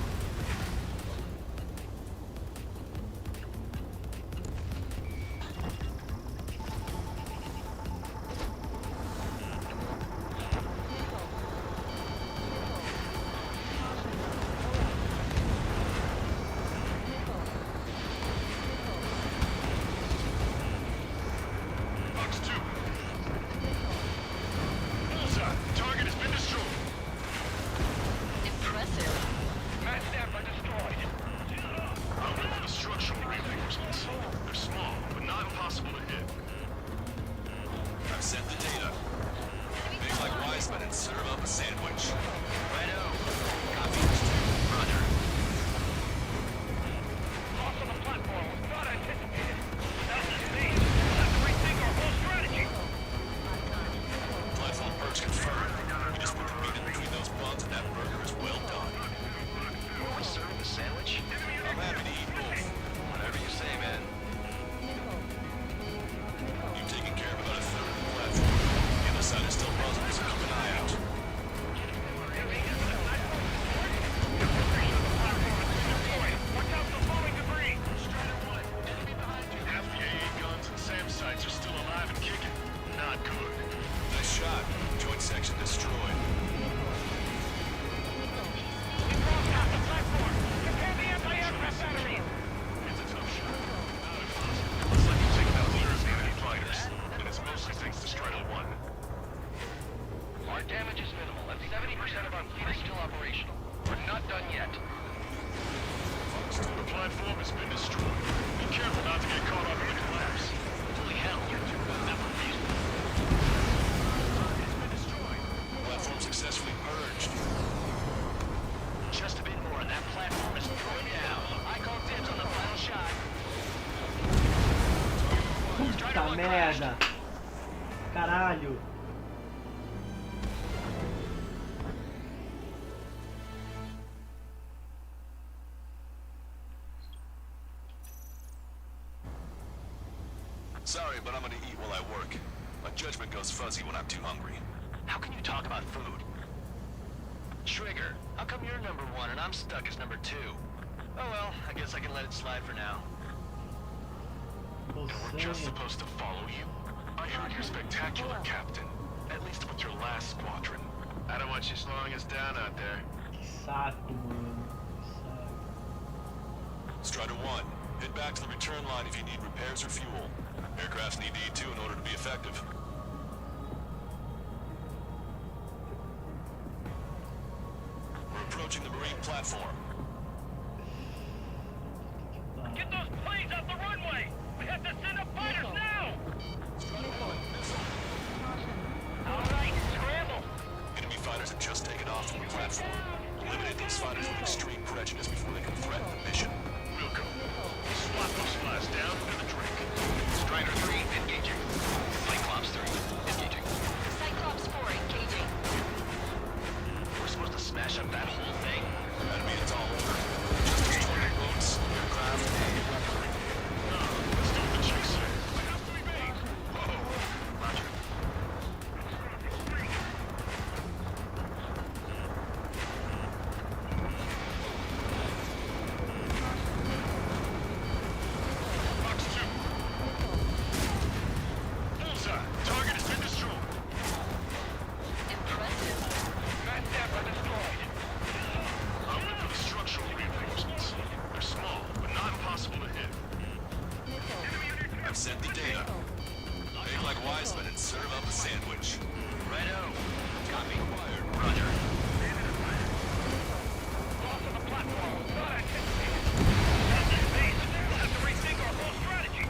Box 2. Bullseye. Target has been destroyed. Impressive. Mass staff are destroyed. I'll go for the structural reinforcements. They're small, but not impossible to hit. I've sent the data. Make like Wiseman and serve up a sandwich. Righto. Copy. Roger. Loss on the platform was not anticipated. That means we'll have to rethink our whole strategy. Platform perks confirmed. You just put the meat in between those buns and that burger is well done. Are we serving the sandwich? I'm happy to eat both. Whatever you say, man. You've taken care of about a third of the platform. The other side is still puzzled, so keep an eye out. Watch out for falling debris. Half the AA guns and SAM sites are still alive and kicking. Not good. Nice shot. Joint section destroyed. We broke out the platform. Prepare the anti-aircraft batteries. It's a tough shot. Not impossible. Looks like you've taken out a third of the enemy fighters. And it's mostly thanks to Strider 1. Our damage is minimal, and 70% of our fleet is still operational. We're not done yet. The platform has been destroyed. Be careful not to get caught up in the collapse. Holy hell. That was reasonable. It's been destroyed. Platform successfully purged. Just a bit more, and that platform is going down. I call dibs on the final shot. Puta merda! Caralho! Sorry, but I'm gonna eat while I work. My judgment goes fuzzy when I'm too hungry. How can you talk about food? Trigger, how come you're number 1 and I'm stuck as number 2? Oh well, I guess I can let it slide for now. And we're just supposed to follow you? I heard you're spectacular, Captain. At least with your last squadron. I don't want you slowing us down out there. Que saco, mano. Que saco. Strider 1, head back to the return line if you need repairs or fuel. Aircrafts need E2 in order to be effective. We're approaching the marine platform. Get those planes off the runway! We have to send up fighters now! All right, scramble! Enemy fighters have just taken off from the platform. Eliminate those fighters with extreme prejudice before they can threaten the mission. We'll go. Swap those sent the data. Make like wise men and serve up a sandwich. Righto. Copy. Wired. Roger. Loss of the platform was not anticipated. Without this base, we'll have to rethink our whole strategy.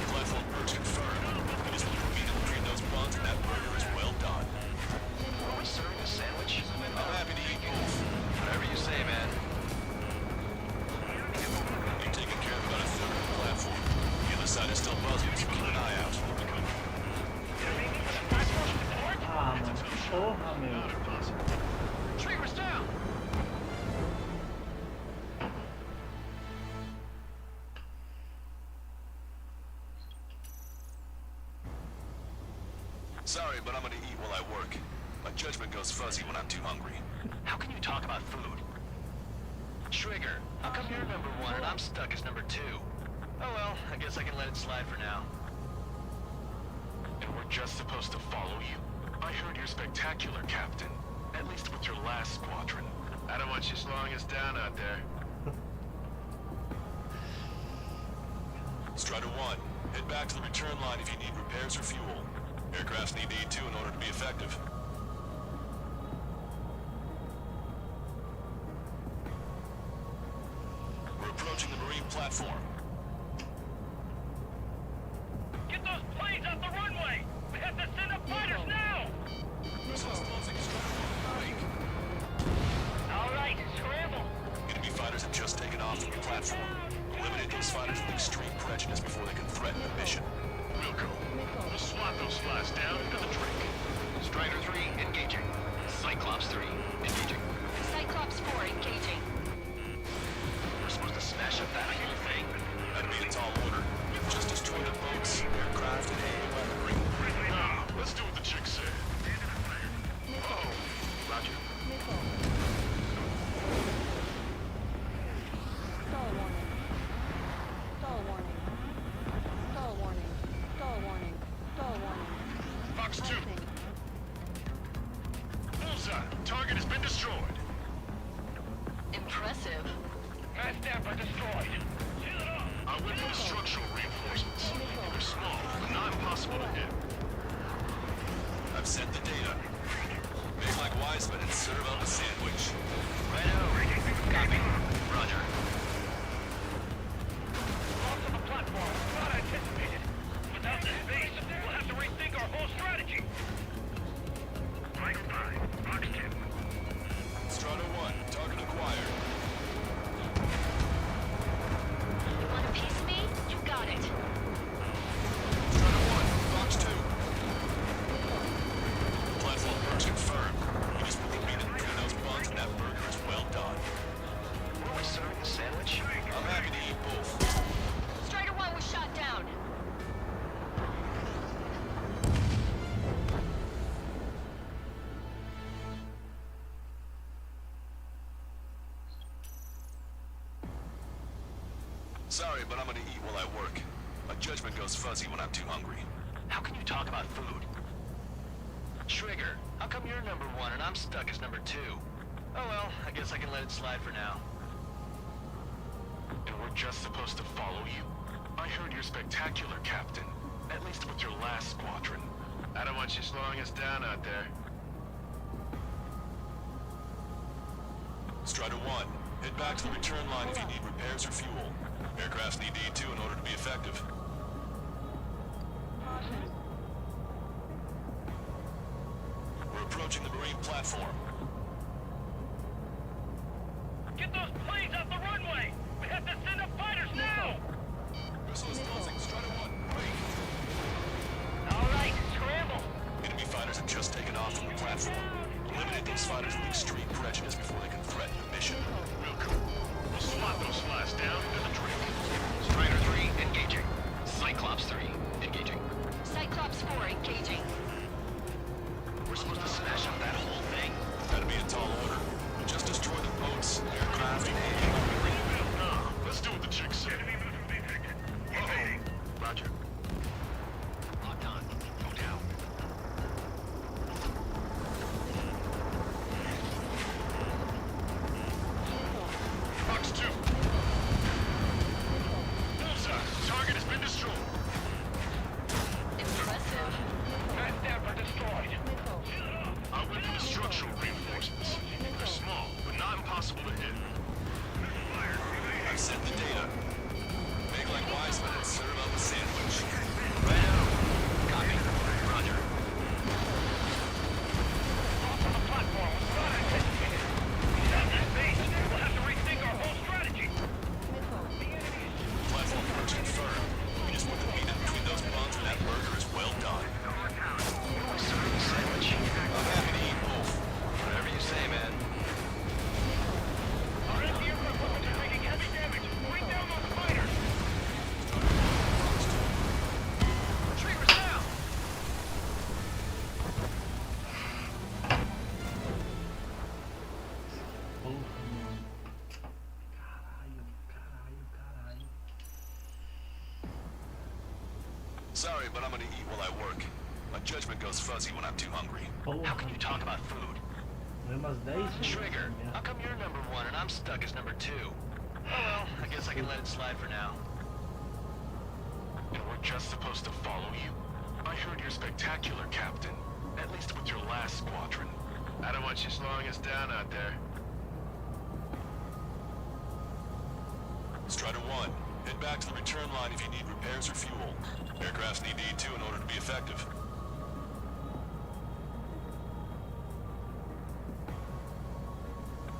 Platform purge confirmed. It is convenient between those buns and that burger is well done. Are we serving a sandwich? I'm happy to eat both. Whatever you say, man. You've taken care of about a third of the platform. The other side is still buzzing, so keep an eye out. Ah, mano. Porra, meu. Triggers down! Sorry, but I'm gonna eat while I work. My judgment goes fuzzy when I'm too hungry. How can you talk about food? Trigger, how come you're number 1 and I'm stuck as number 2? Oh well, I guess I can let it slide for now. And we're just supposed to follow you? I heard you're spectacular, Captain. At least with your last squadron. I don't want you slowing us down out there. Strider 1, head back to the return line if you need repairs or fuel. Aircrafts need E2 in order to be effective. We're approaching the marine platform. Get those planes off the runway! We have to send up fighters now! Missiles closing, Strider 1, break. Alright, scramble! Enemy fighters have just taken off from the platform. Eliminate those fighters with extreme prejudice before they can threaten the mission. Wilco, we'll swat those flies down into the drink. Strider 3, engaging. Cyclops 3, engaging. Cyclops 4 engaging. We're supposed to smash up that whole thing. That'd be a tall order. We've just destroyed the boats, aircraft, and AA weaponry. Nah, let's do what the chick said. Oh, Roger. Stall warning. Stall warning. Stall warning. Stall warning. Stall warning. Fox 2, Icing. bullseye. Target has been destroyed. Impressive. Mass damper destroyed. Seal it off! I went for the structural reinforcements. They're small, but not impossible to hit. I've sent the data. Make like wise men and serve up a sandwich. Righto. Copy. Roger. Loss of the platform was not anticipated. Without this base, we'll have to rethink our whole strategy. Mike 5, Fox 2. Strider 1, target acquired. You want a piece of me? You got it. Strider 1, Fox 2. Platform purge confirmed. It is convenient between those buns and that burger is well done. Were we serving a sandwich? I'm happy to eat both. Strider 1 was shot down. Sorry, but I'm gonna eat while I work. My judgment goes fuzzy when I'm too hungry. How can you talk about food? Trigger, how come you're number 1 and I'm stuck as number 2? Oh well, I guess I can let it slide for now. And we're just supposed to follow you? I heard you're spectacular, Captain. At least with your last squadron. I don't want you slowing us down out there. Strider 1, head back to the return line if you need repairs or fuel. Aircrafts need E2 in order to be effective. Caution. We're approaching the marine platform. Get those planes off the runway! We have to send up fighters now! Missiles closing, Strider 1, break. Alright, scramble! Enemy fighters have just taken off from the platform. Eliminate those fighters with extreme prejudice before they can threaten the mission. Wilco, we'll swat those flies down into the drink. Strider 3, engaging. Cyclops 3, engaging. Cyclops 4 engaging. We're supposed to smash up that whole thing. That'd be a destroyed. Impressive. Never destroyed. I went for the structural reinforcements. They're small, but not impossible to hit. I've sent the data. Make like Wiseman and serve up a sandwich. Righto. Copy. Roger. On the platform was not anticipated. Without that base, we'll have to rethink our whole strategy. Platform approach confirmed. We just put the meat in between those buns and that burger is well done. Serve the sandwich. I'm happy to eat both. Whatever you say, man. Our anti-aircraft weapons are taking heavy damage. Bring down those fighters. Retrievers down. Caralho. Sorry, but I'm gonna eat while I work. My judgment goes fuzzy when I'm too hungry. How can you talk about food? Foi umas 10 Trigger, how come you're number 1 and I'm stuck as number 2? Oh well, I guess I can let it slide for now. And we're just supposed to follow you? I heard you're spectacular, Captain. At least with your last squadron. I don't want you slowing us down out there. Strider 1, head back to the return line if you need repairs or fuel. Aircrafts need to eat too in order to be effective.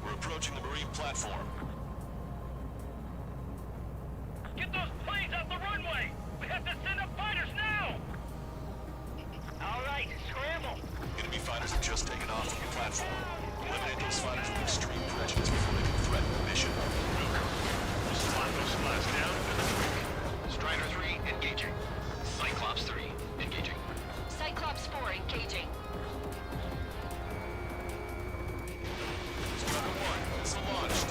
We're approaching the marine platform. Get those planes off the runway. We have to send up fighters now. All right, scramble. Enemy fighters have just taken off from the platform. Eliminate those fighters with extreme prejudice before they can threaten the mission. Slide those flags down and then quick. Strider 3, engaging. Cyclops 3, engaging. Cyclops 4 engaging. Strider 1, missile launched.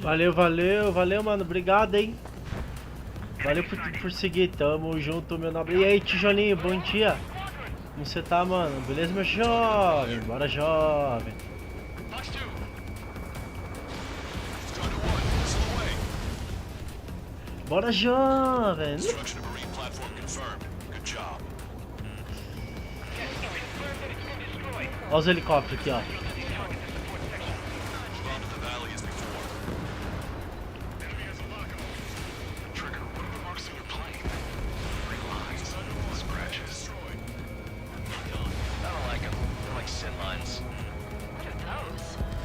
Valeu, valeu, valeu, mano. Obrigado, hein. Valeu por seguir. Tamo junto, meu nobre. E aí, tijolinho, bom dia. Como você tá, mano? Beleza, meu jovem? Bora, jovem. Bora, jovem. Olha os helicópteros aqui, ó.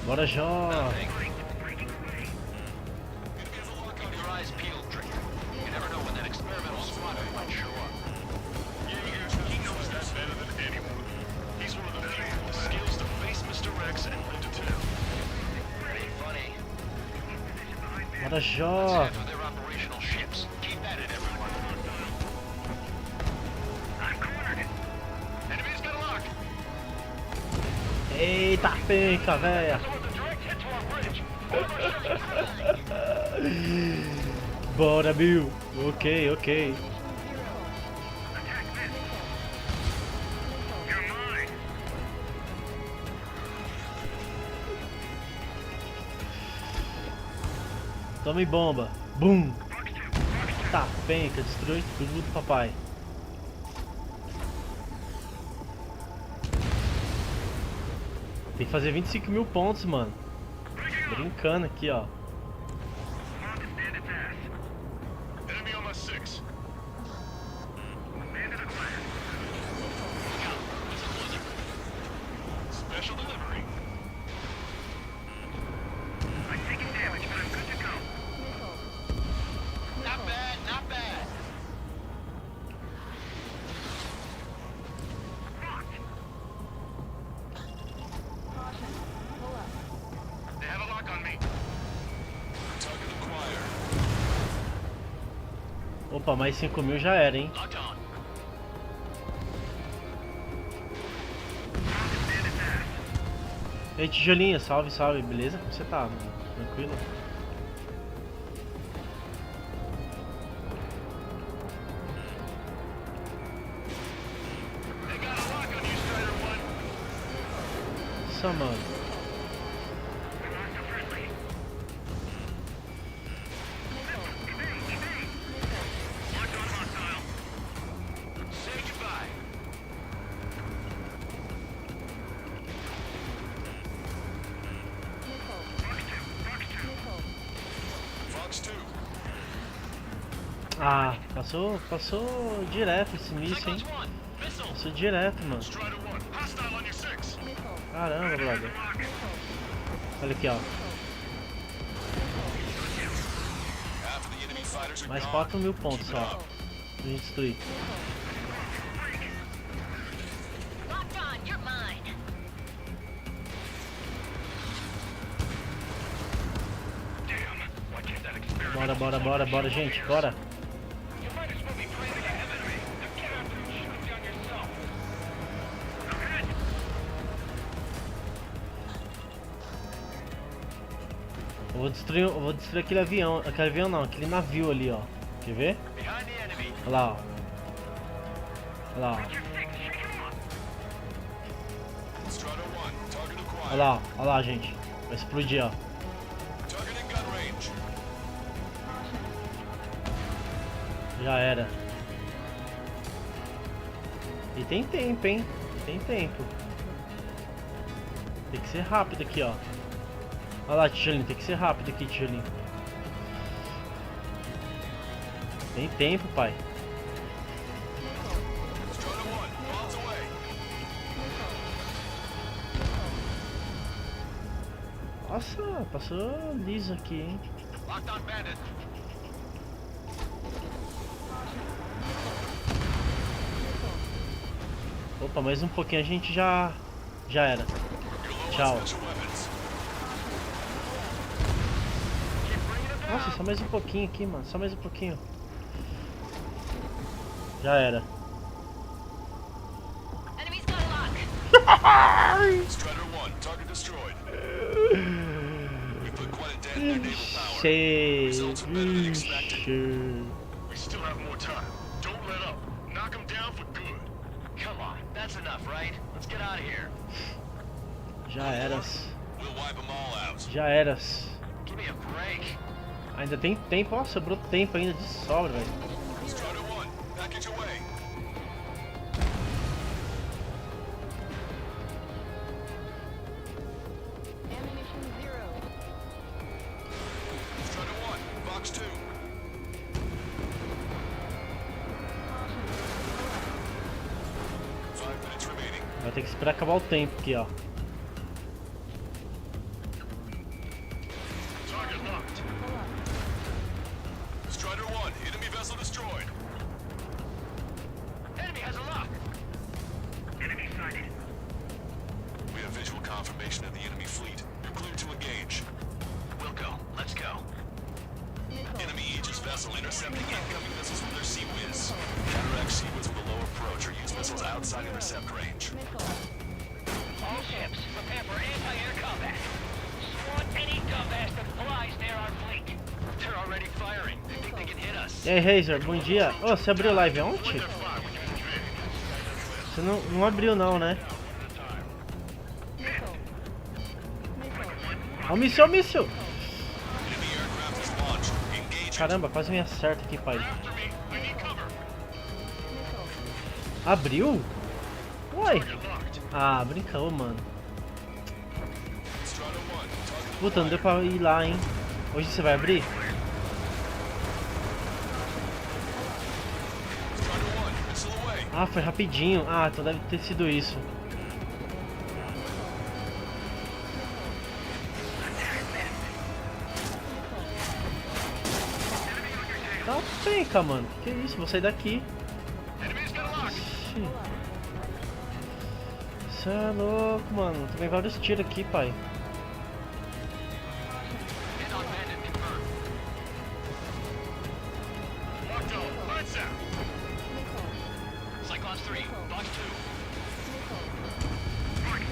Bora, jovem. Bora, jovem. Eita, penca, véia. Bora, Bill. Ok, ok. Tome bomba. Bum. Tá, penca, destrui tudo, papai. Tem que fazer 25 mil pontos, mano. Brincando aqui, ó. Opa, mais 5 mil já era, hein? Ei, tijolinho, salve, salve, beleza? Como você tá, mano? Tranquilo? Nossa, mano. Ah, passou direto esse míssil, hein? Passou direto, mano. Caramba, brother. Olha aqui, ó. Mais 4 mil pontos só pra gente destruir. Bora, gente, bora. Eu vou destruir aquele avião não, aquele navio ali, ó. Quer ver? Olha lá, ó. Olha lá, ó. Olha lá, gente. Vai explodir, ó. Já era. E tem tempo, hein? Tem tempo. Tem que ser rápido aqui, ó. Olha lá, tijolinho. Tem que ser rápido aqui, tijolinho. Tem tempo, pai. Nossa, passou liso aqui, hein? Opa, mais um pouquinho a gente já era. Tchau. Nossa, só mais um pouquinho aqui, mano. Só mais um pouquinho. Já era. Ixi. We still have more time. Don't let up. Knock him down for good. Come on, that's enough, right? Let's get out of here. Já eras. We'll wipe them all out. Já eras. Give me a break. Ainda tem tempo, ó, sobrou tempo ainda de sobra, velho. Strider 1, package away. Ammunition 0. Strider 1, box 2. Caution. 5 minutes remaining. Vai ter que esperar acabar o tempo aqui, ó. Target locked. Pull up. Strider 1, enemy vessel destroyed. Enemy has a lock. Enemy sighted. We have visual confirmation of the enemy fleet. You're clear to engage. We'll go. Let's go. Missile. Enemy Aegis vessel intercepting incoming missiles from their sea whiz. Counteract sea whiz with a low approach or use missiles outside intercept range. Missile. All ships, prepare for anti-air combat. Squat any dumbass that flies near our fleet. They're already firing. They think they can hit us. E aí, Razer, bom dia. Ô, você abriu live ontem? Você não abriu não, né? Missile. Missile. Ó, míssil, míssil! Enemy aircraft is launched. Engage. Caramba, quase me acerta aqui, pai. After me. I need cover. Missile. Abriu? Uai! Target locked. Ah, brincou, mano. Strider 1, target Puta, não deu pra ir lá, hein? Hoje você vai abrir? Strider 1, missile away. Ah, foi rapidinho. Ah, então deve ter sido isso. Tá penca, mano. Que isso? Vou sair daqui. Enemy's got a lock. Ixi. Cê é louco, mano. Tomei vários tiros aqui, pai. Hit on bandit confirmed. Locked on. Lights out. Cyclops 3, box 2. Mark 2.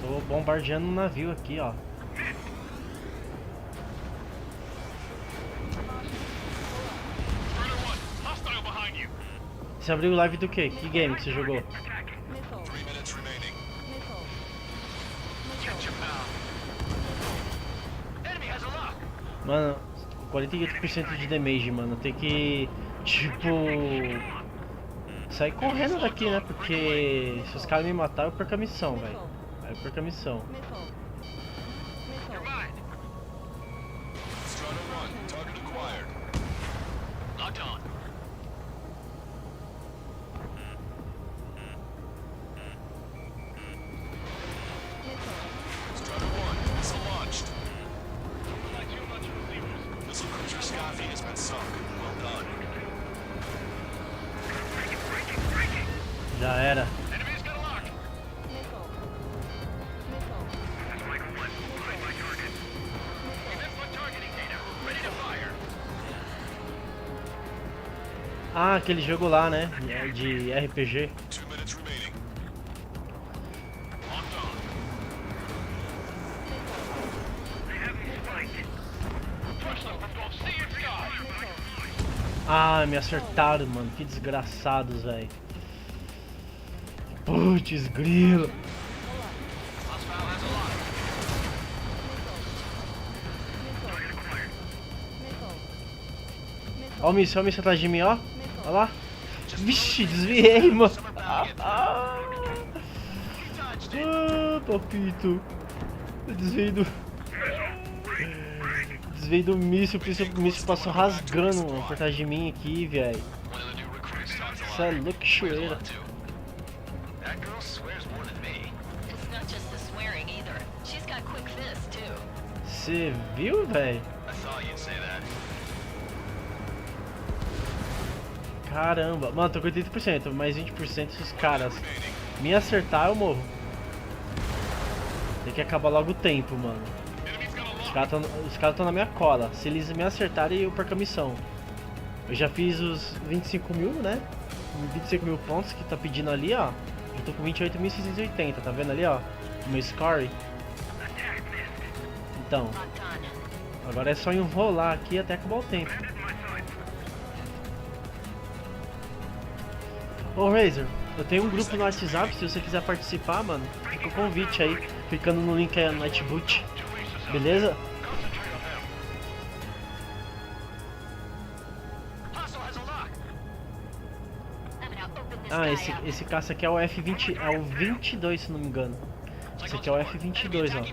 Tô bombardeando um navio aqui, ó. Strider 1, hostile behind you. Você abriu live do quê? Que game que você jogou? Missile. 3 minutes remaining. Missile. Get your pal. Enemy has a lock. Mano, 48% de damage, mano. Tem que, tipo, sair correndo daqui, né? Porque se os caras me matarem, eu perco a missão, velho. Aí eu perco a missão. Missile. You're Missile. mine. Strider 1, target acquired. Locked on. Strider 1, missile launched. Missile cruiser Scotty has been sunk. Well done. Já era. Enemy's got a lock. Missile. Missile. We've input targeting data. Ready to fire. Ah, aquele jogo lá, né? De RPG. 2 minutes remaining. Locked on. They have me spiked. Push them from both sea and sky. Ah, me acertaram, mano. Que desgraçados, velho. Putz, grilo. Hostile has a lock. Ó o míssil atrás de mim, ó. Ó lá. Vixe, desviei, mano. Ah, papito. Eu desviei do... Desviei do míssil, por isso o míssil passou rasgando, mano, por trás de mim aqui, velho. One of the new recruits talks a lot. Isso é louco, Swears a choeira. lot too. That girl swears more than me. It's not just the swearing either. She's got quick fists, too. Você viu, velho? I thought you'd say that. Caramba. Mano, tô com 80%, mais 20% se os caras me acertar, eu morro. Tem que acabar logo o tempo, mano. Os caras tão na minha cola. Se eles me acertarem, eu perco a missão. Eu já fiz os 25 mil, né? 25 mil pontos que tá pedindo ali, ó. Eu tô com 28.680, tá vendo ali, ó? O meu score. Então, agora é só enrolar aqui até acabar o tempo. Ô Razer, eu tenho um grupo no WhatsApp, se você quiser participar, mano, fica o convite aí, clicando no link aí no Nightboot, beleza? Ah, esse caça aqui é o F20, é o 22 se não me engano. Esse aqui é o F22, ó.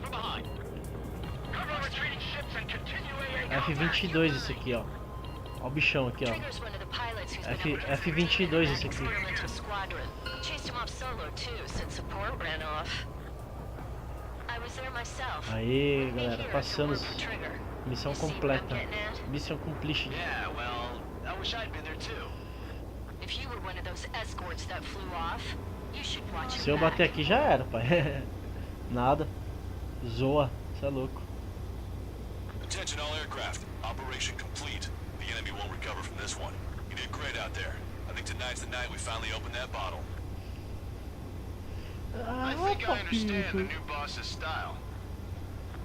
F22 esse aqui, ó. Ó o bichão aqui, ó. F22 esse aqui. Aí, galera, passamos. Missão completa. Missão completion. Se eu bater aqui já era, pai. Nada. Zoa, você é louco. Attention all aircraft. Operation complete. The enemy won't recover from this one. You did great out there. I think tonight's the night we finally open that bottle. I think I understand the new boss's style.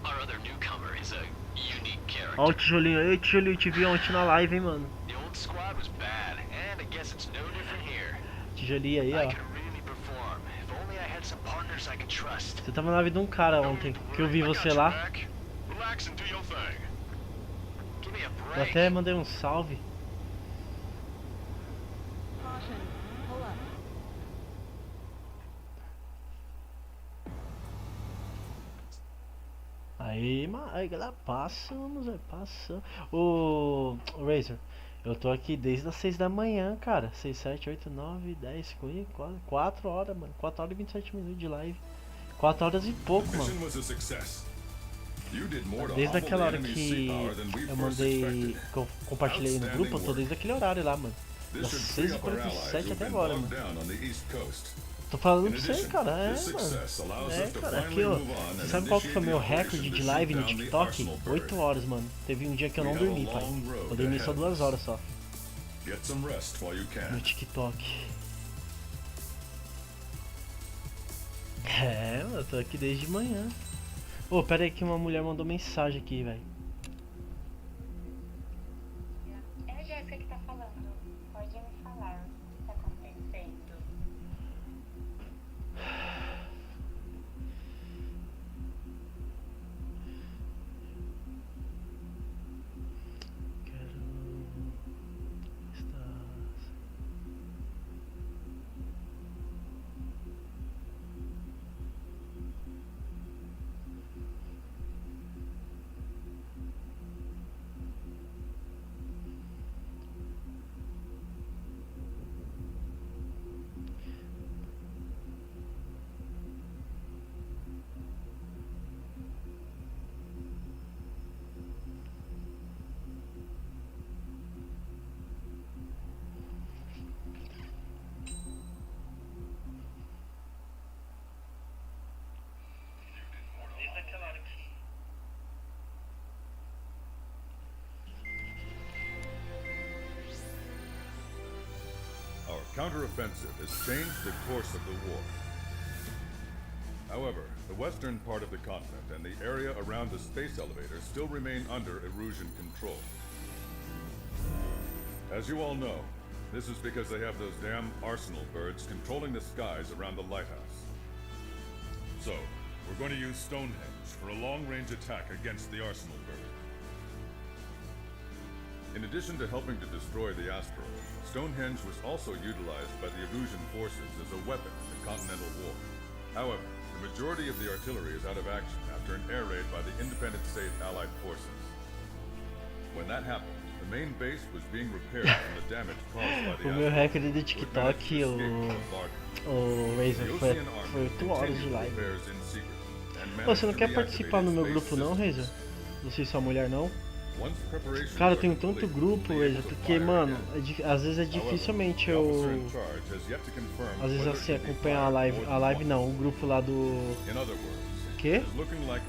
Our other newcomer is a unique character. Ó o tijolinho aí, tijolinho, te vi ontem na live, hein, mano. The old squad was bad, and I guess it's no different here. Tijolinho aí, ó. I could really perform if only I had some partners I could trust. Você tava na live de um cara ontem, que eu vi você lá. Relax and do your thing. Give me a Eu break. até mandei um salve. Aí galera, passamos. O Razer, eu tô aqui desde as 6 da manhã, cara. 6, 7, 8, 9, 10, 4 horas, mano. 4 horas e 27 minutos de live. 4 horas e pouco, mano. Desde aquela hora que eu mandei, que eu compartilhei no grupo, eu tô desde aquele horário lá, mano. Das 6h47 até agora, mano. Tô falando pra você, cara, mano. Cara, aqui, ó. Você sabe qual que foi o meu recorde de live no TikTok? 8 horas, mano. Teve um dia que eu não dormi, pai. Eu dormi só 2 horas só. No TikTok. Mano, eu tô aqui desde manhã. Ô, pera aí que uma mulher mandou mensagem aqui, velho. É a Jéssica que tá falando. Pode me falar o que tá acontecendo. Our counteroffensive has changed the course of the war. However, the western part of the continent and the area around the space elevator still remain under Erusian control. As you all know, this is because they have those damn arsenal birds controlling the skies around the lighthouse. So, we're going to use Stonehenge for a long-range attack against the arsenal bird. In addition to helping to destroy the asteroid, Stonehenge was also utilized by the Erusian forces as a weapon in the Continental War. However, the majority of the artillery is out of action after an air raid by the Independent State Allied forces. When that happened, the main base was being repaired from the damage caused by the O meu recorde do TikTok, o Razer, foi 8 horas de live. Pô, você não quer participar no meu grupo não, Razer? Você e sua mulher não? Cara, eu tenho tanto grupo, Razer, porque, mano, às vezes é dificilmente eu... Às vezes assim, acompanhar a live. A live não, o grupo lá do... Quê?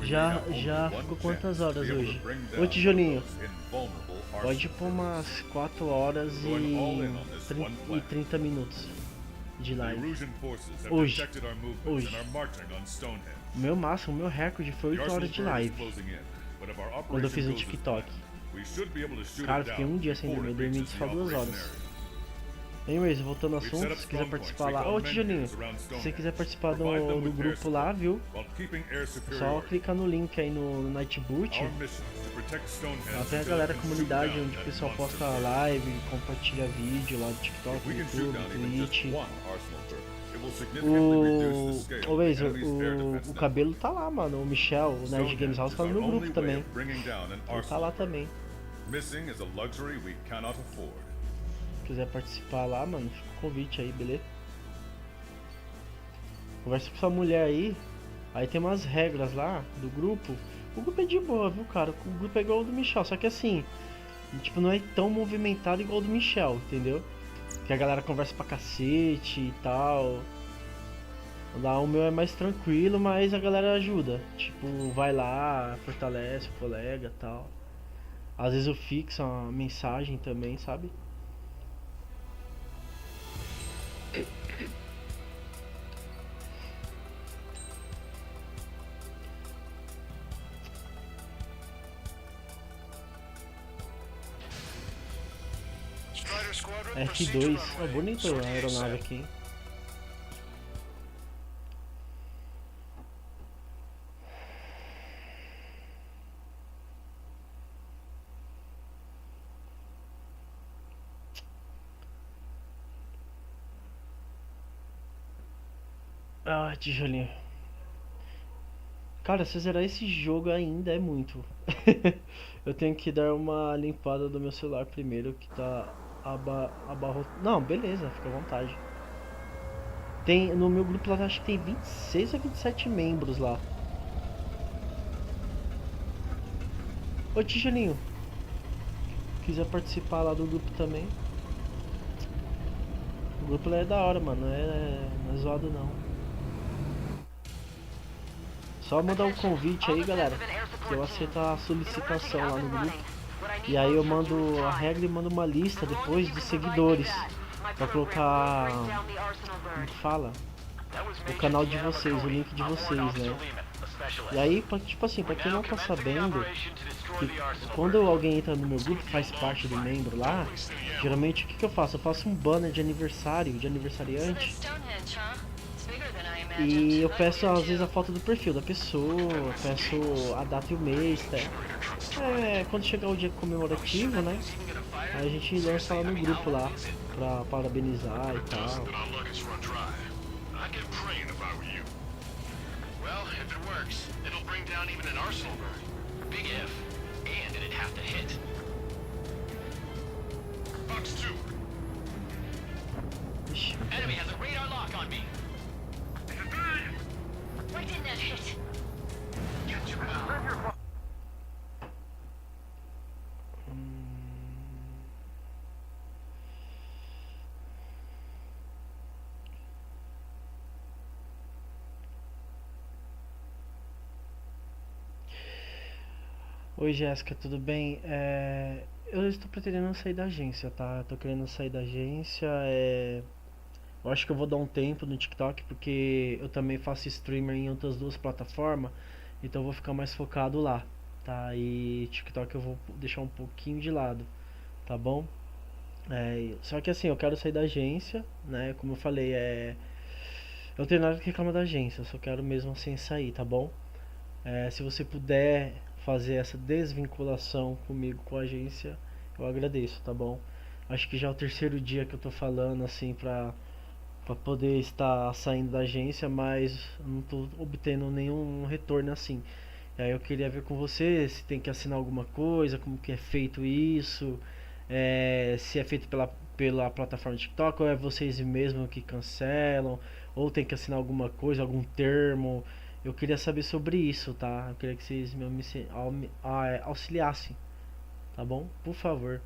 Já ficou quantas horas hoje? Ô tijolinho, pode pôr umas 4 horas e 30 minutos de live. Hoje. O meu máximo, o meu recorde foi 8 horas de live. But if our quando eu fiz operation o goes as TikTok. planned, we should be able to shoot Cara, it fiquei down um dia sem before dormir, eu it dormi reaches só the 2 operation horas. area. Anyways, voltando ao We've assunto, set up se quiser strong points participar lá. so we Ô can Tijolinho, mend around se você Stonehenge. quiser participar Provide them do with air grupo lá, support viu? while keeping air Só superiority. clicar no link aí no Nightboot. Our mission is to protect Stonehenge Lá tem a until galera, we a can shoot comunidade, down onde o that pessoal monster posta bird. live, compartilha vídeo lá do If TikTok, we can shoot YouTube, down even just Twitch. one arsenal bird, it will significantly reduce the scale Ô of the Waze, enemy's air defense o cabelo tá lá, mano. O Michel, o Nerd Games House, tá no meu grupo também. bringing down an Ele tá arsenal lá bird. também. Missing is a luxury we cannot afford. Se quiser participar lá, mano, fica o convite aí, beleza? Conversa com sua mulher aí. Aí tem umas regras lá do grupo. O grupo é de boa, viu, cara? O grupo é igual ao do Michel, só que assim, tipo, não é tão movimentado igual ao do Michel, entendeu? Que a galera conversa pra cacete e tal. Lá o meu é mais tranquilo, mas a galera ajuda. Tipo, vai lá, fortalece o colega e tal. Às vezes eu fixo uma mensagem também, sabe? F2, é bonito a aeronave aqui, hein? Ah, tijolinho. Cara, se eu zerar esse jogo ainda é muito. Eu tenho que dar uma limpada do meu celular primeiro, que tá abarrotado. Não, beleza, fica à vontade. Tem, no meu grupo lá, acho que tem 26 ou 27 membros lá. Ô tijolinho, quiser participar lá do grupo também. O grupo lá é da hora, mano, não é zoado não. Só mandar um convite aí, galera, que eu aceito a solicitação lá no grupo. E aí eu mando a regra e mando uma lista depois de seguidores pra colocar, como que fala? O canal de vocês, o link de vocês, né? E aí, tipo assim, pra quem não tá sabendo, que quando alguém entra no meu grupo, faz parte do membro lá, geralmente o que eu faço? Eu faço um banner de aniversário, de aniversariante. E eu peço às vezes a foto do perfil da pessoa, peço a data e o mês, tá? Quando chegar o dia comemorativo, né? Aí a gente lança lá no grupo lá, pra parabenizar e tal. Well, if it works, it'll bring down even an arsenal bird. Big if. And it'd have to hit. Box 2. Ixi, Enemy has a radar lock on me. Why didn't that hit? Get your mouth. Oi Jéssica, tudo bem? Eu estou pretendendo sair da agência, tá? Tô querendo sair da agência. Eu acho que eu vou dar um tempo no TikTok, porque eu também faço streamer em outras duas plataformas, então eu vou ficar mais focado lá, tá? E TikTok eu vou deixar um pouquinho de lado, tá bom? Só que assim, eu quero sair da agência, né? Como eu falei, eu não tenho nada que reclamar da agência, eu só quero mesmo assim sair, tá bom? Se você puder fazer essa desvinculação comigo, com a agência, eu agradeço, tá bom? Acho que já é o terceiro dia que eu tô falando assim pra poder estar saindo da agência, mas não tô obtendo nenhum retorno assim. E aí eu queria ver com você se tem que assinar alguma coisa, como que é feito isso, se é feito pela plataforma TikTok, ou é vocês mesmos que cancelam, ou tem que assinar alguma coisa, algum termo. Eu queria saber sobre isso, tá? Eu queria que vocês me auxiliassem, tá bom? Por favor.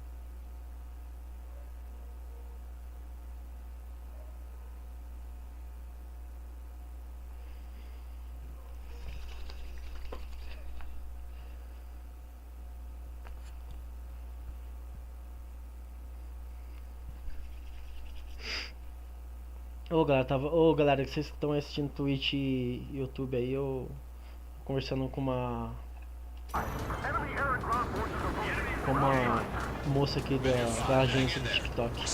Ô galera, que vocês que estão assistindo Twitch e YouTube aí, eu conversando com uma Como a moça aqui da agência do TikTok.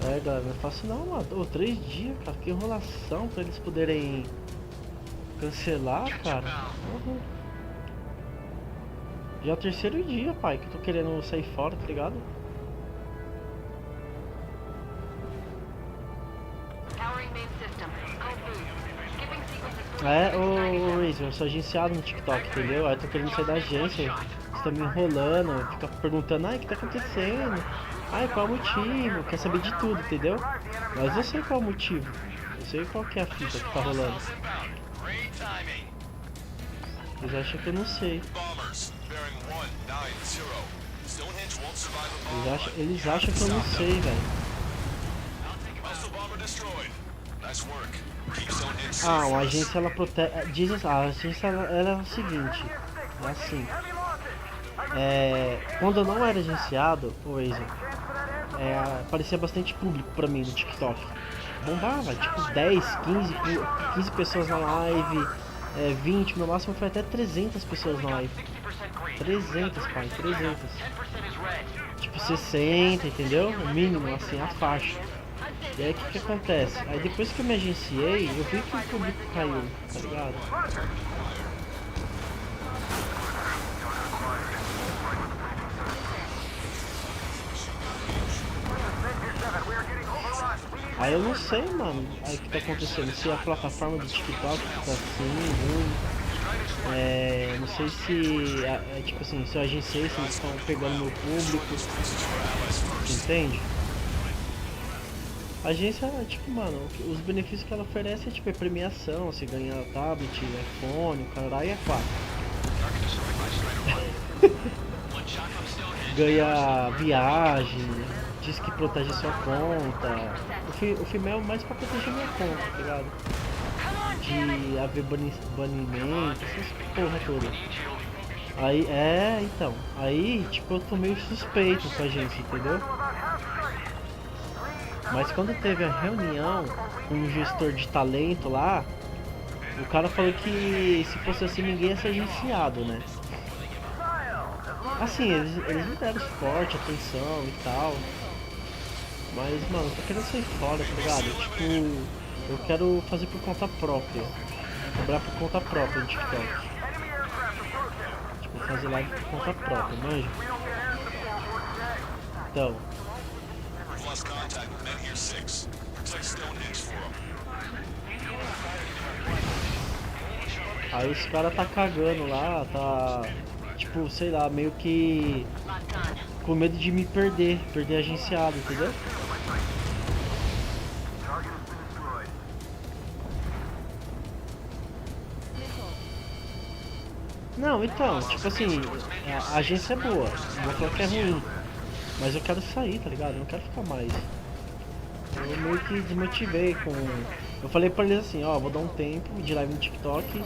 É, galera, não é fácil não, mano. 3 dias, cara, que enrolação pra eles poderem cancelar, cara. Uhum. Já é o 3º dia, pai, que eu tô querendo sair fora, tá ligado? Ô Razer, eu sou agenciado no TikTok, entendeu? Aí eu tô querendo sair da agência, você tá me enrolando, fica perguntando, ai, o que tá acontecendo? Ai, qual é o motivo? Quer saber de tudo, entendeu? Mas eu sei qual é o motivo, eu sei qual que é a fita que tá rolando. Eles acham que eu não sei. Eles acham que eu não sei, velho. Ah, a agência ela protege. A agência ela é o seguinte, é assim. Quando eu não era agenciado, o Waze, aparecia bastante público pra mim no TikTok. Bombava, tipo 10, 15 pessoas na live, 20, no máximo foi até 300 pessoas na live. 300, pai, 300. Tipo 60, entendeu? O mínimo, assim, a faixa. E aí o que acontece? Aí depois que eu me agenciei, eu vi que o público caiu, tá ligado? Aí eu não sei, mano, aí o que tá acontecendo, se a plataforma do TikTok tá assim, ruim. Não sei se, tipo assim, se eu agenciei, se eles estão pegando meu público, entende? A agência, tipo, mano, os benefícios que ela oferece é tipo premiação, você ganha tablet, iPhone, caralho, é 4. Ganha viagem, diz que protege sua conta. O filme é mais pra proteger minha conta, tá ligado? De haver banimento, essas porra toda. Aí, então. Aí, tipo, eu tô meio suspeito com a agência, entendeu? Mas quando teve a reunião com o gestor de talento lá, o cara falou que se fosse assim ninguém ia ser agenciado, né? Assim, eles me deram suporte, atenção e tal. Mas, mano, eu tô querendo sair fora, tá ligado? Tipo, eu quero fazer por conta própria. Cobrar por conta própria no TikTok. Tipo, fazer live por conta própria, manja? Então. Aí os caras tá cagando lá, tá... Tipo, sei lá, meio que... com medo de me perder agenciado, entendeu? Não, então, tipo assim, a agência é boa, não vou falar que é ruim, mas eu quero sair, tá ligado? Eu não quero ficar mais. Eu meio que desmotivei com... Eu falei pra eles assim, ó, vou dar um tempo de live no TikTok.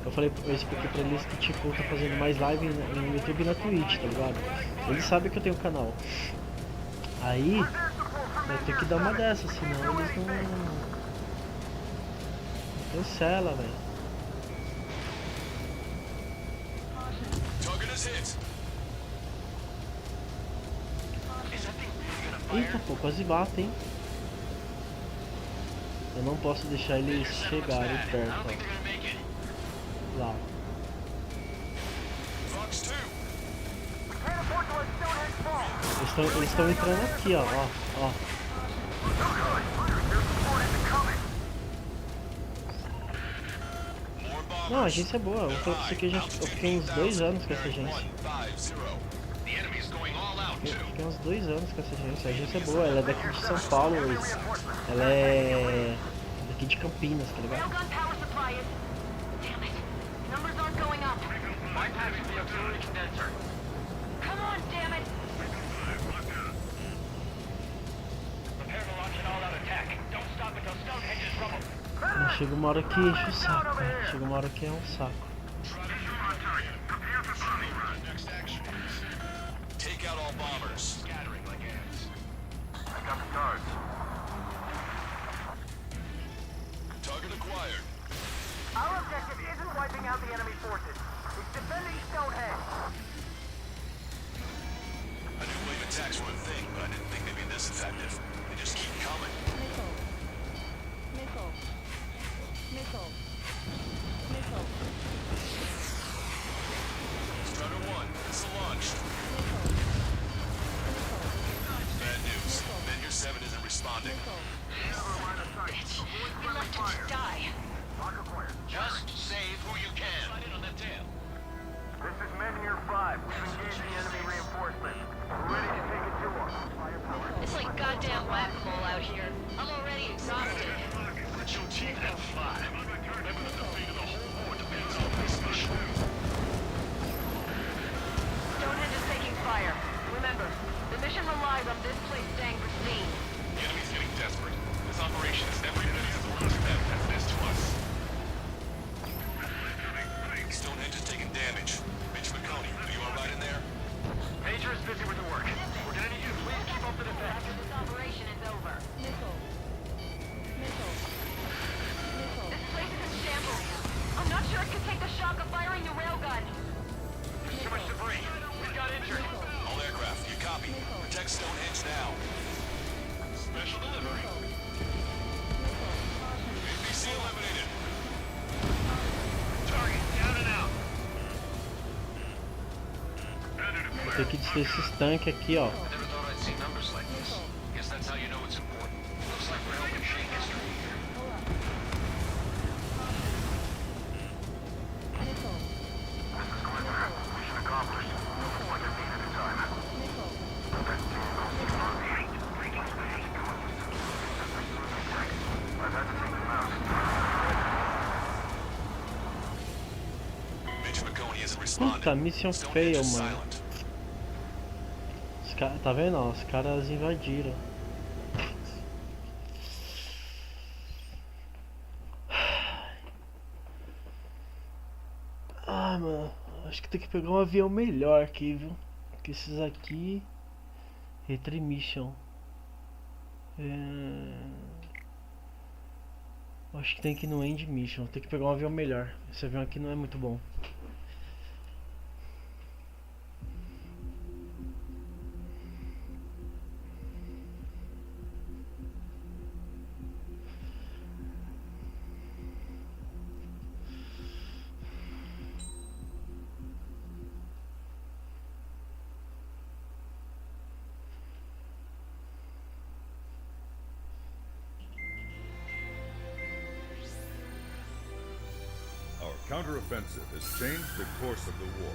Eu expliquei pra eles que tipo, eu tô fazendo mais live no YouTube e na Twitch, tá ligado? Eles sabem que eu tenho um canal. Aí, eu tenho que dar uma dessas, senão eles não... cancela, velho. Eita, pô, quase bate, hein? Eu não posso deixar eles chegarem perto, ó. Lá. Eles estão entrando aqui, ó. Não, a agência é boa. Eu falei pra você que eu fiquei uns 2 anos com essa agência. Eu fiquei uns 2 anos com essa agência. A agência é boa, ela é daqui de São Paulo, ela é daqui de Campinas, tá ligado? Chega uma hora que enche o saco, né? Chega uma hora que é um saco. required. Our objective isn't wiping out the enemy forces. It's defending Stonehenge. I knew wave attacks were a thing, but I didn't think they'd be this effective. They just keep coming. Missile. Missile. Missile. Missile. Strider 1, it's launched. Missile. Missile. Bad news. Bender 7 isn't responding. Bitch. We left him to die. Just save who you can. Slide in on that tail. This is Menhir 5. We've engaged the enemy reinforcements. We're ready to take it to them. Firepower. It's like goddamn whack-a-mole out here. I'm already exhausted. Put your teeth at 5. Remember that the fate of the whole war depends on this mission. Stonehenge is taking fire. Remember, the mission relies on this place staying pristine. The enemy's getting desperate. This operation is every bit as close to them as it is to us. Stonehenge is taking damage. Mitch McConey, are you alright in there? Major is busy with the work. We're gonna need you to please keep up the defense. After this operation is over. Missile. Missile. Missile. This place is in shambles. I'm not sure it can take the shock of firing the railgun. There's too much debris. We've got injured. All aircraft, you copy. Protect Stonehenge now. Special delivery. APC eliminated. Target down and out. Vou ter que descer esses tanques aqui, ó. Never thought I'd see numbers like this. Guess that's how you know it's important. Looks like we're helping shape history here. Missile. Mission accomplished. Like it needed a time. Missile. I've had to take them out. Mitch McConey isn't responding. Puta, mission Stonehenge fail, is mano. silent. Tá vendo? Ó, os caras invadiram. Ah, mano. Acho que tem que pegar um avião melhor aqui, viu? Porque esses aqui... Retrimission. Acho que tem que ir no End Mission. Tem que pegar um avião melhor. Esse avião aqui não é muito bom. Counteroffensive has changed the course of the war.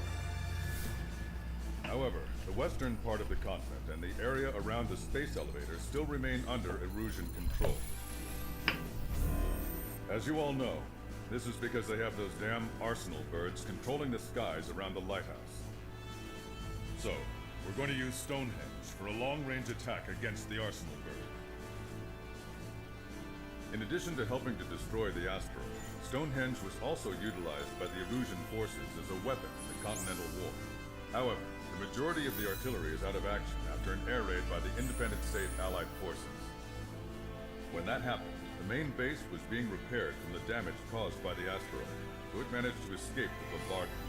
However, the western part of the continent and the area around the space elevator still remain under Erusian control. As you all know, this is because they have those damn arsenal birds controlling the skies around the lighthouse. So, we're going to use Stonehenge for a long-range attack against the arsenal bird. In addition to helping to destroy the asteroid, Stonehenge was also utilized by the Erusian forces as a weapon in the Continental War. However, the majority of the artillery is out of action after an air raid by the Independent State Allied forces. When that happened, the main base was being repaired from the damage caused by the asteroid, so it managed to escape the bombardment.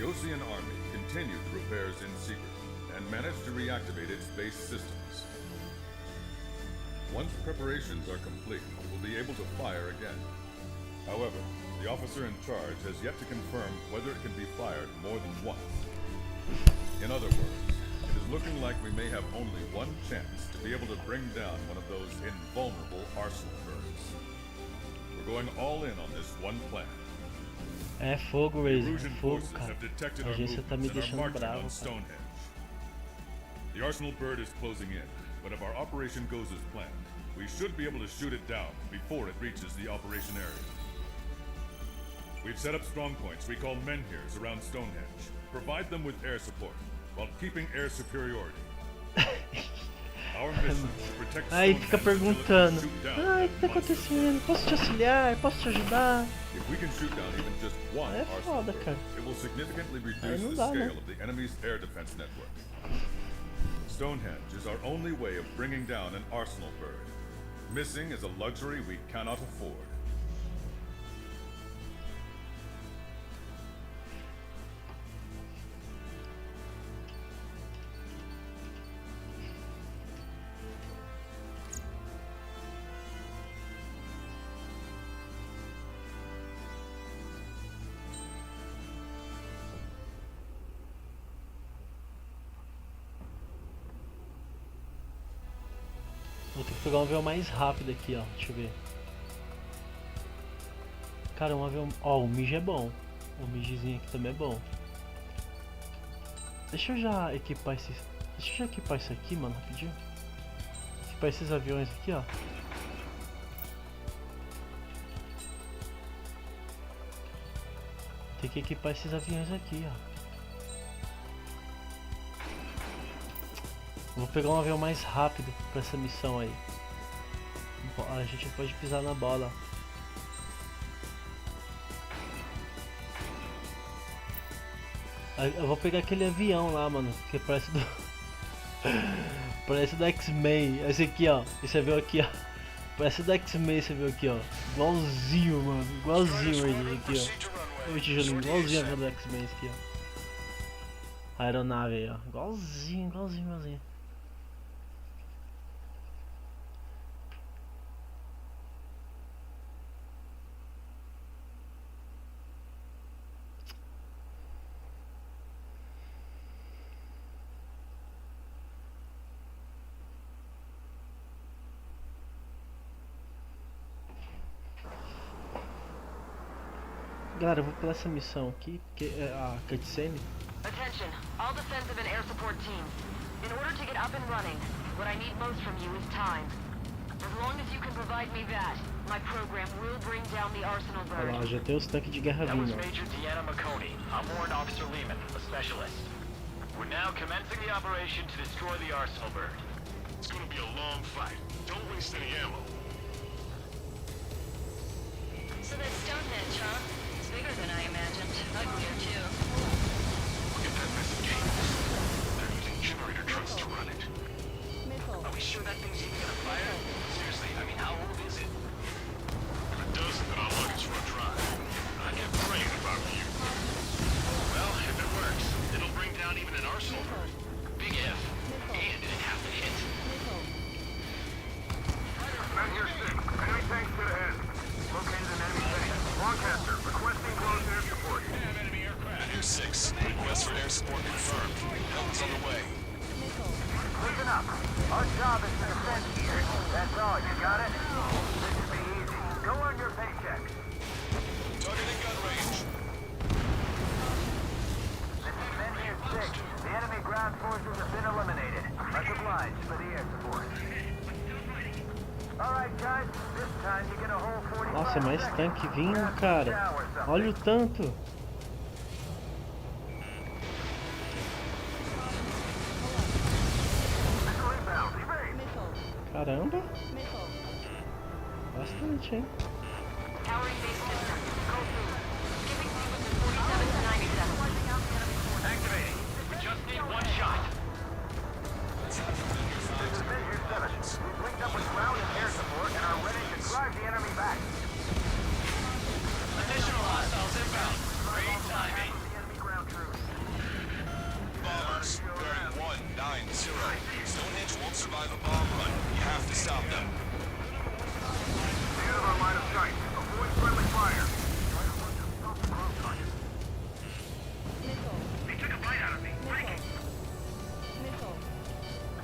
The Ocean Army continued the repairs in secret and managed to reactivate its base systems. Once preparations are complete, we'll be able to fire again. However, the officer in charge has yet to confirm whether it can be fired more than once. In other words, it is looking like we may have only one chance to be able to bring down one of those invulnerable arsenal birds. We're going all in on this one plan. É fogo, Razer. Erusian Fogo, forces cara. have detected A our agência tá me movements and are deixando marching bravo, on cara. Stonehenge. The arsenal bird is closing in, but if our operation goes as planned, we should be able to shoot it down before it reaches the operation area. We've set up strong points we call menhirs around Stonehenge. Provide them with air support, while keeping air superiority. Our mission is to protect Aí Stonehenge fica until it can perguntando. shoot down Ai, o que tá one monster. acontecendo? Posso te auxiliar? Posso te ajudar? If we can shoot down even just one É arsenal foda, bird, cara. it will significantly Aí reduce não the dá, scale né? of the enemy's air defense network. Stonehenge is our only way of bringing down an arsenal bird. Missing is a luxury we cannot afford. pegar um avião mais rápido aqui, ó. Deixa eu ver. Cara, um avião... Ó, o MiG é bom. O MiGzinho aqui também é bom. Deixa eu já equipar esses... Deixa eu já equipar isso aqui, mano, rapidinho. Equipar esses aviões aqui, ó. Tem que equipar esses aviões aqui, ó. Vou pegar um avião mais rápido pra essa missão aí. A gente pode pisar na bola. Eu vou pegar aquele avião lá, mano, que parece do... parece do X-Men. Esse aqui, ó. Esse avião aqui, ó. Parece do X-Men esse avião aqui, ó. Igualzinho, mano. Igualzinho esse aqui, ó. O tijolinho, igualzinho a avião do X-Men esse aqui, ó. A aeronave aí, ó. Igualzinho, igualzinho, igualzinho. Galera, eu vou pela essa missão aqui, que é a cutscene. Attention, all defensive and air support teams. In order to get up and running, what I need most from you is time. As long as you can provide me that, my program will bring down the arsenal bird. Olha lá, já tem os tanques de guerra vindo. Major Deanna McConey. I'm Warrant Officer Lehman, a specialist. We're now commencing the operation to destroy the arsenal bird. It's gonna be a long fight. Don't waste any ammo. So that's Stonehenge, huh? It's bigger than I imagined. Uglier, too. Look at that messy gate. They're using generator trucks to run it. Are we sure that thing's even gonna fire? Seriously, I mean, how old is it? If it doesn't, then I'll lug it for a drive. I get praying about you. Well, if it works, it'll bring down even an arsenal bird. Big F. And it'd have to hit. Men here 6. Enemy tanks to the head. Located an enemy tank. Lancaster, requesting close air support. Here 6. Request for air support confirmed. Help is on the way. Listen up. Our job is to defend here. That's all, you got it? This should be easy. Go earn your paychecks. Target in gun range. This is Men here 6. The enemy ground forces have been eliminated. Much obliged for the air support. Alright guys, this time you get a whole 45 Nossa, mais tanque vindo, cara. Olha o tanto. Caramba. Bastante, hein? Powering base system. Go through. Skipping sequences 47 to 97. Activating. We just need one shot. This is Men here 7. We've linked up with ground and air support and are ready to drive the enemy back. Additional hostiles inbound. Great timing. Bombers, bearing 190. Stonehenge won't survive a bomb run. You have to stop them. Stay out of our line of sight. Avoid friendly fire. He took a bite out of me. Breaking.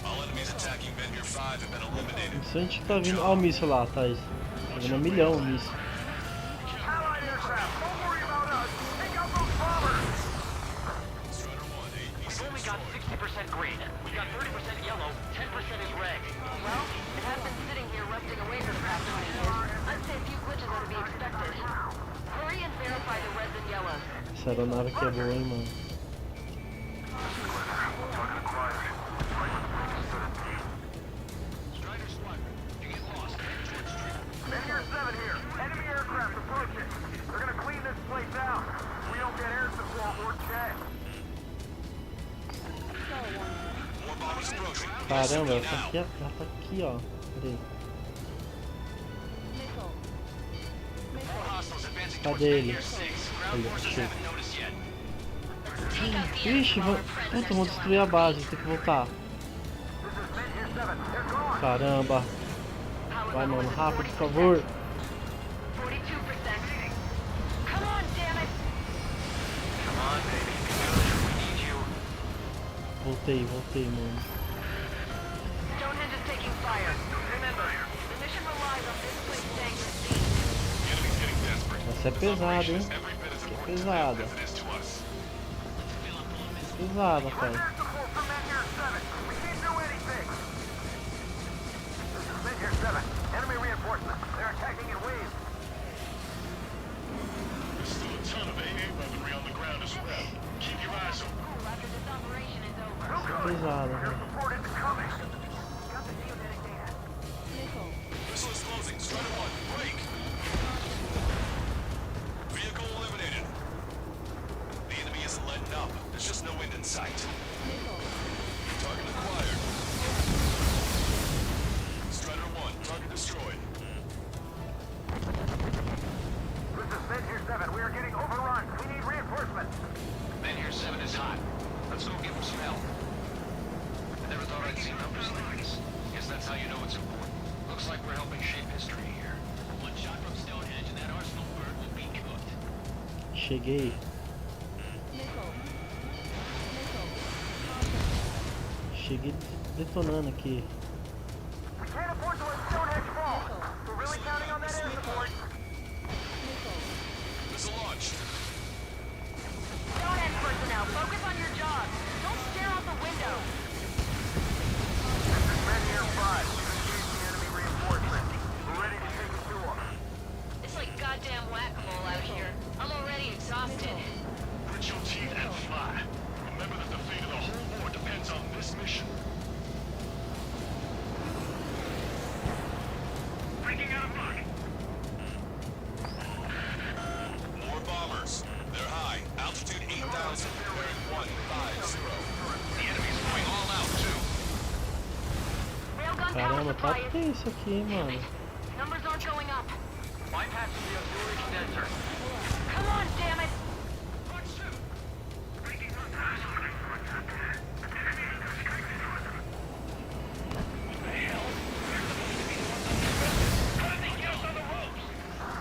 All enemies attacking Bender 5 have been eliminated. Isso a gente tá vindo. Olha o míssil lá, Thaís. Tá vindo a milhão o míssil. Allied aircraft, don't worry about us. Take out those bombers. We've only got 60% green. We've got 30% yellow, 10% is red. Well, it has been sitting here rusting away for the past 20 years. I'd say a few glitches are to be expected. Hurry and verify the reds and yellows. Essa aeronave aqui é boa, hein, mano. Men here 7 here. Enemy aircraft approaching. They're gonna clean this place out. We don't get air support or check. More bombers approaching. Caramba, ela tá aqui, ó. Peraí. Cadê ele? Aí, achei. Ixi, puta, vou destruir a base, tem que voltar. Caramba. Vai, mano, rápido, por favor. 42%. Come on, damn it! Come on, baby. We need you. Voltei, mano. Stonehenge is taking fire. Remember, Essa é pesada, hein? Essa é pesada. Pesada, cara. Enemy reinforcements. They're attacking in waves. There's still a ton of AA weaponry on the ground as well. Keep your eyes open. After this operation is over. Pesada, Their né? support is coming. Got the geodetic data. Missile is closing. Strider 1, break! Vehicle eliminated. The enemy isn't letting up. There's just no end in sight. Target acquired. Strider 1, target destroyed. This is Men here 7. We are getting overrun. We need reinforcements. Men here 7 is hot. Let's go give him some help. I never thought I'd see numbers like this. Guess that's how you know it's important. Looks like we're helping shape history here. One shot from Stonehenge and that arsenal bird will be cooked. Cheguei. Cheguei detonando aqui. We can't afford to let Stonehenge fall. We're really counting on that air support. Missile launched. Stonehenge personnel, focus on your job. Don't stare out the window. This is Men here 5. We've engaged the enemy reinforcements. We're ready to take it to them. It's like goddamn whack-a-mole out here. I'm already exhausted. Grit your teeth and fly. Remember that the fate of the whole war depends on this mission. Breaking out of luck. More bombers. They're high. Altitude 8,000. Bearing 150. The enemy's going all out, too. Railgun power Caramba, tá supply is... tenso aqui, hein, mano. Numbers aren't going up. Bypassing the auxiliary condenser. Come on, damn it!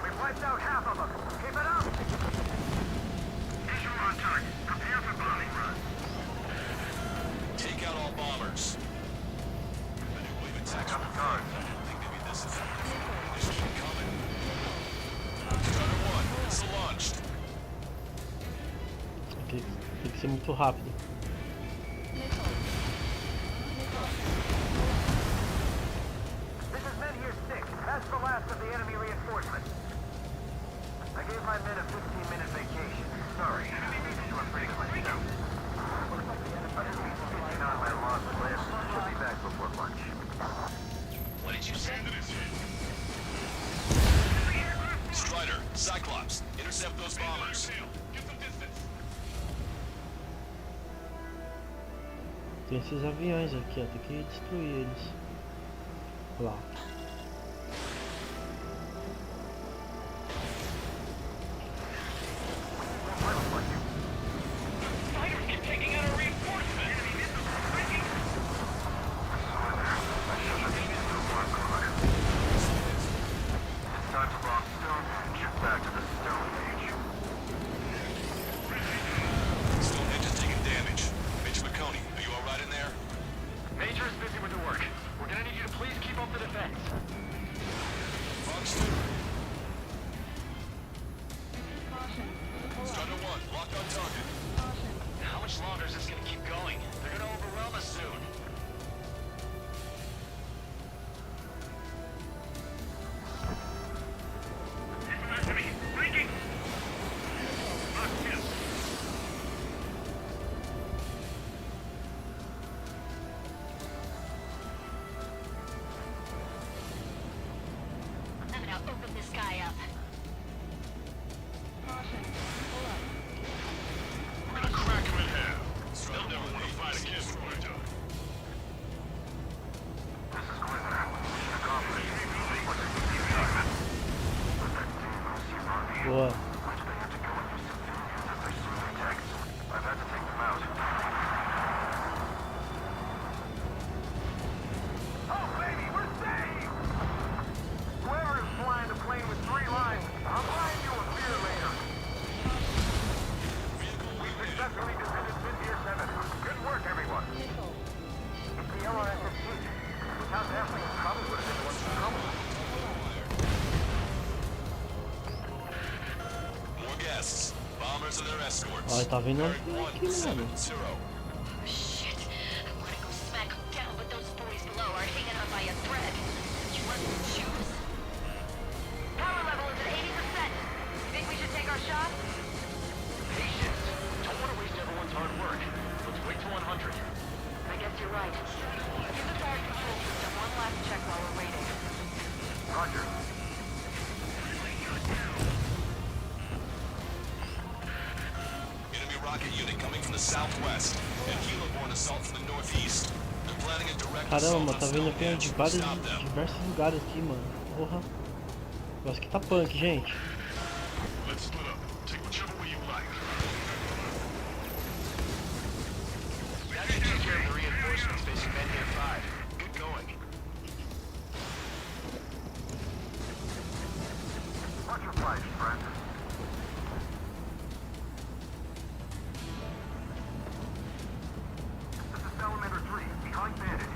We've wiped out half of them. Keep it up. Visual on target. Prepare for bombing run. Take out all bombers. The new wave attacks are guard. I think maybe this is this should coming. Strider 1, missile launched. Tem que ser muito rápido. This is Men here 6. That's the last of the enemy reinforcements. I gave my men a 15-minute vacation. Sorry. These were pretty much down. Looks like the enemy's taking on my lost list. Should be back before lunch. What did you say? Strider, Cyclops, intercept those bombers. Get some distance. Tem esses aviões aqui, ó. Tem que destruir eles. Olha lá. Fighters keep taking out a reinforcement. It's time to bomb Stonehenge. Back to the Stone Age. Stonehenge is taking damage. Major McConey, are you alright in there? Major is busy with the work. We're gonna need you to please keep up the defense. Fox 2. Strider 1, locked on target. How much longer is this gonna keep going? They're gonna overwhelm us soon. I'm gonna open this guy up. We're gonna crack him in half. They'll never want to fight again before we're done. This is Gwinnett. Accomplished. What's it keep But that damn LC Boa. which they have to go and use civilians as their swing attacks. I've had to take them out. Oh, baby, we're saved! Whoever is flying the plane with 3 lines, I'll find you a beer later. We successfully defended Men here 7. Good work, everyone. If the LRS had cheated, Count Halfling probably would have been the one to trouble. members of their escorts. Olha, tá vindo Bearing aqui, mano. 170. Shit. I want to go smack them down, but those boys below are hanging on by a thread. You want some shoes? Power level is at 80%. Think we should take our shot? Patience. Don't want to waste everyone's hard work. Let's wait till 100. I guess you're right. Give the fire control system one last check while we're waiting. Roger. Enemy rocket unit coming from the southwest. And helo-borne assault from the northeast. They're planning a direct Caramba, assault tá on vindo aqui de vários, Stop them. diversos lugares aqui, mano. Porra. O negócio aqui tá punk, gente. Let's split up. Take whichever way you like. That should take care of the reinforcements facing men near 5. Good going. Watch your flash, friend. This is Salamander 3, behind Bandit.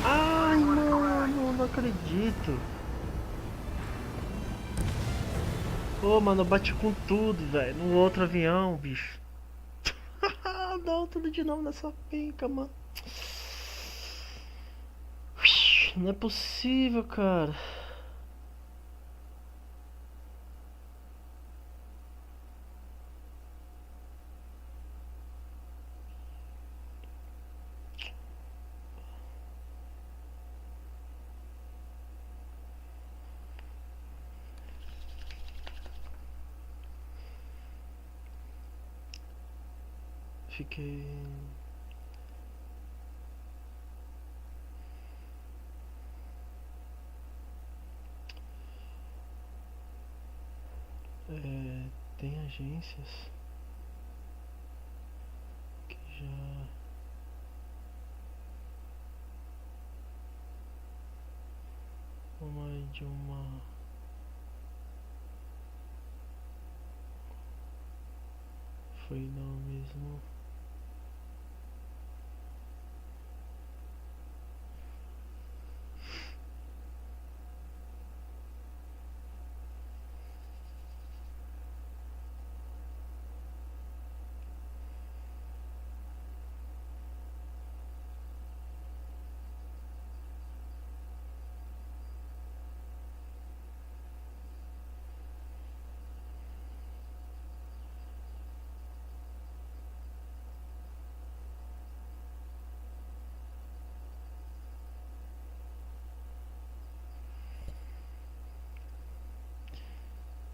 Ai, mano, não acredito. Ô, mano, eu bati com tudo, velho. No outro avião, bicho. Não, tudo de novo nessa penca, mano. Não é possível, cara. Fiquei... tem agências que já... Uma de uma... Foi não mesmo...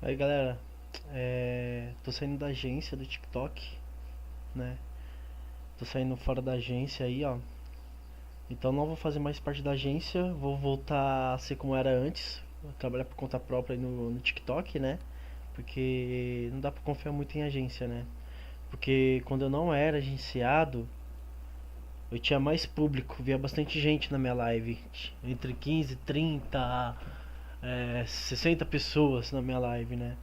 Aí galera, tô saindo da agência do TikTok, né? Tô saindo fora da agência aí, ó. Então não vou fazer mais parte da agência, vou voltar a ser como era antes, trabalhar por conta própria aí no TikTok, né? Porque não dá pra confiar muito em agência, né? Porque quando eu não era agenciado, eu tinha mais público, via bastante gente na minha live, entre 15, 30, 60 pessoas na minha live, né?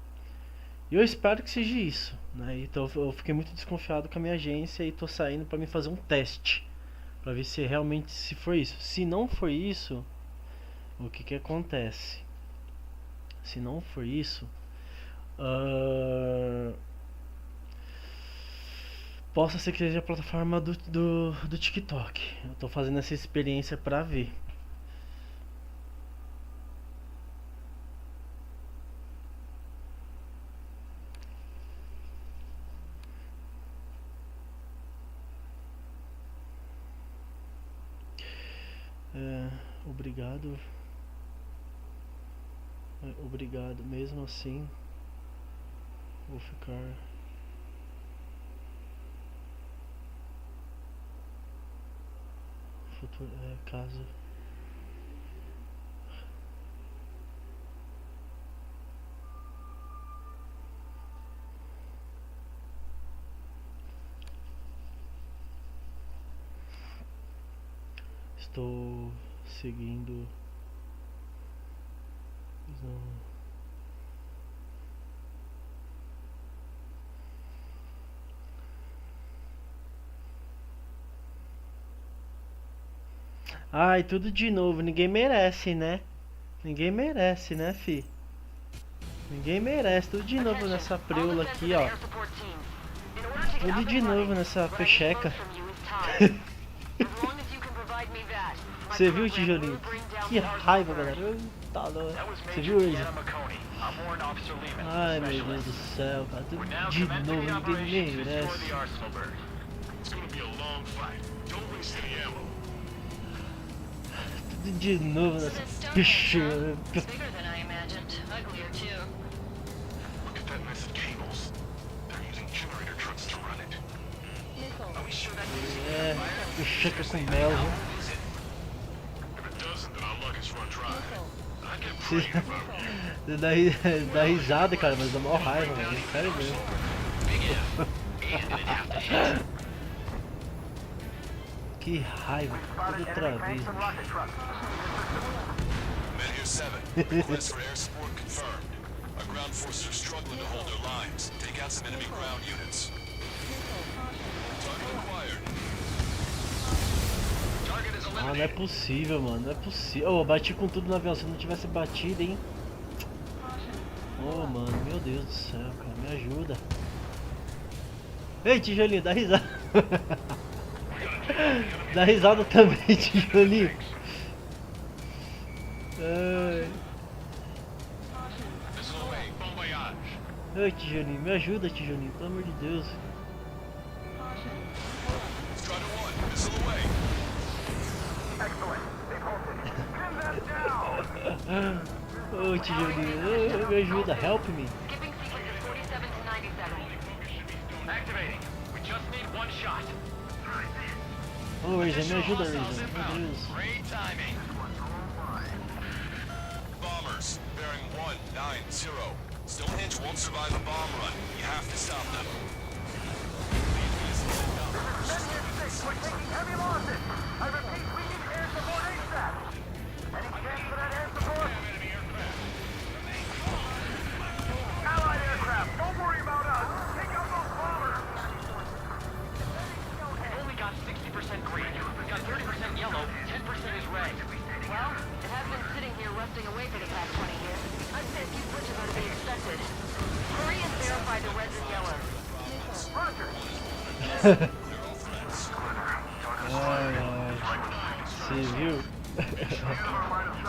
E eu espero que seja isso, né? Então eu fiquei muito desconfiado com a minha agência e tô saindo pra me fazer um teste, pra ver se realmente se for isso. Se não for isso, o que que acontece? Se não for isso, possa ser que seja a plataforma do TikTok. Eu tô fazendo essa experiência pra ver. Obrigado. Obrigado. Mesmo assim, vou ficar... caso... Estou seguindo... Ai, tudo de novo. Ninguém merece, né? Ninguém merece, né, fi? Ninguém merece. Tudo de novo nessa preula aqui, ó. Tudo de novo nessa pecheca. Você viu, tijolinho? Que raiva, galera. Tá louco. Você viu, Hoje? Ai, meu Deus do céu, cara. Tudo de novo. Ninguém merece. Tudo de novo nessa pecheca. É, pecheca com mel, viu? Dá risada, cara, mas dá maior raiva, velho. Sério mesmo. Que raiva, toda outra vez. Men here 7. Request for air support confirmed. Our ground forces are struggling to hold their lines. Take out some enemy ground units. Target acquired. Ah, não é possível, mano. Não é possível. Oh, eu bati com tudo no avião. Se não tivesse batido, hein? Oh, mano. Meu Deus do céu, cara. Me ajuda. Ei, tijolinho, dá risada. Dá risada também, tijolinho. Ai. Ei, tijolinho. Me ajuda, tijolinho. Pelo amor de Deus. Ô, tijolinho, me ajuda, help me. Ô, Razer, me ajuda, Razer, meu Deus. Bombers, bearing 190. Stonehenge won't survive a bomb run. You have to stop them. We're taking heavy losses. I repeat, we need air support ASAP. Any chance for that air support? Allied aircraft, don't worry about us. Take out those bombers. Only got 60% green. We got 30% yellow. 10% is red. Well, it has been sitting here rusting away for the past 20 years. I'd say a few switches are to be expected. Hurry and verify the reds and yellows. Roger. Ai, ai. Você viu?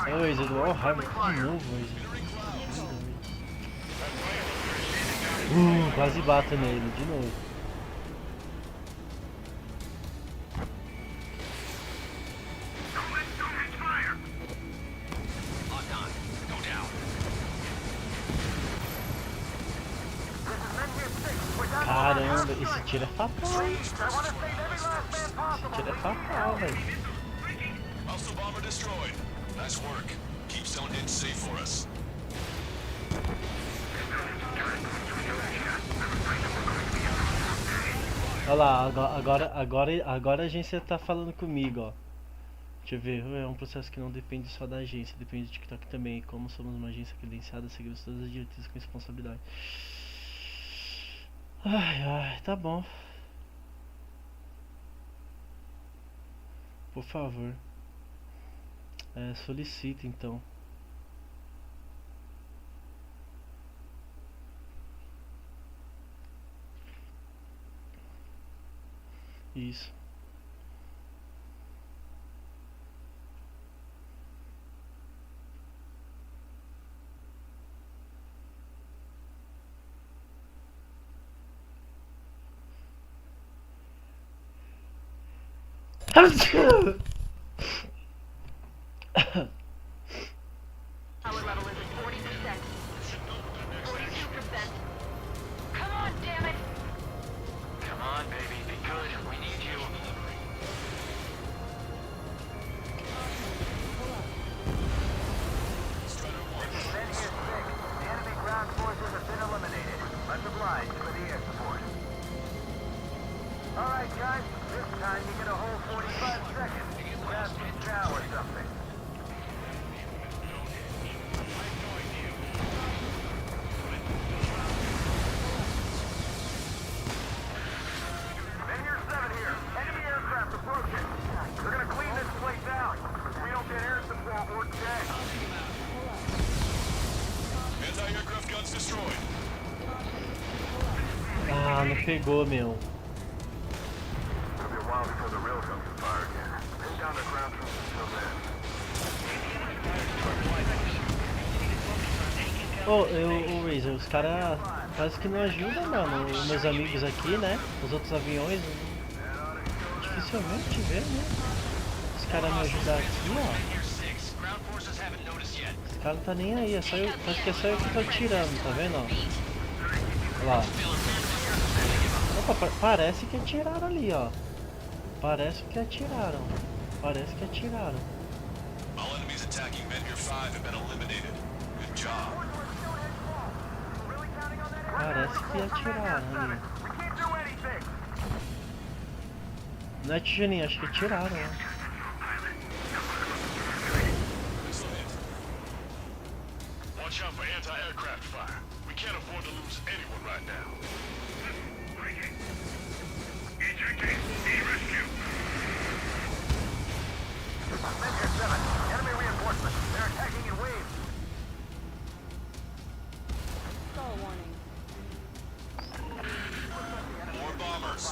Ô, Razer, deu uma raiva de novo, Razer. Quase bato nele, de novo. Caramba, esse tiro é fatal. Esse tiro é fatal, velho. Hostile bomber destroyed. Nice work. Keep Stonehenge safe for us. Olha lá, agora a agência tá falando comigo, ó. Deixa eu ver, é um processo que não depende só da agência, depende do TikTok também. Como somos uma agência credenciada, seguimos todas as diretrizes com responsabilidade. Ai, ai, tá bom. Por favor. Solicita então. Isso. Power level is at 40%. 42%. Come on, damn it! Come on, baby. Be good. We need you. Men here 6. The enemy ground forces have been eliminated. Much obliged for the air support. All right, guys. This time you get a whole 45 seconds. Grab some chow or something. Men here 7 here. Enemy aircraft approaching. They're gonna clean this place out. pegou, meu. It'll be a while before the rail comes to fire again. Pin down the ground troops until then. Ô, Razer, os caras quase que não ajudam, mano. Os meus amigos aqui, né? Os outros aviões. Dificilmente vê, né? Os caras me ajudar aqui, ó. Os caras não tá nem aí, é só eu, acho que é só eu que tô atirando, tá vendo, ó? Olha lá. Opa, parece que atiraram ali, ó. Parece que atiraram. Parece que atiraram. All enemies attacking men here 5 have been eliminated. Good job. Parece que atiraram ali. Não é tijolinho, acho que atiraram, né? Watch out for anti-aircraft fire. We can't afford to lose anyone right now. Measure 7. Enemy reinforcements. They're attacking in waves. Stall warning. More bombers.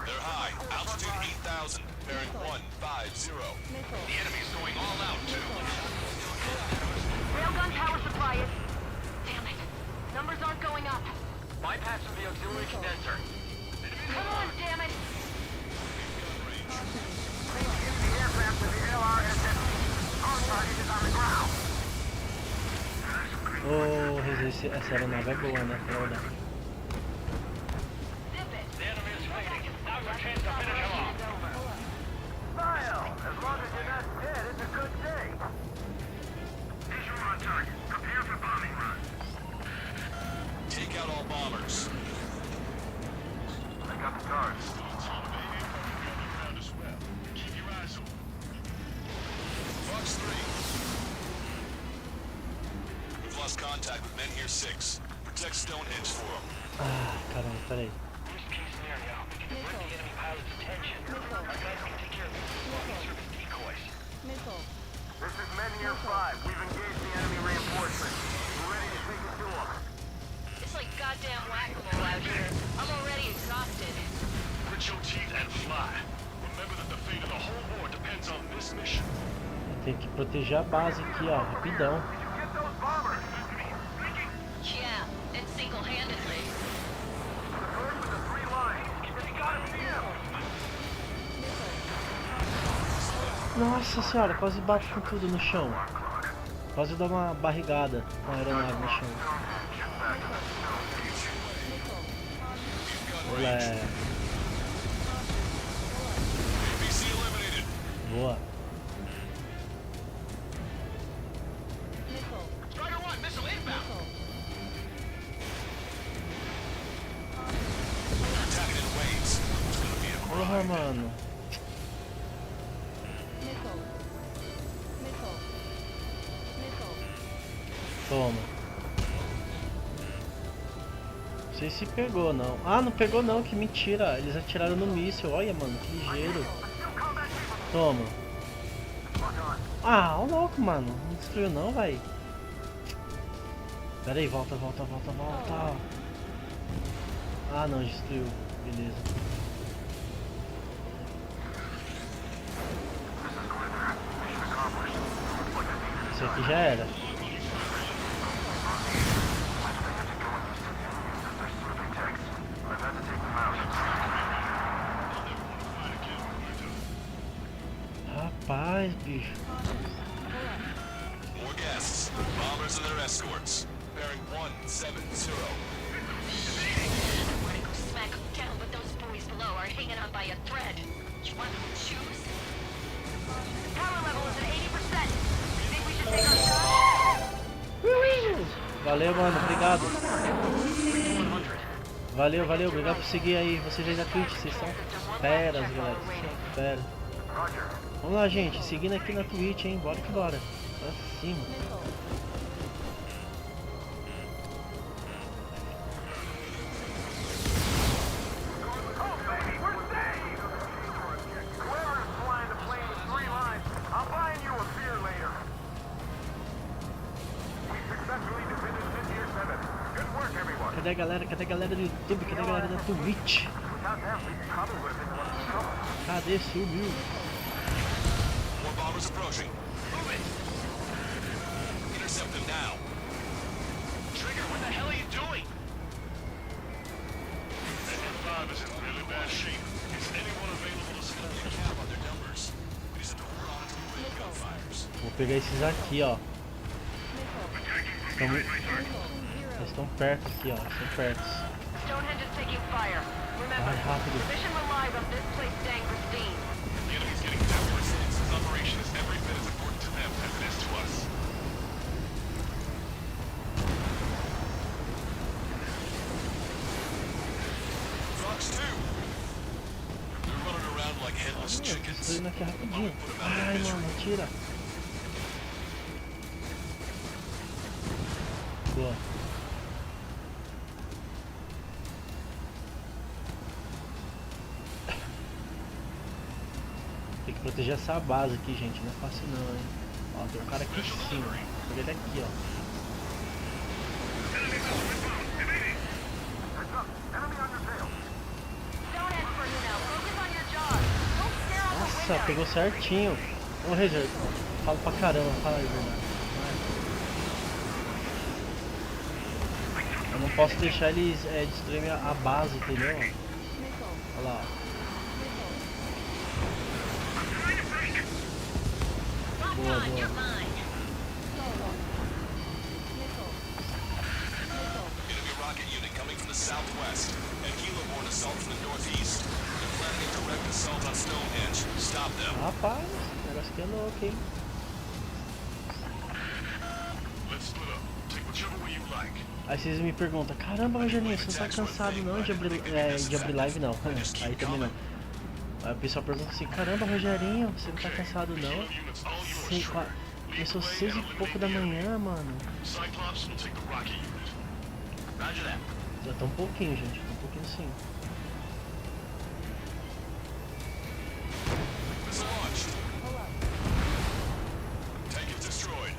They're high. Altitude 8,000. Bearing 150. The enemy's going all out, too. Railgun power supply is... Damn it. Numbers aren't going up. Bypassing the auxiliary condenser. Come on, damn it. The aircraft with the LRSS. Our target is on the ground. Oh, essa aeronave é boa, né? Foda. The enemy is fading. Now's our chance to finish him off. Smile. As long as you're not dead, it's a good day. Visual on target. Prepare for bombing run. Take out all bombers. I got the cards. Keep your eyes open. Fox 3. We've lost contact with men here 6. Protect Stonehenge for them. Ah, caramba, peraí. Worst case scenario, we can divert the enemy pilot's attention. Our guys can take care of this while we serve as decoys. This is Men Year 5. We've engaged the enemy reinforcements. We're ready to take it to them. It's like goddamn whack-a-mole out here. I'm already exhausted. Grit your teeth and fly. Remember that the fate of the whole war depends on this mission. Tem que proteger a base aqui, ó, rapidão. Did you get those bombers? Yeah, and single-handedly. The bird with the 3 lines. They gotta see him. Nossa senhora, quase bate com tudo no chão. Quase dá uma barrigada com a aeronave no chão. Olé. APC eliminated. Boa. Strider 1, missile inbound. Attacking in waves. It's gonna be a Porra, mano. Toma. Não sei se pegou não. Ah, não pegou não, que mentira. Eles atiraram no míssil. Olha, mano, que ligeiro. Toma. Ah, ó louco, mano. Não destruiu não, vai. Pera aí, volta. Ah, não, destruiu. Beleza. Isso aqui já era. Rapaz, bicho. more guests. Bombers and their escorts. Bearing 170. I want to go smack them down, but those boys below are hanging on by a thread. You want to choose? The power level is at 80%. You think we should take our shot? Valeu, mano, obrigado. Valeu, obrigado por seguir aí. Vocês aí da Twitch, vocês são feras, galera. Vocês são feras. Vamos lá, gente, seguindo aqui na Twitch, hein? Bora que bora. Pra cima. Cadê a galera? Cadê a galera do YouTube? Cadê a galera da Twitch? Cadê? Sumiu. More bombers approaching. Move it. Intercept them now. Trigger, what the hell are you doing? F5 is in really bad shape. Is anyone available to There's a cap on their numbers. We just have to hold on until we break gunfires. Vou pegar esses aqui, ó. Eles estão perto aqui, ó. Estão perto. Stonehenge is taking fire. Remember, Vai rápido. the mission relies on this place staying pristine. The enemy's getting desperate. This operation is every bit as important to them as it is to us. Frogs 2. They're running around like headless chickens. Tô indo aqui rapidinho. Ai, mano, tira. Boa. Tem que proteger essa base aqui, gente. Não é fácil não, hein. Ó, tem um cara aqui em cima. Vou pegar ele aqui, ó. Nossa, pegou certinho. Ô, Razer, falo pra caramba, fala aí, verdade. Eu não posso deixar eles destruírem a base, entendeu? Olha lá. Boa, boa. Enemy rocket unit coming from the southwest. And Kilo-borne assault from the northeast. They're planning a direct assault on Stonehenge. Stop them. Rapaz, o negócio aqui é louco, hein? Let's split up. Take whichever way you like. Aí vocês me perguntam, caramba, Rogerinho, você não tá cansado não de abrir live não? Aí também não. Aí o pessoal pergunta assim, caramba, Rogerinho, você não tá cansado não? Começou 6 e pouco da manhã, mano. Cyclops will take the rocket unit. Roger that. Já tá um pouquinho, gente, tá um pouquinho sim. Missile launched. Tank is destroyed.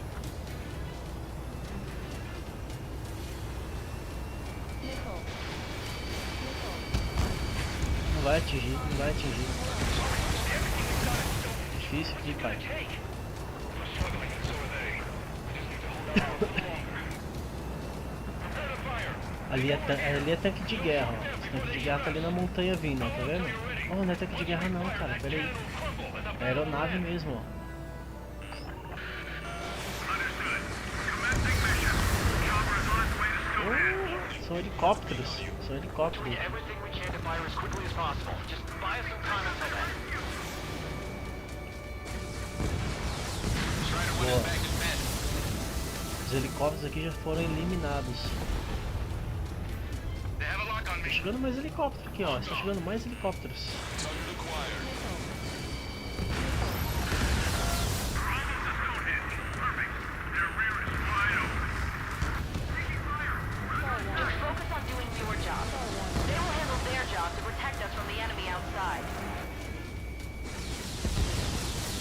Não vai atingir, não vai atingir. Difícil aqui, pai. Ali é tanque de guerra, ó. Esse tanque de guerra tá ali na montanha vindo, ó, tá vendo? Oh, não é tanque de guerra não, cara, pera aí. É aeronave mesmo, ó. São helicópteros, são helicópteros. Everything we can to fire as quickly as possible. Just buy us some time until then. Boa. Os helicópteros aqui já foram eliminados. Tá chegando mais helicóptero aqui, ó. Está chegando mais helicópteros.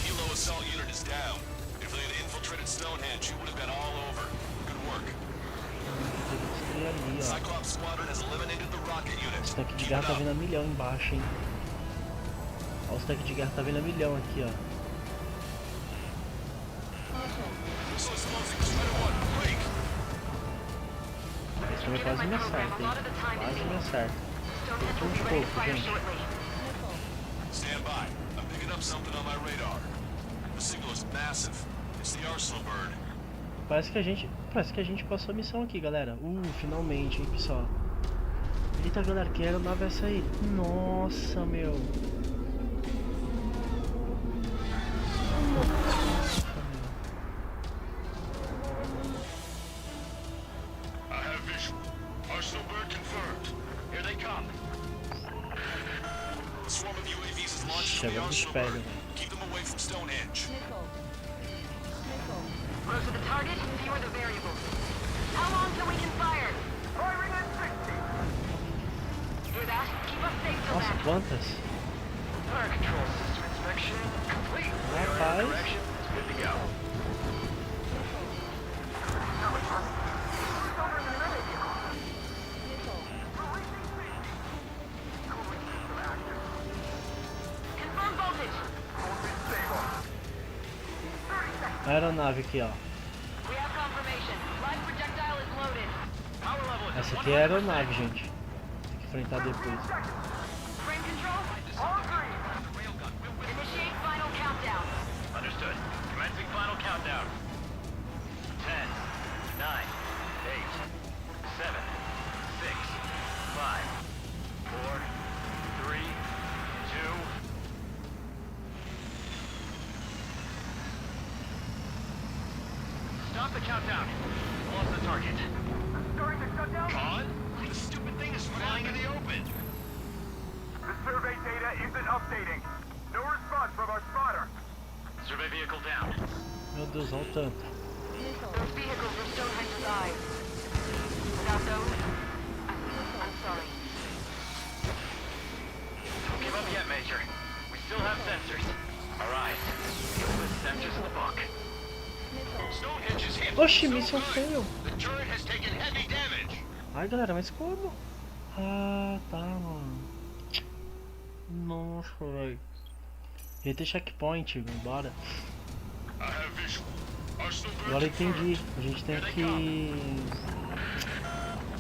Kilo assault unit is down. If they had infiltrated Stonehenge, you would have been all over. Good work. Ali, ó. Cyclops squadron has eliminated the rocket unit. Esse tanque de guerra tá vindo a milhão embaixo, hein. Ó, os tanques de guerra tá vindo a milhão aqui, ó. Esse também quase me acerta, hein. Quase me acerta. Tô de pouco, gente. Stand by. I'm picking up something on my radar. The signal is massive. It's the Arsenal bird. Parece que a gente passou a missão aqui, galera. Finalmente, hein, pessoal. Eita, galera, que aeronave é essa aí? Nossa, meu. I have visual. Arsenal bird confirmed. Here they come. The swarm of UAVs is launched from the Agora Arsenal pega, bird. velho. Keep them away from Stonehenge. Closer the target, fewer the variables. How long till we can fire? Firing at 60. Hear that? Keep us safe till Nossa, then. quantas? Fire control system inspection complete. Rapaz. Direction is good to go. A aeronave aqui, ó. We have confirmation. Live projectile is loaded. Power level is Essa aqui é a aeronave, gente. Tem que enfrentar depois. Frame control? All green. Initiate final countdown. Understood. Commencing final countdown. 10, 9, 8, 7, 6, 5, 4, 3, 2. Stop the countdown. Lost the target. Starting to shut down? Con? The stupid thing is flying in the open. The survey data isn't updating. No response from our spotter. Survey vehicle down. Meu Deus, olha o tanto. Those vehicles are Stonehenge's eyes. Without those, I'm sorry. Don't give up yet, Major. We still have sensors. All right. The sensors in the book. Stonehenge is hit. Oxi, missão fail. The turret has taken heavy damage. Ai, galera, mas como? Ah, tá, mano. Nossa, velho. Ia ter checkpoint, bora. I have visual. Arsenal Agora eu entendi. A gente tem que...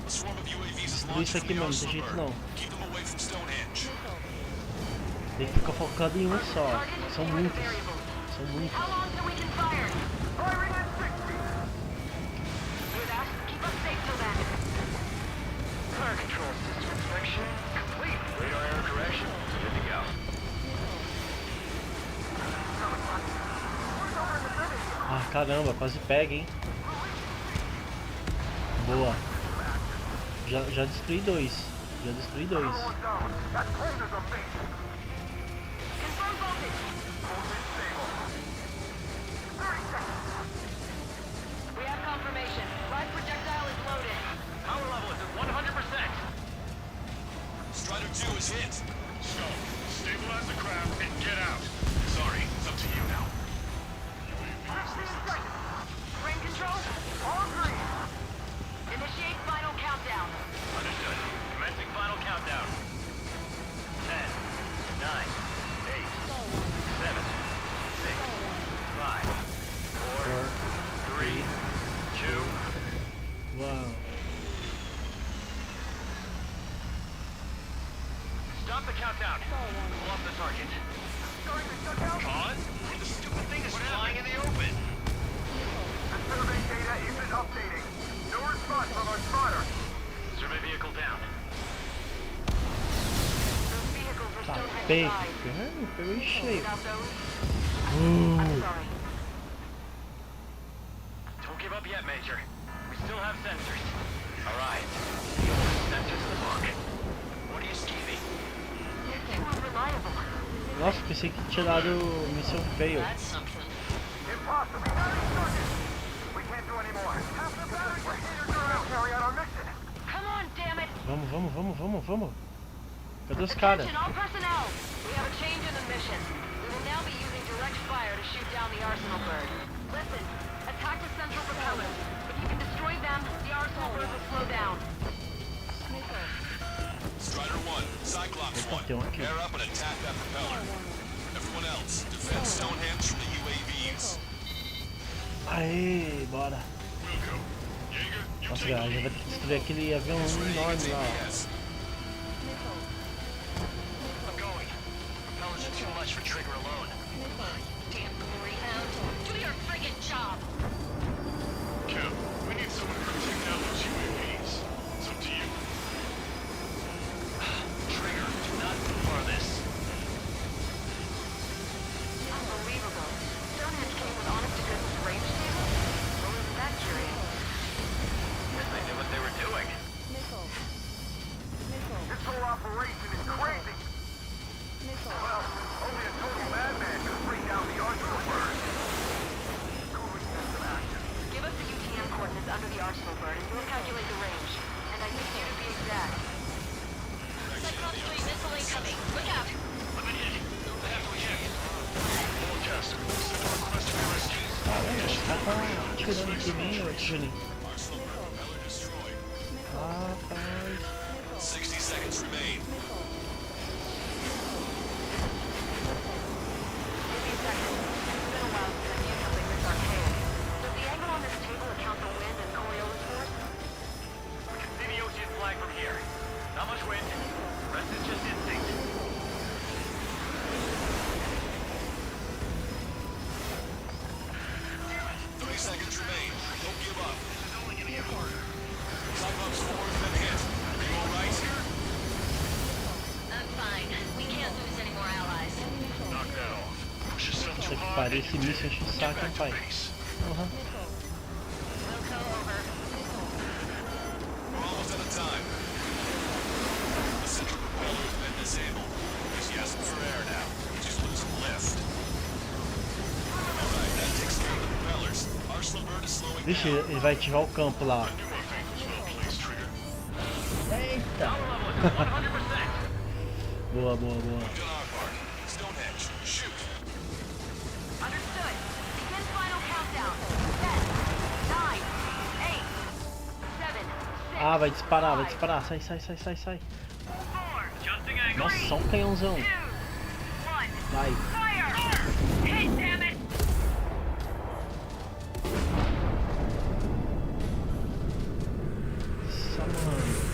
A swarm of UAVs is Destruir launched isso from aqui, the mano, não tem Arsenal jeito bird. não. Keep them away from Stonehenge. Tem que ficar focado em um só. São muitos. São muitos. How long till we can fire? Firing at 60. Hear that? Keep us safe till then. Fire control system inspection complete. Radar error correction. Good to go. Ah, caramba, quase pega, hein. Boa. Já destruí dois. Já destruí dois. That plane is amazing. Confirm voltage. Voltage stable. 30 seconds. We have confirmation. Live projectile is loaded. Power level is at 100%. Strider 2 is hit. So, stabilize the craft and get out. Sorry, it's up to you now. Frame control? All green. Initiate final countdown. Understood. Commencing final countdown. 10, 9, 8, 7, 6, 5, 4, 3, 2. Uau. Stop the countdown. Pull off the target. Starting to shut down? Con? The stupid thing is flying in the open. The survey data isn't updating. No response from our spotter. Survey vehicle down. Those vehicles are Tá Stonehenge's pego. eyes. Pegou em cheio. Without those, I'm sorry. Don't give up yet, Major. We still have sensors. All right. Sensors in the book. What are you scheming? You're too unreliable. Nossa, pensei que tinha dado missão fail. That's something. Impossible. Battery charges. We can't do any more. Half the batteries are here to carry out our mission. Come on, damn it! Vamos. Cadê os caras? Attention, all personnel! We have a change in the mission. We will now be using direct fire to shoot down the Arsenal bird. Listen, attack the central propellers. If you can destroy them, the Arsenal bird will slow down. Strider 1, Cyclops 1. tem um aqui. Air up and attack that propeller. Everyone else, defend Stonehenge from the UAVs. Aê, bora. We'll go. Jaeger, you Nossa, take galera, já vai ter que destruir aquele avião enorme lá, ó. APS. I'm going. Propellers are too much for Trigger alone. Damn glory hound. Do your friggin' job! Kim, we need someone to take down those UAVs. It's up to you. Trigger, do not move on this. Unbelievable. Stonehenge came with honest-to-goodness range tables? Well, isn't that curious? Guess they knew what they were doing. This whole operation is crazy. Well, only a total madman could bring down the Arsenal bird. Cooling system active. Give us the UTM coordinates under the Arsenal bird and we'll calculate the range. And I need you to be exact. Cyclops 3 missile incoming. Look out! Eliminating. I have to eject. Full adjust. Send a request to be rescued. Tá atirando aqui em mim, ô Juninho. Arsenal bird propeller destroyed. Rapaz. 60 seconds remain. Give me a second. It's been a while since I've used something this archaic. Puta que pariu, esse míssil enche o saco, hein, pai. Uhum. We're almost out of time. The central propeller has been disabled. He's gasping for air now. Just losing lift. Alright, that takes care of the propellers. Arsenal bird is slowing down. Vixe, ele vai ativar o campo lá. Eita! Boa, boa, boa. Stonehenge, shoot. Understood. Begin final countdown. 10, 9, 8, 7, 6. Ah, vai disparar, vai disparar. Sai, sai, sai, sai, sai. Nossa, só um canhãozão. Vai. Hit, damn it! Nossa, mano.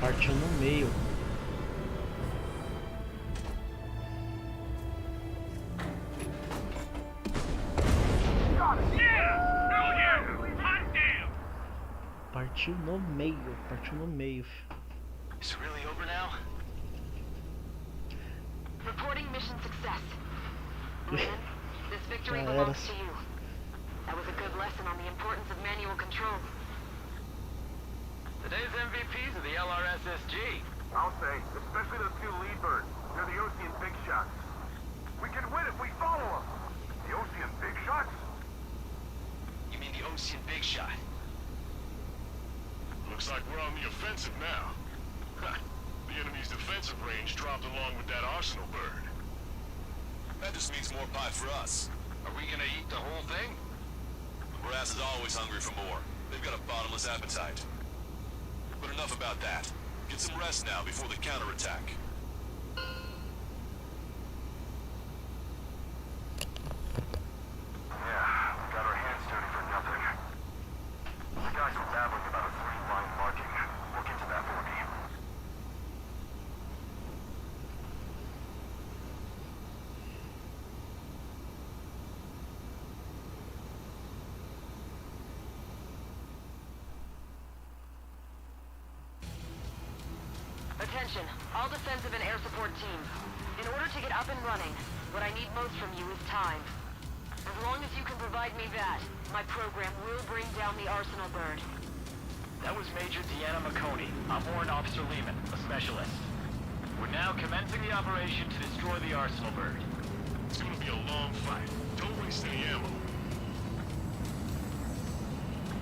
Partiu no meio. Partiu no meio, partiu no meio. Is it really over now? Reporting mission success. Lynn, this victory Já belongs era. to you. That was a good lesson on the importance of manual control. Today's MVPs are the LRSSG. I'll say, especially those two lead birds. They're the Ocean big shots. We can win if we follow them. The Ocean big shots? You mean the Ocean Big Shot? Looks like we're on the offensive now. The enemy's defensive range dropped along with that arsenal bird. That just means more pie for us. Are we gonna eat the whole thing? The brass is always hungry for more. They've got a bottomless appetite. But enough about that. Get some rest now before the counterattack. Yeah, we got our hands dirty for nothing. The guys were babbling about a 3-line marking. Look into that for me. Attention, all defensive and air support teams. In order to get up and running, what I need most from you is time. As long as you can provide me that, my program will bring down the Arsenal bird. That was Major Deanna McConey. I'm Warrant Officer Lehman, a specialist. We're now commencing the operation to destroy the Arsenal bird. It's gonna be a long fight. Don't waste any ammo.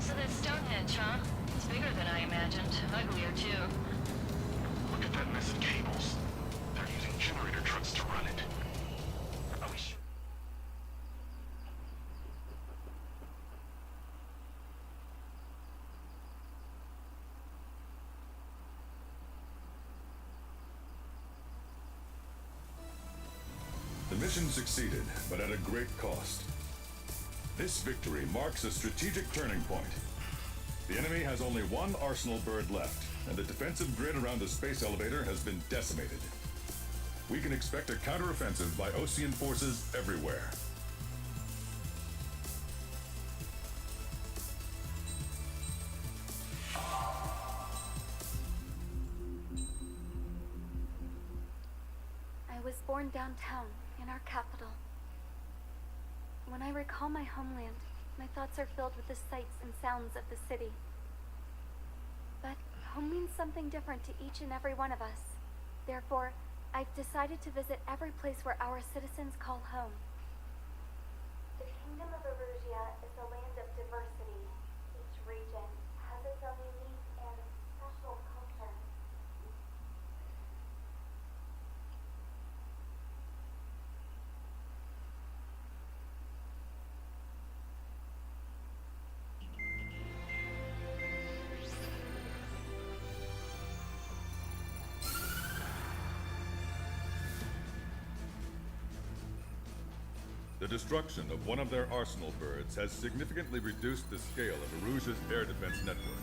So that's Stonehenge, huh? It's bigger than I imagined. Uglier, too. Look at that mess of cables. They're using generator trucks to run it. Are we sure? The mission succeeded, but at a great cost. This victory marks a strategic turning point. The enemy has only one Arsenal bird left, and the defensive grid around the space elevator has been decimated. We can expect a counteroffensive by Ocean forces everywhere. I was born downtown, in our capital. When I recall my homeland, my thoughts are filled with the sights and sounds of the city. But home means something different to each and every one of us. Therefore, I've decided to visit every place where our citizens call home. The Kingdom of Erusia is a land of diversity. Each region has its own unique and special culture. The destruction of one of their arsenal birds has significantly reduced the scale of Erusia's air defense network.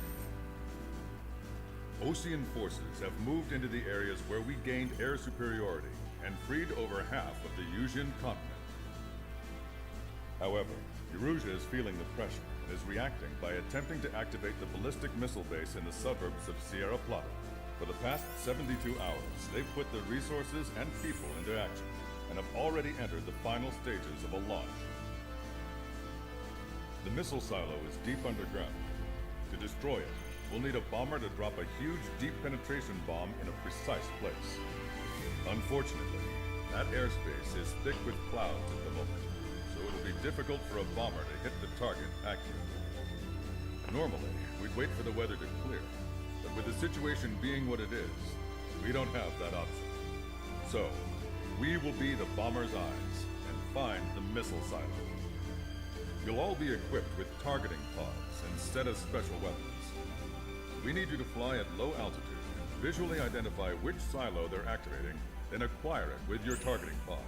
Ocean forces have moved into the areas where we gained air superiority and freed over half of the Eusian continent. However, Erusia is feeling the pressure and is reacting by attempting to activate the ballistic missile base in the suburbs of Sierra Plata. For the past 72 hours, they've put their resources and people into action, and have already entered the final stages of a launch. The missile silo is deep underground. To destroy it, we'll need a bomber to drop a huge deep penetration bomb in a precise place. Unfortunately, that airspace is thick with clouds at the moment, so it'll be difficult for a bomber to hit the target accurately. Normally, we'd wait for the weather to clear, but with the situation being what it is, we don't have that option. So, we will be the bomber's eyes and find the missile silo. You'll all be equipped with targeting pods instead of special weapons. We need you to fly at low altitude, visually identify which silo they're activating, then acquire it with your targeting pod.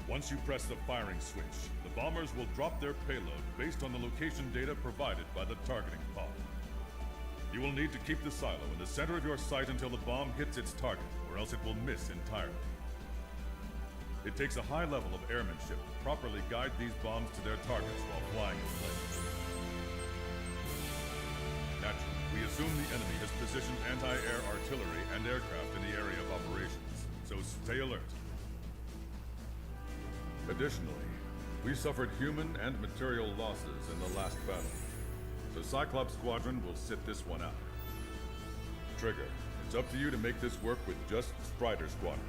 Once you press the firing switch, the bombers will drop their payload based on the location data provided by the targeting pod. You will need to keep the silo in the center of your sight until the bomb hits its target, or else it will miss entirely. It takes a high level of airmanship to properly guide these bombs to their targets while flying in place. Naturally, we assume the enemy has positioned anti-air artillery and aircraft in the area of operations, so stay alert. Additionally, we suffered human and material losses in the last battle. The Cyclops Squadron will sit this one out. Trigger, it's up to you to make this work with just Strider Squadron.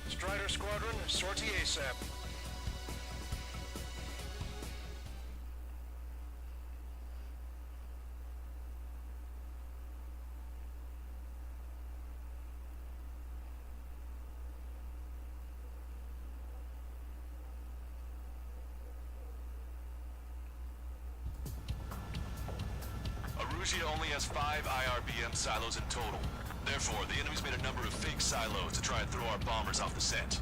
Strider Squadron, sortie ASAP. Arusia only has 5 IRBM silos in total. Therefore, the enemy's made a number of fake silos to try and throw our bombers off the scent.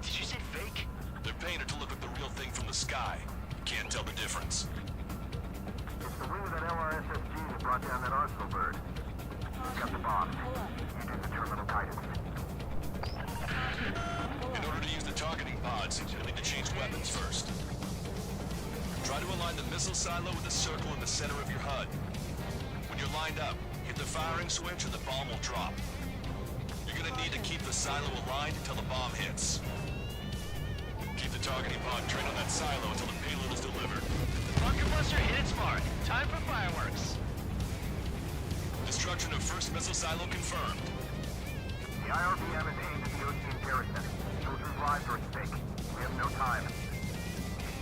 Did you say fake? They're painted to look like the real thing from the sky. You can't tell the difference. It's the wing of that LRSSG that brought down that arsenal bird. He's got the bomb. You do the terminal guidance. In order to use the targeting pods, you'll need to change weapons first. Try to align the missile silo with the circle in the center of your HUD. When you're lined up, hit the firing switch and the bomb will drop. You're gonna need to keep the silo aligned until the bomb hits. Keep the targeting pod trained on that silo until the payload is delivered. Bunker buster hit its mark. Time for fireworks. Destruction of first missile silo confirmed. The IRBM is aimed at the Ocean garrison. Soldiers' lives are at stake. We have no time.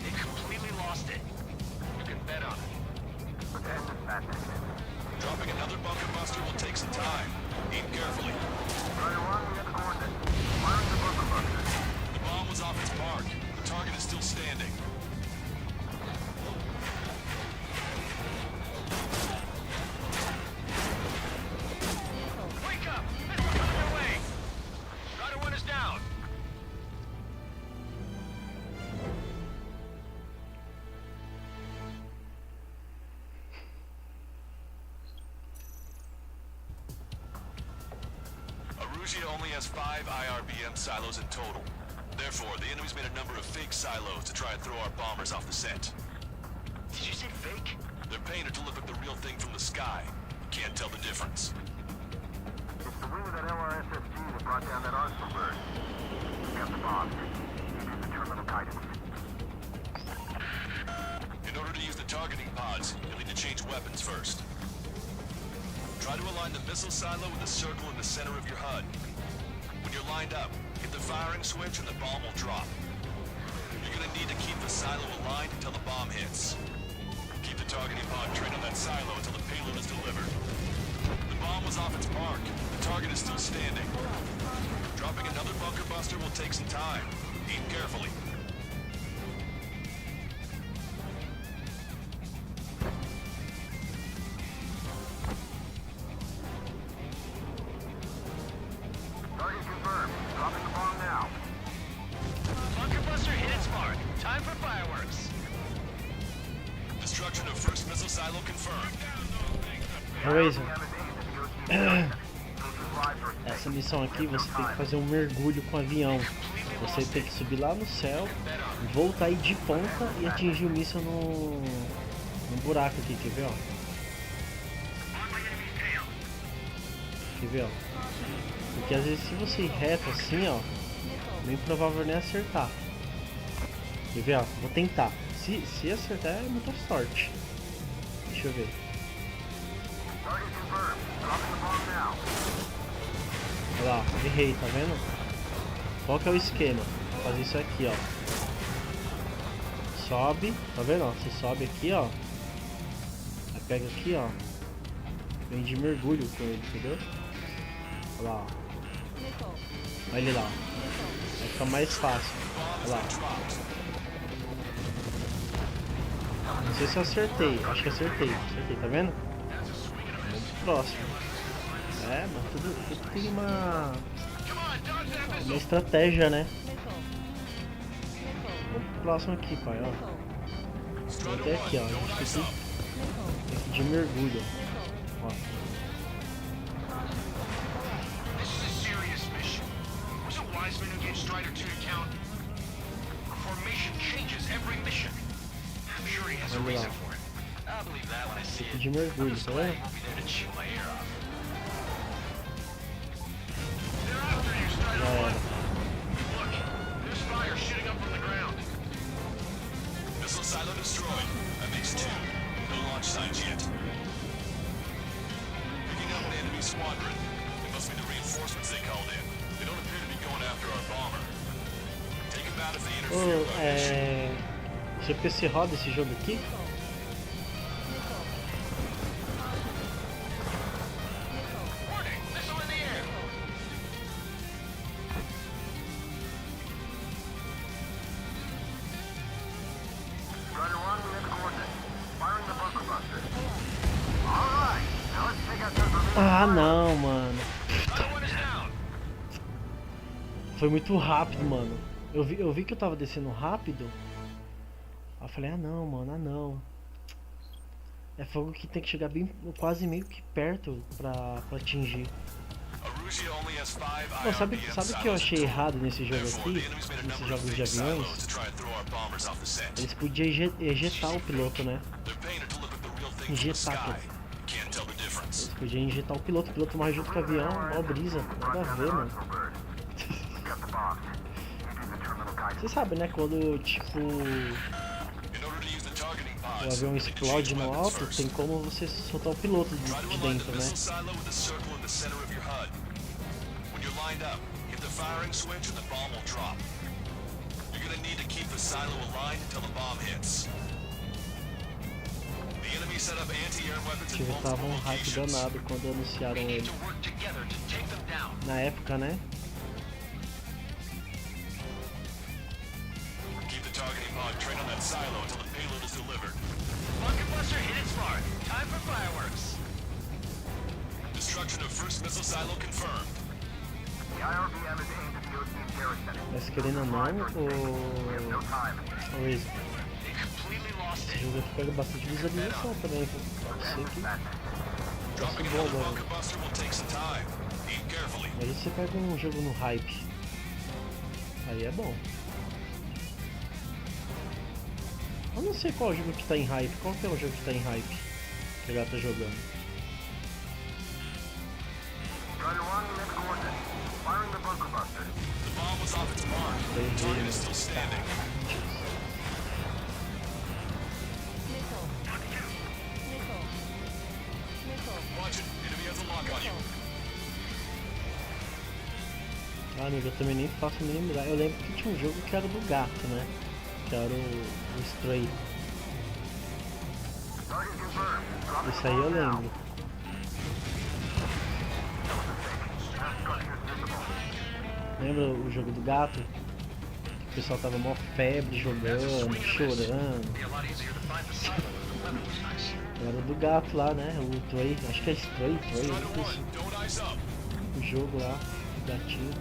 They completely lost it. You can bet on it. Let's end this madness. Dropping another bunker buster will take some time. Aim carefully. Strider 1, we have the coordinates. Firing the bunker buster. The bomb was off its mark. The target is still standing. Arusia only has 5 IRBM silos in total. Therefore, the enemy's made a number of fake silos to try and throw our bombers off the scent. Did you say fake? They're painted to look like the real thing from the sky. Can't tell the difference. It's the wing of that LRSSG that brought down that arsenal bird. We got the bombs. You do the terminal guidance. In order to use the targeting pods, you'll need to change weapons first. Try to align the missile silo with the circle in the center of your HUD. When you're lined up, hit the firing switch and the bomb will drop. You're gonna need to keep the silo aligned until the bomb hits. Keep the targeting pod trained on that silo until the payload is delivered. The bomb was off its mark. The target is still standing. Dropping another bunker buster will take some time. Aim carefully. Target confirmed. Dropping the bomb now. Bunker buster hit its mark. Time for fireworks. Destruction of first missile silo confirmed. Beleza. Essa missão aqui você tem que fazer um mergulho com o avião. Você tem que subir lá no céu, voltar aí de ponta e atingir o míssil no buraco aqui, quer ver, ó? Quer ver, ó? Porque às vezes se você ir reto assim, ó, bem provável nem acertar. Quer ver, ó? Vou tentar. Se acertar é muita sorte. Deixa eu ver. Olha lá, errei, tá vendo? Qual que é o esquema? Fazer isso aqui, ó. Sobe, tá vendo? Ó? Você sobe aqui, ó. Aí pega aqui, ó. Vem de mergulho com ele, entendeu? Olha lá, ó. Olha ele lá, ó. Vai ficar mais fácil. Olha lá. Não sei se eu acertei, acho que acertei, tá vendo? Vamos pro próximo. É, mas tudo tem uma estratégia, né? Vamos pro próximo aqui, pai, ó. Vou até aqui, ó. A gente tem que ir de mergulho, ó. Vamos lá. Tem que ir de mergulho, tá vendo? Já era. Missile silo destroyed. That makes 2. No launch signs yet. Picking up an enemy squadron. It must be the reinforcements they called in. They don't appear to be going after our bomber. Take them out if they interfere with our mission. Você PC roda esse jogo aqui? Ah não, mano. Foi muito rápido, mano. Eu vi que eu tava descendo rápido. Aí eu falei, ah não, mano, ah não. É fogo que tem que chegar bem, quase meio que perto pra atingir. Pô, sabe o que eu achei errado nesse jogo aqui? Nesses jogos de aviões? Eles podiam ejetar o piloto, né? Injetar, eles podiam injetar o piloto mais junto com o avião, mó brisa, nada a ver, mano. Você sabe, né, quando, tipo, o avião explode no alto, tem como você soltar o piloto de dentro, né? Tive tava um hype danado quando anunciaram ele. Na época, né? Keep the targeting pod trained on that silo until the payload is delivered. Bunker buster hit its mark. Time for fireworks. Destruction of first missile silo confirmed. The IRBM is aimed at the OT garrison. Mas querendo ou não, o esse jogo aqui pega bastante visualização também. Pode ser que fosse bom agora. Aí você pega um jogo no hype. Aí é bom. Eu não sei qual jogo que tá em hype. Qual que é o jogo que tá em hype? Que ela tá jogando. Ah, amigo, eu também nem faço nem lembrar. Eu lembro que tinha um jogo que era do gato, né? Que era o Stray. Isso aí eu lembro. Lembra o jogo do gato? O pessoal tava mó febre jogando, chorando. Era do gato lá, né? O Stray, acho que é Stray, o jogo lá, o gatinho.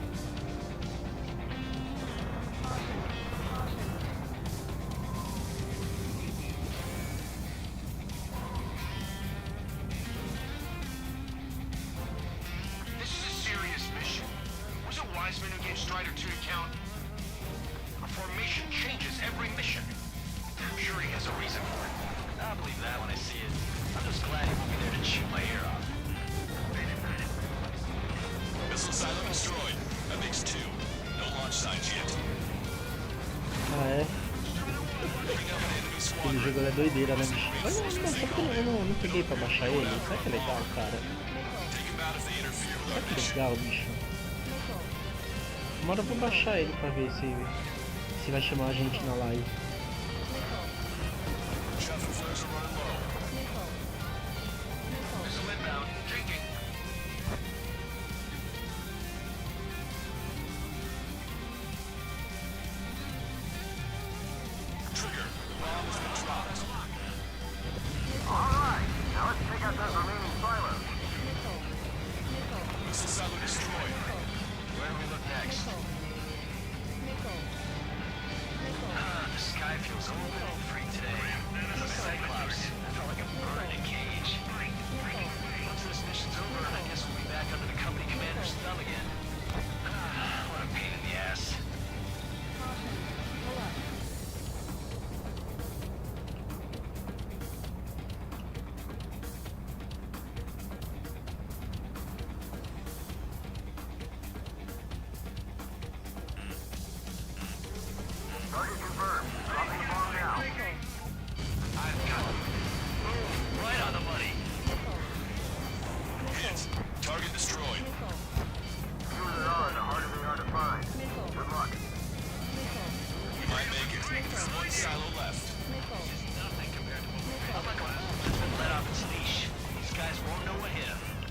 Ah, é? Aquele jogo é doideira, né, bicho? Mas eu não peguei pra baixar ele. Será que é legal, cara? Será que é legal, bicho? Uma hora eu vou baixar ele pra ver se vai chamar a gente na live.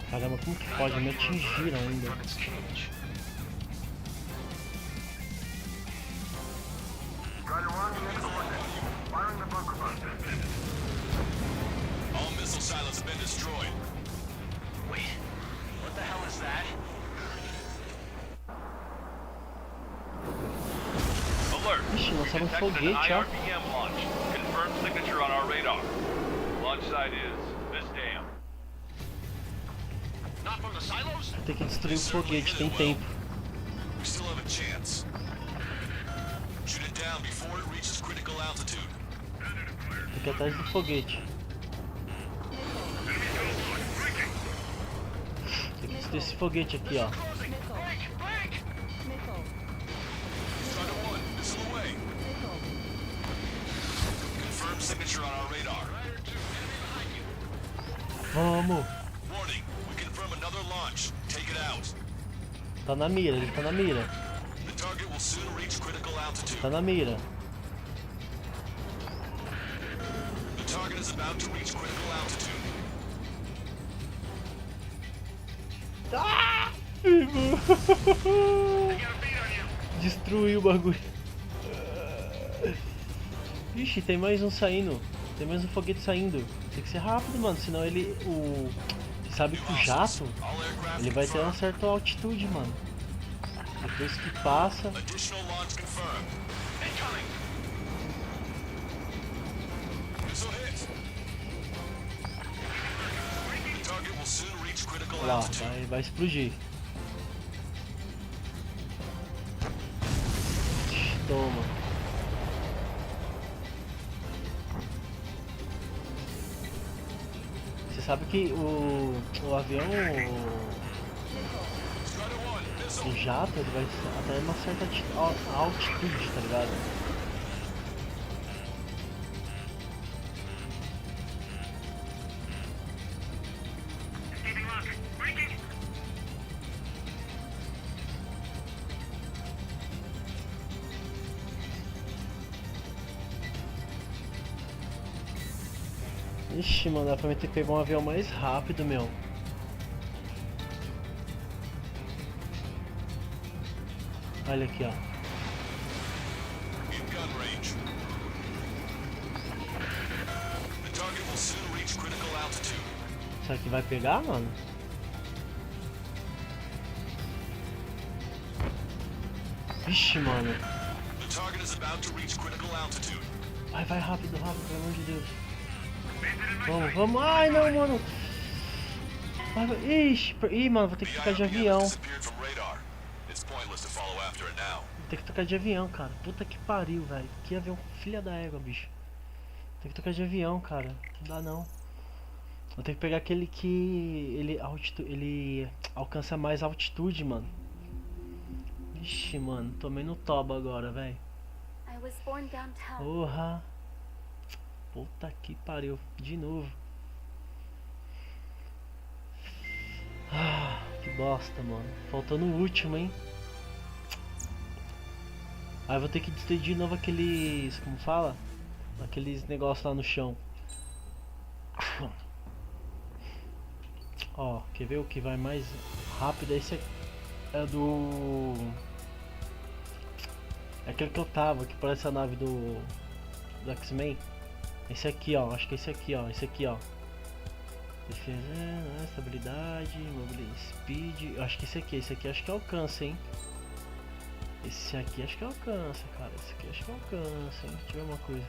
Caramba, como que pode? Me atingiram ainda. All missile silos have been destroyed. Wait, what the hell is that? Alert! Ixi, lançaram um Detected foguete, an ó. IRBM launch. Confirmed signature on our radar. Launch site is this dam. Not from the silos? Tem que destruir o foguete, tem tempo. We still have a chance. Shoot it down before it reaches critical altitude. Tem que ir atrás do foguete. Tem que destruir esse foguete aqui, ó. Confirmed signature on our radar. Vamos! Warning, we confirm another launch. Take it out. Tá na mira, ele tá na mira. The target will soon reach critical altitude. Tá na mira. The target is about to reach critical altitude. Ah! Destruiu o bagulho. Ixi, tem mais um saindo. Tem mais um foguete saindo. Tem que ser rápido, mano. Senão ele. Você sabe que o jato ele vai ter uma certa altitude, mano. Depois que passa. Additional launch confirmed. Incoming. Missile hit. The target will soon reach critical Lá, altitude. vai explodir. Toma. Você sabe que o avião, o jato, ele vai até uma certa altitude, tá ligado? Ixi, mano, dá pra mim ter que pegar um avião mais rápido, meu. Olha aqui, ó. Será que vai pegar, mano? Vixe, mano. Vai rápido, rápido, pelo amor de Deus. Vamos, vamos. Ai, não, mano. Ixi, mano, vou ter que trocar de avião. Vou ter que trocar de avião, cara. Puta que pariu, velho. Que avião, filha da égua, bicho. Tem que trocar de avião, cara. Não dá não. Vou ter que pegar aquele que ele alcança mais altitude, mano. Ixi, mano, tomei no toba agora, velho. Porra. Puta que pariu. De novo. Ah, que bosta, mano. Faltando o último, hein. Aí eu vou ter que destruir de novo aqueles... Como fala? Aqueles negócios lá no chão. Ó, quer ver o que vai mais rápido? Esse é do... É aquele que eu tava, que parece a nave do X-Men. Esse aqui, ó, acho que esse aqui, ó, defesa, estabilidade, mobilidade, speed, eu acho que esse aqui acho que alcança, hein. Esse aqui acho que alcança, cara, esse aqui acho que alcança, hein, deixa eu ver uma coisa.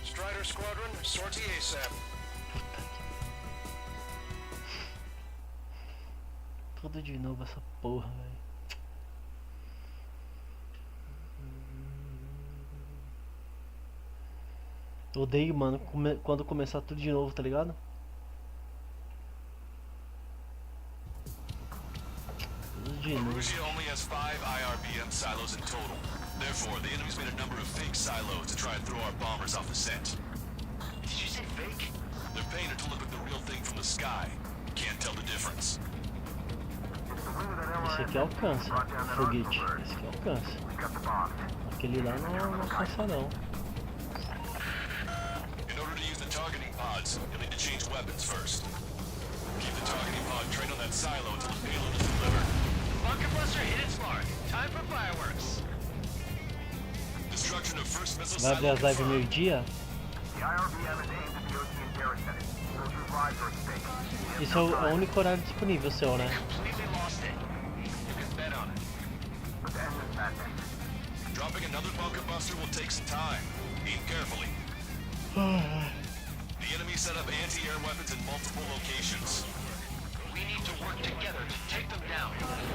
Strider Squadron, sortie ASAP. Tudo de novo essa porra, velho. Odeio, mano, quando começar tudo de novo, tá ligado? Tudo de novo. Hoje only has 5 IRBM silos in total. Therefore, the enemy's made a number of fake silos to try and throw our bombers off the scent. Did you say fake? They're painted to look like the real thing from the sky. Can't tell the difference. Esse aqui alcança, foguete. Esse aqui alcança. Aquele lá não alcança não. Targeting pods, you'll need to change weapons first. Keep the targeting pod trained on that silo until the payload is delivered. Bunker buster hit its mark. Time for fireworks. Destruction of first missile Vai abrir silo as lives confirmed. meio-dia? The IRBM is aimed at the Ocean parasitic. Soldiers' lives are at stake. Esse é o único horário disponível seu, né? Completely lost it. You can bet on it. Let's end this madness. Dropping another bunker buster will take some time. Aim carefully. The enemy set up anti-air weapons in multiple locations. We need to work together to take them down.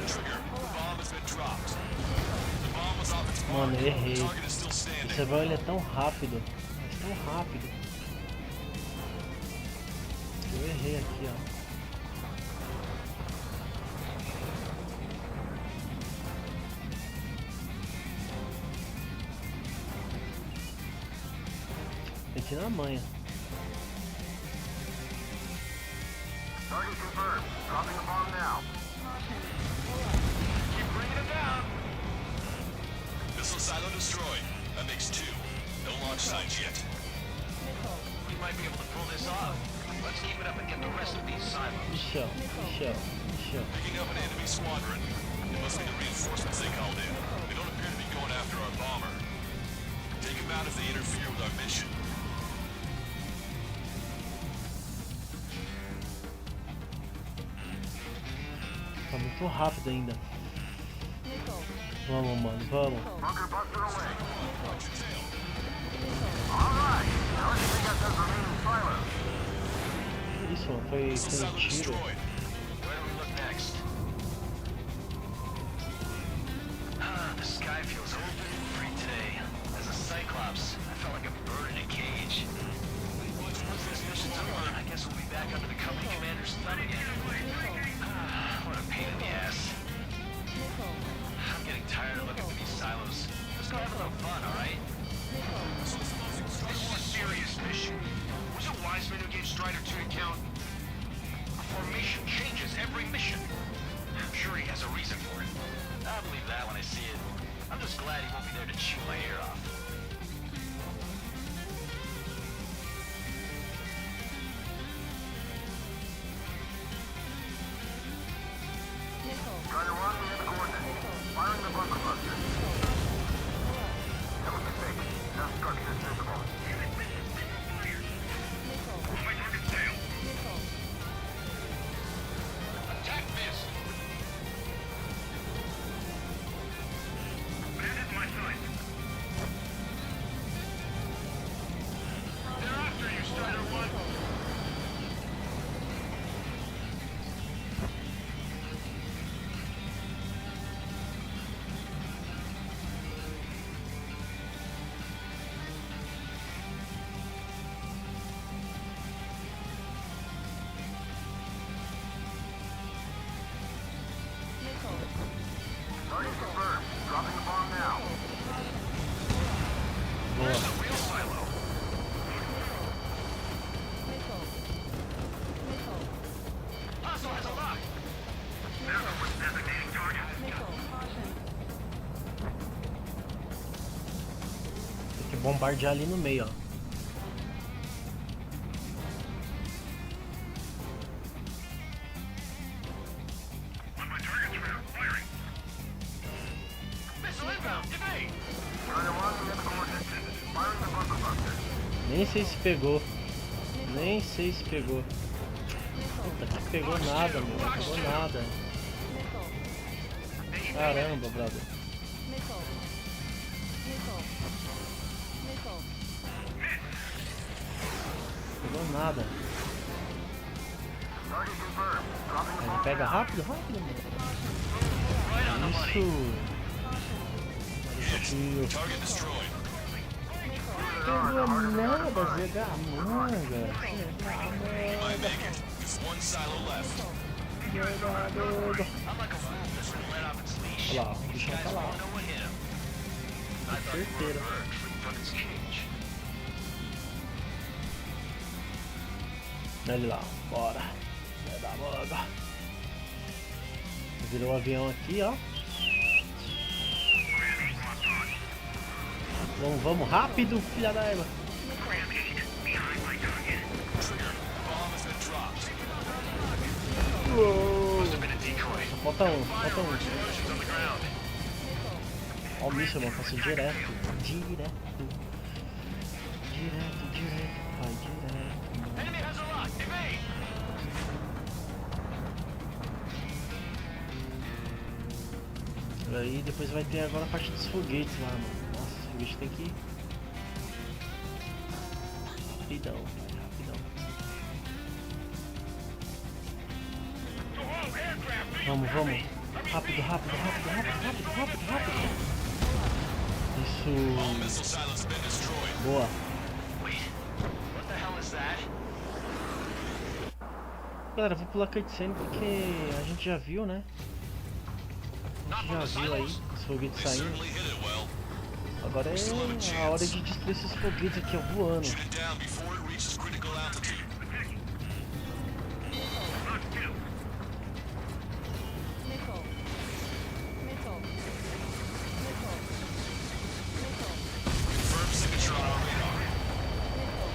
Trigger, the bomb has been dropped. The bomb was off its mark. Mano, eu errei. The target is still standing. Esse avião ele é tão rápido. Mas tão rápido. Eu errei aqui, ó. Meti na manha. Target confirmed. Dropping the bomb now. Keep bringing it down. Missile silo destroyed. That makes 2. No launch signs yet. We might be able to pull this off. Let's keep it up and get the rest of these silos. Ixi, ó. Picking up an enemy squadron. It must be the reinforcements they called in. They don't appear to be going after our bomber. Take them out if they interfere with our mission. Tá muito rápido ainda. Vamos, mano, vamos. Bunker buster away. Alright. Now let's pick up those remaining silos. Isso, mano, foi sem tiro. Where do we look next? I believe that when I see it. I'm just glad he won't be there to chew my ear off. Trying to run me in the coordinates. Firing the bunker buster. That was a mistake. No structures visible. Attack missed! They're after you, Strider 1! Target confirmed. Dropping the bomb now. Where's the real silo? Hostile has a lock! Designating target. Tem que bombardear ali no meio, ó. Missile inbound! Evade! Trying to run me in the coordinates. Firing the bunker buster. Nem sei se pegou. Nem sei se pegou. Puta, que pegou nada, meu. Não pegou nada. Caramba, brother. Pegou nada. Target confirmed. Dropping the Ele bomb pega now. rápido, rápido, mano. Right on the money. Isso. Target destroyed. Pegou nada, Zega manga. Might make it. Just one silo left. I'm like a wolf that's been let off its leash. Olha lá, o These bichão guys tá lá. won't know what hit him. I thought we were Certeira. a bird from its cage. Olha ele lá, bora. Vai dar manga. Virou o avião aqui, ó. Vamos, vamos, rápido, filha da égua. Uou. Só falta um, falta um. Ó o míssil, mano, passa direto. Direto. Direto, direto, vai direto. Enemy has a lock! Evade! Aí depois vai ter agora a parte dos foguetes lá, mano. Nossa, os foguetes tem que ir rapidão, vai, rapidão. Vamos, vamos. Rápido, rápido, rápido, rápido, rápido, rápido, rápido. All Isso. missile silos have been destroyed. Boa. Wait, what the hell is that? Galera, eu vou pular cutscene porque a gente já viu, né? A gente já viu aí os foguetes They saindo. certainly hit it well. Agora é a hora de destruir esses foguetes aqui, ó, voando. Shoot it down before it reaches critical altitude. Confirm signature on our radar.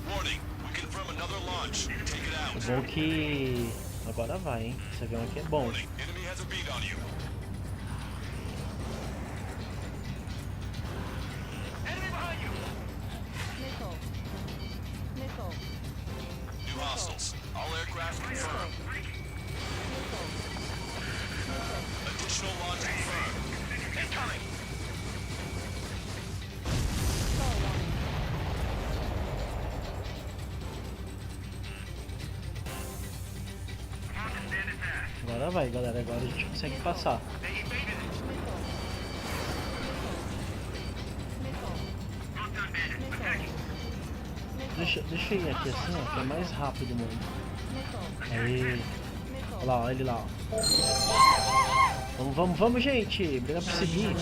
Warning, we confirm another launch. Take it O out. bom que agora vai, hein? Esse avião aqui é bom. Warning, enemy has a beat on you. Enemy behind you! New hostiles. All aircraft confirmed. Additional launch confirmed. Incoming! Agora vai, galera. Agora a gente consegue passar. Deixa eu ir aqui assim, ó, que é mais rápido, mano. Aí. Olha lá, olha ele lá, ó. Vamos, vamos, vamos, gente. Obrigado por seguir.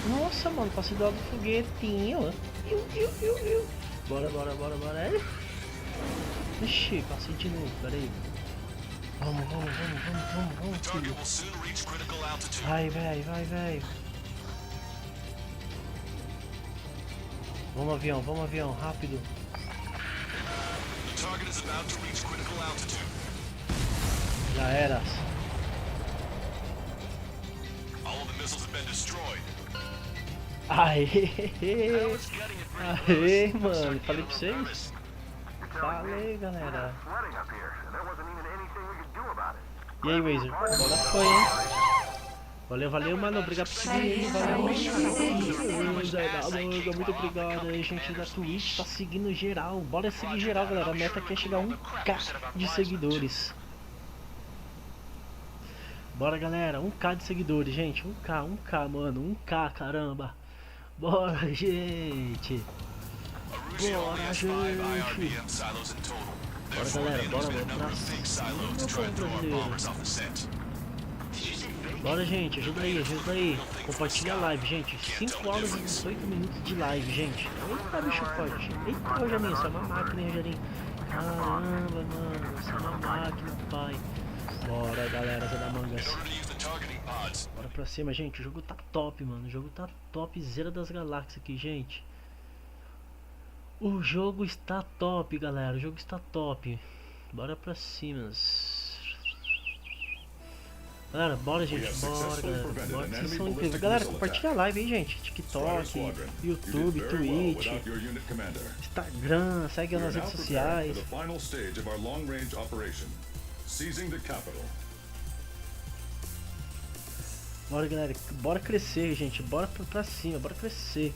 Nossa, mano, passei do lado do foguetinho. Bora, bora, bora, bora. Ixi, passei de novo, peraí. Vamos, filho. Vai, velho. Vamos, avião, rápido. Já era. Aê, mano, falei pra vocês. Falei, galera. E aí, Wazer? Agora foi, hein? Valeu, mano. Obrigado por seguir aí. Valeu. Muito obrigado aí, gente da Twitch. Tá seguindo geral. Bora seguir geral, galera. A meta aqui é chegar a 1k de seguidores. Bora, galera. 1k de seguidores, gente. 1k, mano. 1k, caramba. Bora, gente. Bora, galera. Bora pra cima, brasileiro. Bora, gente, ajuda aí. Compartilha a live, gente. 5 horas e 18 minutos de live, gente. Eita, bicho forte. Eita, Rogerinho, você é uma máquina, hein, Rogerinho? Caramba, mano, você é uma máquina, pai. Bora, galera, Zé da Mangas. Bora pra cima, gente. O jogo tá top, mano. O jogo tá top, zero das galáxias aqui, gente. O jogo está top, galera. O jogo está top. Bora pra cima. Galera, bora, gente. Bora, galera. Bora, vocês são incríveis. Galera, compartilha a live aí, gente. TikTok, YouTube, Twitch, Instagram. Segue nas redes sociais. Bora, galera. Bora crescer, gente. Bora pra cima. Bora crescer.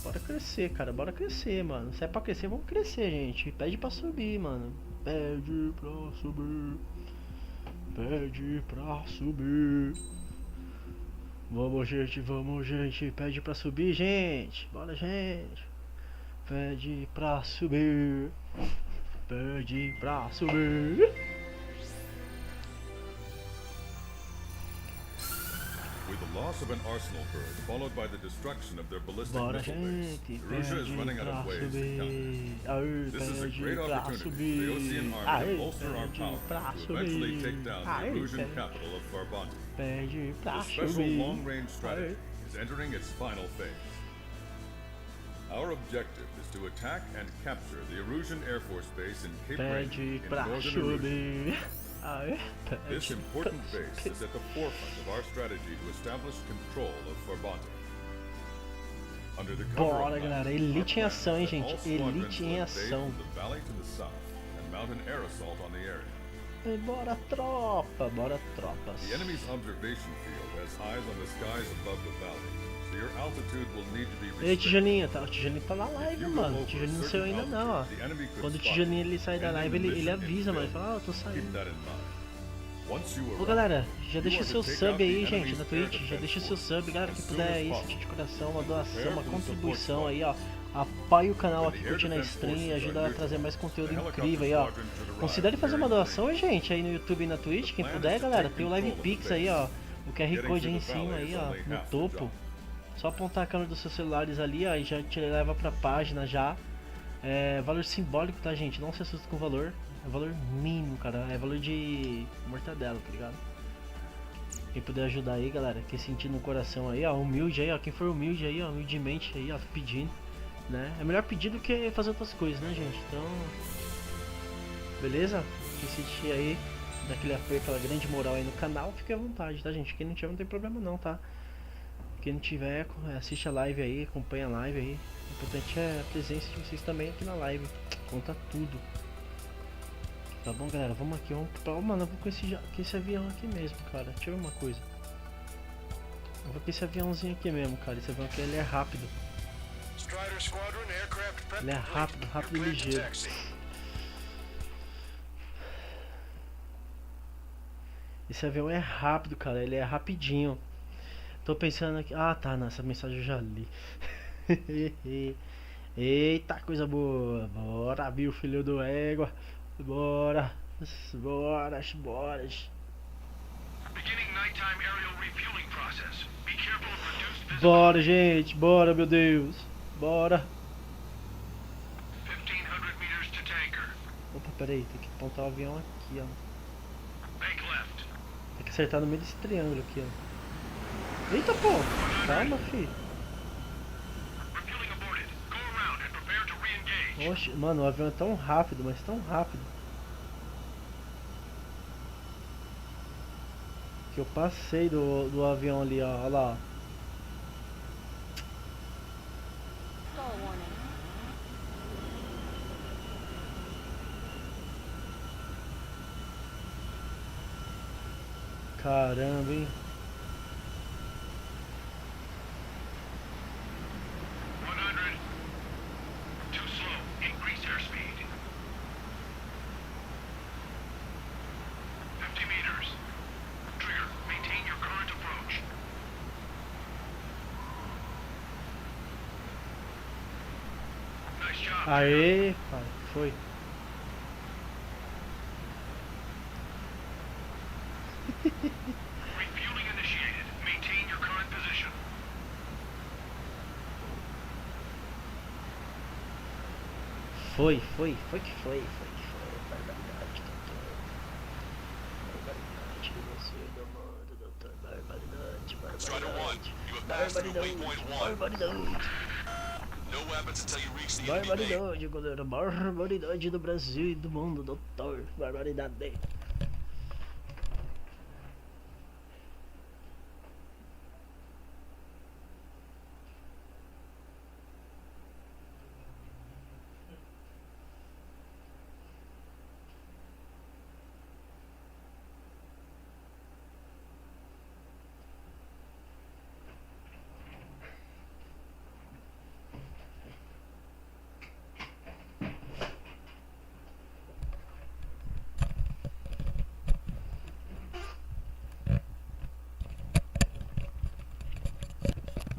Bora crescer, cara. Bora crescer, mano. Se é pra crescer, vamos crescer, gente. Pede pra subir, mano. Pede pra subir. Pede pra subir. Vamos, gente. Pede pra subir, gente. Bora, gente. Pede pra subir. Pede pra subir. With the loss of an arsenal bird, followed by the destruction of their ballistic missile base, Arusia is running out of ways to counter. This is a great opportunity for the Ocean Army to bolster our power to eventually take down the Erusian capital of Farbanti. The special long-range strategy is entering its final phase. Our objective is to attack and capture the Erusian Air Force Base in Cape Rain in northern Erusia. This important base is at the forefront of our strategy to establish control of Farbanti. Under the cover Bora, galera, elite em ação, hein, gente? Elite em ação. Bora, tropa, The enemy's observation field has eyes on the skies above the valley, so your altitude will need to be restricted. Ei, Tijolinho, o Tijolinho tá na live, mano. O Tijolinho não saiu ainda não, ó. Quando o Tijolinho ele sai da live, ele avisa, mano. Ele fala, eu tô saindo. Ô, galera, já deixa o seu sub aí, gente, na Twitch. Já deixa o seu sub, galera, que puder aí, sentir de coração, uma doação, uma contribuição aí, ó. Apoie o canal aqui curtindo a stream e ajuda a trazer mais conteúdo incrível aí, ó. Considere fazer uma doação, gente, aí no YouTube e na Twitch, quem puder, galera. Tem o Live Pix aí, ó. O QR Code aí em cima aí, ó, no topo. Só apontar a câmera dos seus celulares ali, ó, e já te leva pra página já. É valor simbólico, tá, gente? Não se assusta com o valor. É valor mínimo, cara. É valor de mortadela, tá ligado? Quem puder ajudar aí, galera, que sentir no coração aí, ó, humilde aí, ó. Quem for humilde aí, ó, humildemente aí, ó, pedindo, né? É melhor pedir do que fazer outras coisas, né, gente? Então, beleza? Quem sentir aí, daquele apoio, aquela grande moral aí no canal, fique à vontade, tá, gente? Quem não tiver, não tem problema não, tá? Quem não tiver, assiste a live aí, acompanha a live aí. O importante é a presença de vocês também aqui na live. Conta tudo. Tá bom, galera? Vamos aqui, vamos pra... Oh, mano, eu vou com esse avião aqui mesmo, cara. Deixa eu ver uma coisa. Eu vou com esse aviãozinho aqui mesmo, cara. Esse avião aqui, ele é rápido. Ele é rápido e ligeiro. Esse avião é rápido, cara. Ele é rapidinho. Tô pensando aqui... Ah, tá, nessa mensagem eu já li. Eita, coisa boa. Bora, viu, filho do égua. Bora. Bora, gente. Bora, meu Deus. Bora. Opa, peraí, tem que apontar o avião aqui, ó. Tem que acertar no meio desse triângulo aqui, ó. Eita, pô! Calma, filho. Oxe, mano, o avião é tão rápido, mas tão rápido, que eu passei do avião ali, ó. Olha lá, ó. Caramba, hein? Aê, pai, foi. Foi que foi. Barbaridade, doutor. Barbaridade de você, do mundo, doutor. Barbaridade. Barbaridade, galera. Barbaridade do Brasil e do mundo, doutor. Barbaridade.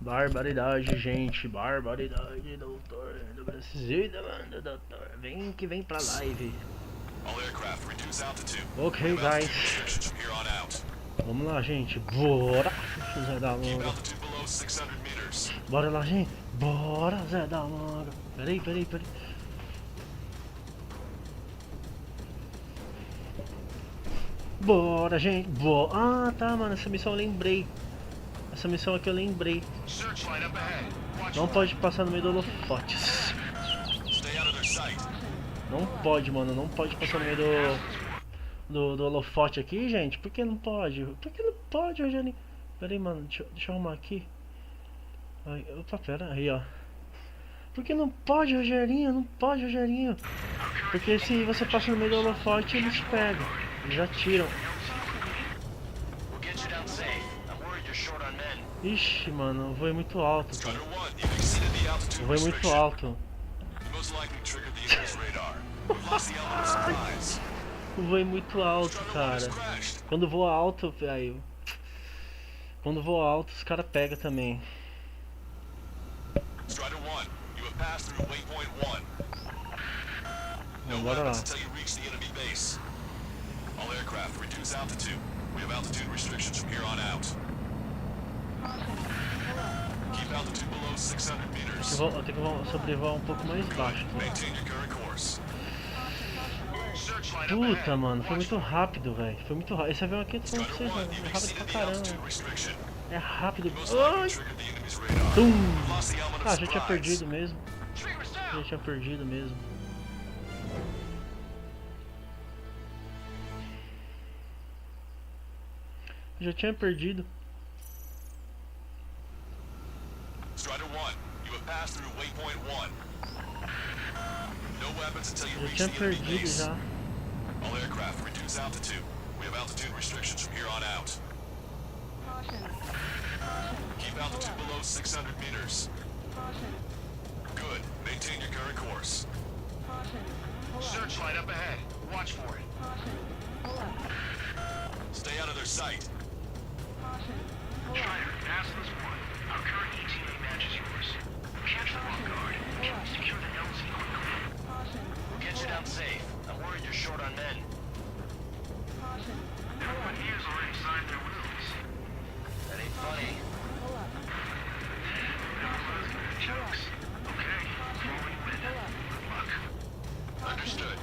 Barbaridade, gente. Barbaridade, doutor. Do Brasil, do mundo, doutor. Vem que vem pra live. Ok, guys. Vamos lá, gente. Bora. Zé da Mora. Bora lá, gente. Bora, Zé da Mora. Peraí. Bora, gente. Bora. Ah, tá, mano. Essa missão eu lembrei. Essa missão aqui eu lembrei. Não pode passar no meio do holofotes. Não pode, mano. Não pode passar no meio do holofote aqui, gente. Por que não pode? Por que não pode, Rogerinho? Pera aí, mano. Deixa eu arrumar aqui. Ai, opa, pera aí, ó. Por que não pode, Rogerinho? Não pode, Rogerinho. Porque se você passa no meio do holofote, eles pegam. Eles já tiram. Ixi, mano, o voo é muito alto, cara. O voo é muito alto. O voo é muito alto, cara. Quando voa alto, velho. Quando voa alto, os caras pegam também. Então, bora lá. Eu tenho que sobrevoar um pouco mais baixo. Puta, mano, foi muito rápido, velho. Foi muito rápido. Esse avião aqui, eu tô falando pra vocês, mano, é rápido pra caramba. É rápido. Ai! Tum! Ah, já tinha perdido mesmo. Já tinha perdido. Strider 1, you have passed through waypoint 1. No weapons until you Já reach tinha the enemy perdido base. já. All aircraft reduce altitude. We have altitude restrictions from here on out. Keep altitude below 600 meters. Good. Maintain your current course. Searchlight up ahead. Watch for it. Stay out of their sight. Strider, Atlas 1. Our current ETA matches yours. Catch the wrong guard. Secure the notes and quickly. We'll get you down safe. I'm worried you're short on men. Everyone here's already signed their wills. That ain't funny. Jokes. Okay. Forward win. Good luck. Understood.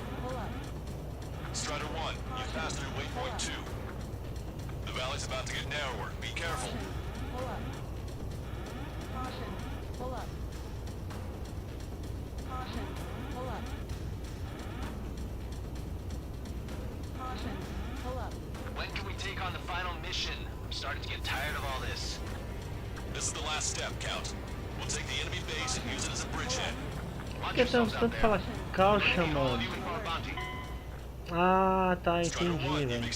get narrower. Be careful. Pull up. Caution. Pull up. Caution. Pull up. Caution. Pull up. When can we take on the final mission? I'm starting to get tired of all this. This is the last step, Count. We'll take the enemy base and use it as a bridgehead. Por que tanto fala caucha, mano? Ah, tá, entendi, velho.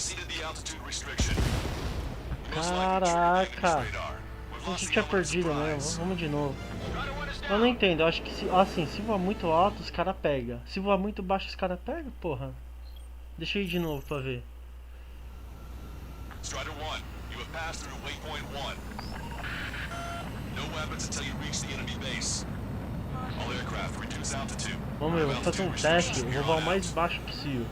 Caraca! A gente tinha perdido mesmo, vamos de novo. Eu não entendo, eu acho que se, assim, se voar muito alto os caras pegam. Se voar muito baixo os caras pegam, porra. Deixa eu ir de novo pra ver. Strider 1, you have passed through waypoint 1. No weapons until you reach the enemy base. All aircraft reduce altitude. Vamos ver, vou fazer um teste, eu vou voar o mais baixo possível.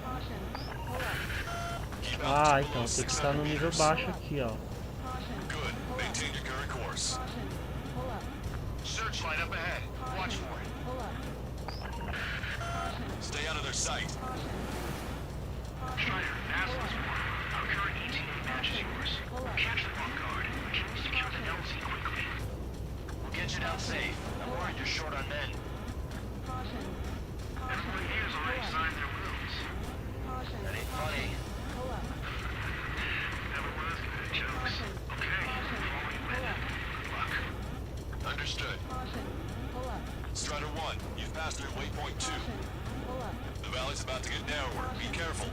Ah, então, tem que estar no nível baixo aqui, ó. Good. Maintain your current course. Searchlight up ahead. Watch for it. Stay out of their sight. Strider, Aslan's one. Our current ETA matches yours. Catch the Vanguard. Can we secure the LZ quickly? We'll get you down safe. I'm worried you're short on men. Everyone here's already signed their wills. That ain't funny. Never was good at jokes. Okay, before we win. Good luck. Understood. Strider 1, you've passed through waypoint 2. The valley's about to get narrower. Be careful.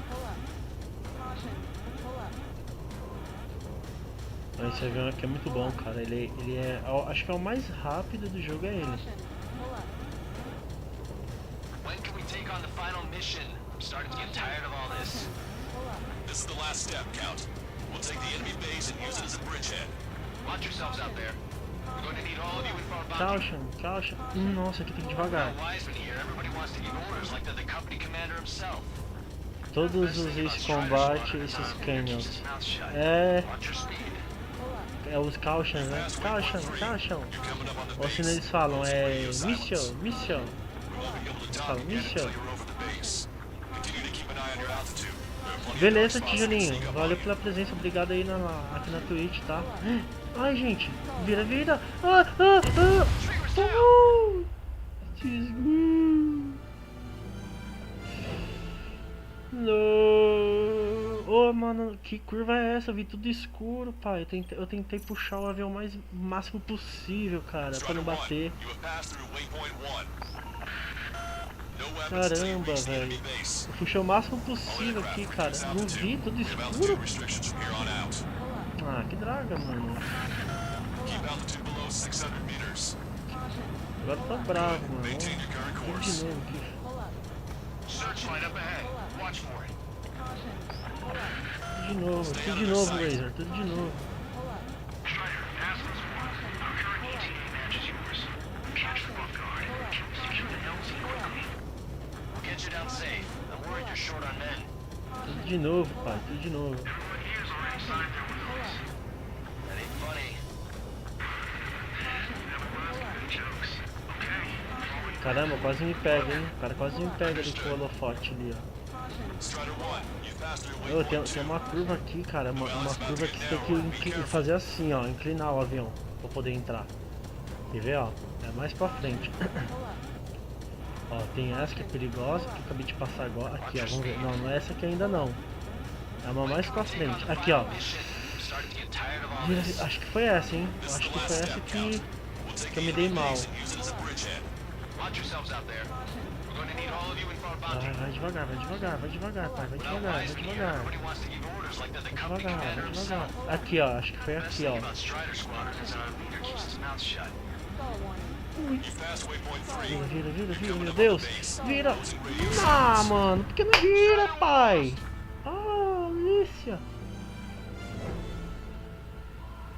Esse avião aqui é muito bom, cara. Ele é, acho que é o mais rápido do jogo, é ele. When can we take on the final mission? I'm starting to get tired of all this. This is the last step, Count. We'll take the enemy base and use it as a bridgehead. Watch yourselves out there. We're going to need all of you in front of bounty. Caucha. Nossa, aqui tem que ir devagar. Wiseman here. Everybody wants to give orders like they're the company commander himself. Todos os Ace Combat, esses canyons. É os cauchans, né? Caution. Ou assim eles falam, mission. Eles falam mission. Beleza, tijolinho. Valeu pela presença, obrigado aí aqui na Twitch, tá? Ai, gente, vira. Ô, mano, que curva é essa? Eu vi tudo escuro, pai. Eu tentei puxar o avião o máximo possível, cara, pra não bater. Caramba, velho. Eu puxei o máximo possível aqui, cara. Não vi, tudo escuro. Ah, que draga, mano. Agora tá bravo, mano. Tudo de novo aqui. Tudo de novo, Laser. Tudo de novo. Tudo de novo, pai. Tudo de novo. Caramba, quase me pega, hein? O cara quase me pega ali com o holofote ali, ó. Tem uma curva aqui, cara. Uma curva que você tem que fazer assim, ó. Inclinar o avião pra poder entrar. Quer ver, ó? É mais pra frente. Ó, tem essa que é perigosa, que eu acabei de passar agora. Aqui, ó, vamos ver. Não é essa aqui ainda não. É uma mais pra frente. Aqui, ó. Acho que foi essa, hein? Acho que foi essa que eu me dei mal. Vai devagar, pai. Vai devagar. Aqui, ó. Acho que foi aqui, ó. Vira, meu Deus. Vira. Ah, mano. Por que não vira, pai? Ah, Alicia.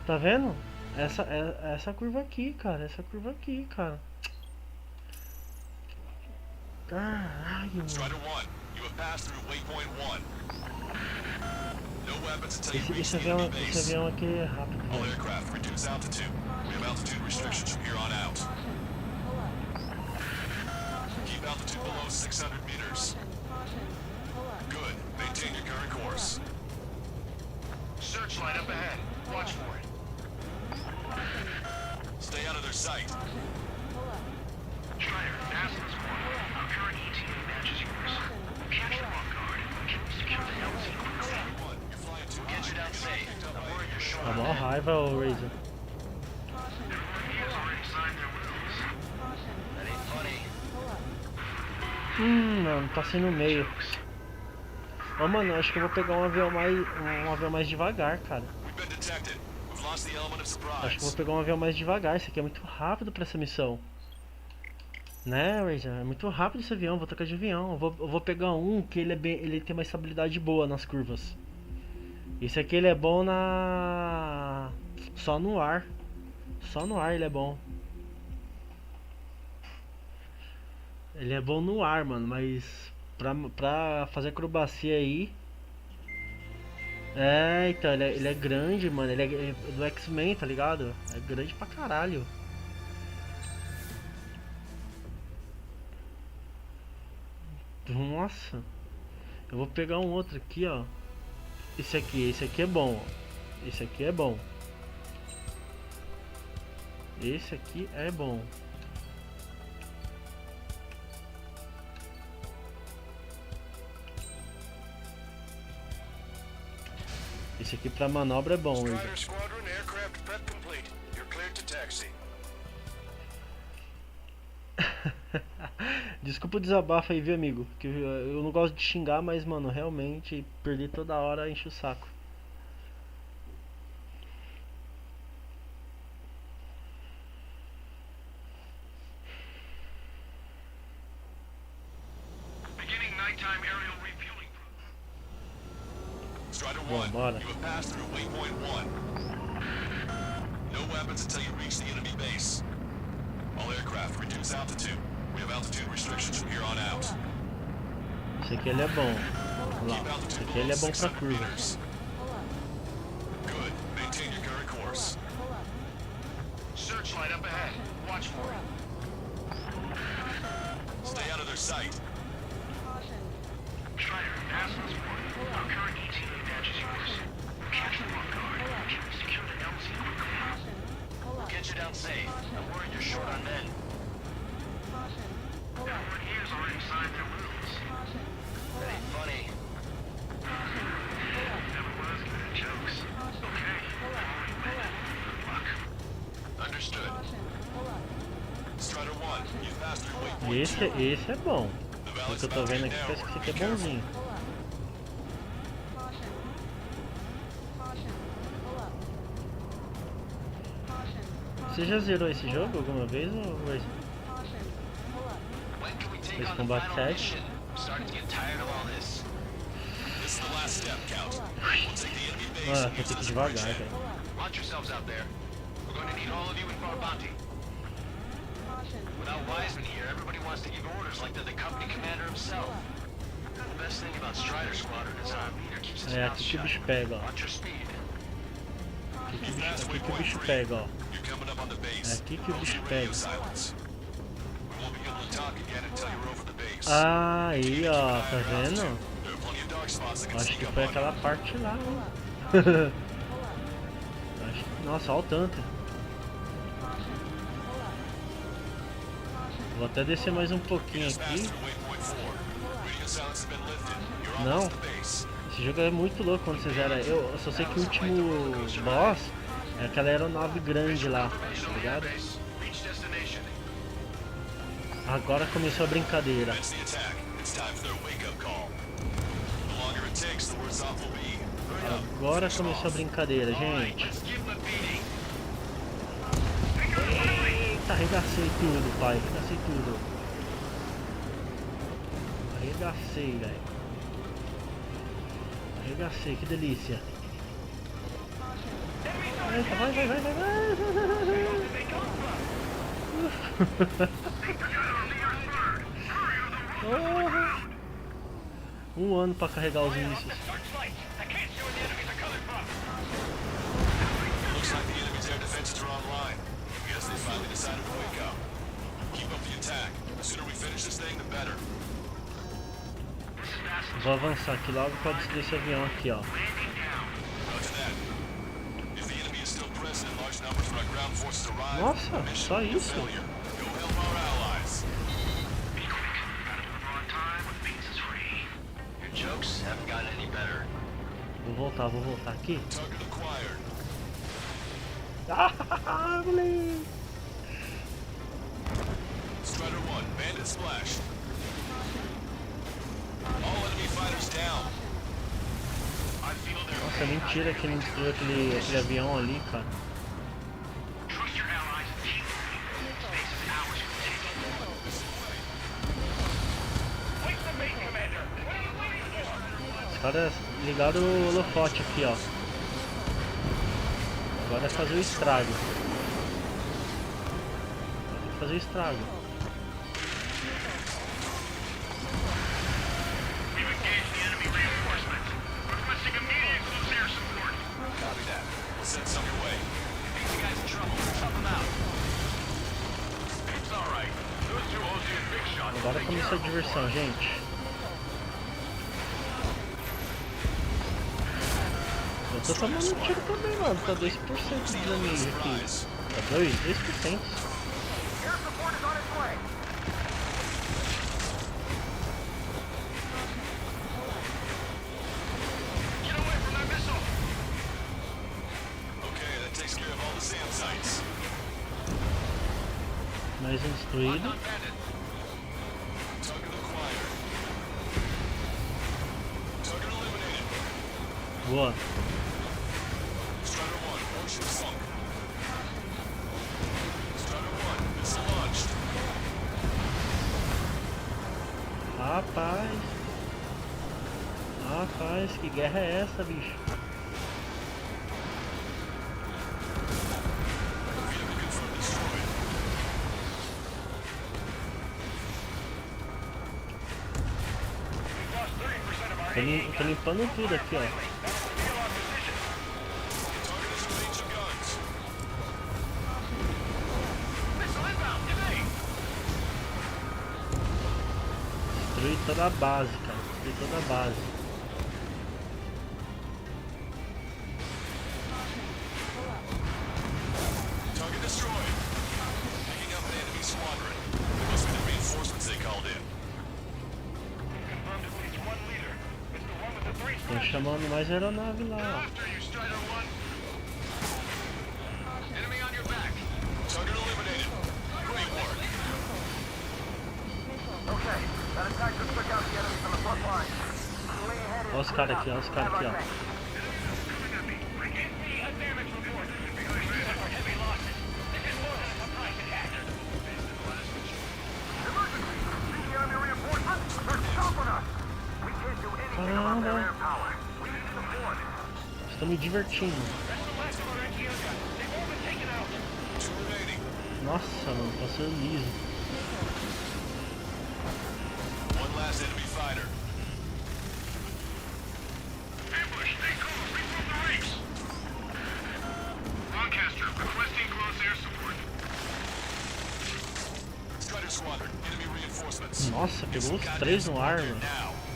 Tá vendo? Essa curva aqui, cara. Caralho, mano. Esse avião aqui é rápido, velho. Keep altitude below 600 meters. Good. Maintain your current course. Searchlight up ahead. Watch leva, o Razor. Não, passei no meio. Ô, mano, acho que eu vou pegar um avião mais devagar, cara. Acho que eu vou pegar um avião mais devagar. Esse aqui é muito rápido pra essa missão. Né, Razor? É muito rápido esse avião. Vou trocar de avião. Eu vou pegar um que ele tem uma estabilidade boa nas curvas. Esse aqui ele é bom só no ar. Só no ar ele é bom. Ele é bom no ar, mano, mas pra fazer acrobacia aí... então, ele é grande, mano, ele é do X-Men, tá ligado? É grande pra caralho. Nossa. Eu vou pegar um outro aqui, ó. Esse aqui é bom, ó. Esse aqui é bom. Esse aqui é bom. Esse aqui pra manobra é bom, Desculpa o desabafo aí, viu, amigo? Que eu não gosto de xingar, mas, mano, realmente perder toda hora enche o saco. Bom, bora. No weapons until you reach the enemy base. All aircraft reduce altitude. We have altitude restrictions from here on out. Esse aqui ele é bom. Lá. Esse aqui ele é bom pra curva. Good. Maintain your current course. Searchlight up ahead. Watch for it. Stay out of their sight. Strider, pass this one. Our current ETA matches yours. Catch them off guard. Secure the LZ quickly. We'll get you down safe. I'm worried you're short on men. Everyone here's already signed their wills. That ain't funny. Never was good at jokes. Okay. Good luck. Understood. Strider 1, you've passed through waypoint 2. Esse é bom. O que eu tô vendo aqui parece que esse aqui é bonzinho. Você já zerou esse jogo alguma vez ou foi? Esse combate 7? Ah, vou ter que ir devagar, velho. Launch yourselves out there. We're going to need all of you in for a bounty. Without Wiseman here, everybody wants to give orders like they're the company commander himself. The best thing about Strider Squadron is our leader keeps his mouth Aqui que o shut. bicho pega, ó. Watch your speed. Aqui que o bicho pega, ó. É aqui que o bicho pega. Aí, ó, tá vendo? Acho que foi aquela parte lá, hein? Nossa, olha o tanto. Vou até descer mais um pouquinho aqui. Não, esse jogo é muito louco quando você zera. Eu só sei que o último boss é aquela aeronave grande lá, tá ligado? Agora começou a brincadeira. Agora começou a brincadeira, gente. Eita, arregacei tudo, pai. Arregacei tudo. Arregacei, velho. Arregacei, que delícia. Eita, vai. Um ano pra carregar os mísseis. Vou avançar aqui logo pra destruir esse avião aqui, ó. Nossa, só isso? Vou voltar aqui. Ah, moleque! Strider 1, bandit splash. All enemy fighters down. I feel their Nossa, mentira que ele destruiu aquele avião ali, cara. Trust your allies and keep moving. Space is ours to take. Wait the main commander. What are you waiting for? Os caras ligaram o holofote aqui, ó. Agora é fazer o estrago. Tem que fazer o estrago. We've engaged the enemy reinforcement. Requesting immediate close air support. Copy that. We'll send some your way. These guys in trouble. Help them out. It's all right. Those two Hoje and big shots. Agora começou a diversão, gente. Eu tô tomando um tiro também, mano. Tá 2% de dano aqui. Tá 2%. Air support is on its way. Get away from that missile. Okay, that takes care of all the SAM sites. Mais um destruído. Target acquired. Target eliminated. Boa. Strider 1, warship sunk. Strider 1, missile launched. Rapaz. Rapaz, que guerra é essa, bicho? Vehicle confirmed destroyed. We've lost 30% of our Tô limpando tudo aqui, ó. Target is in range of guns. missile inbound. Evade. Destruí toda a base, cara. Destruí toda a base. Target destroyed. Picking up an enemy squadron. It must be the reinforcements they called in. Confirmed at least one leader. It's the one with the 3 Tô chamando mais aeronave lá. After you, Strider 1. Enemy on your back. Target eliminated. Great work. Okay, that attack just took out the enemy from the front line. Way ahead Olha os caras aqui, olha os caras aqui, ó. Give me a damage report. We suffered heavy losses. This is more than a surprise attack. Emergency! See the enemy reinforcements? They're chopping us! We can't do anything about their air power. We need support. Estou me divertindo. That's the last of our NGO guns. They've all been taken out. Two remaining. Nossa, mano, passou liso. One last enemy fighter. Ambush, stay cool. Regroup the ranks. Broadcaster, requesting close air support. Strider squadron, enemy reinforcements. Nossa, pegou os três no ar, mano.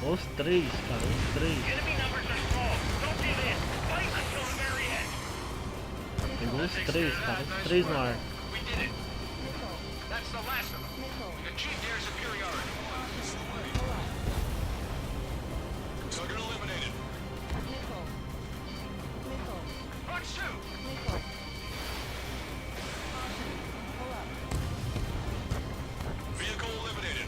Os três, cara, os três. Enemy numbers are small. Don't give in. Fight until the very end. Pegou os três, cara, os três no ar. We did it. That's the last of them. We achieved air superiority. Target eliminated. Punch 2. Vehicle eliminated.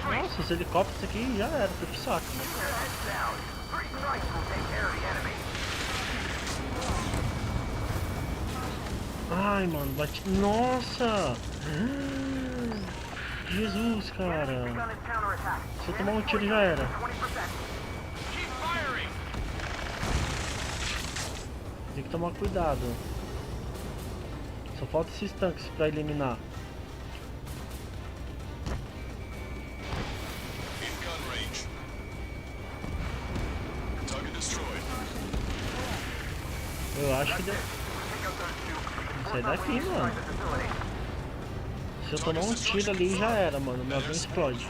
Nossa, os helicópteros aqui já era, foi pro saco. Ai, mano, bati. Nossa! Jesus, cara. Se eu tomar um tiro já era. Tem que tomar cuidado. Só falta esses tanques pra eliminar. Eu acho que deu. Sai daqui, mano. Se eu tomar um tiro ali já era, mano. Meu avião explode.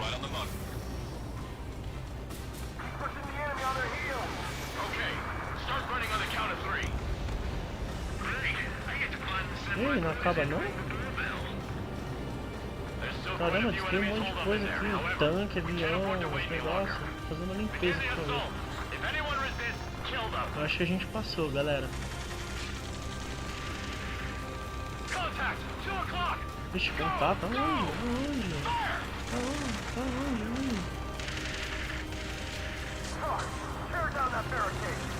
Ei, não acaba não? Caramba, tem um monte de coisa aqui. Tanque, avião, negócio. Fazendo uma limpeza aqui pra ver. Eu acho que a gente passou, galera. Vixe, contato, tá longe? Tá longe? Tear down that barricade.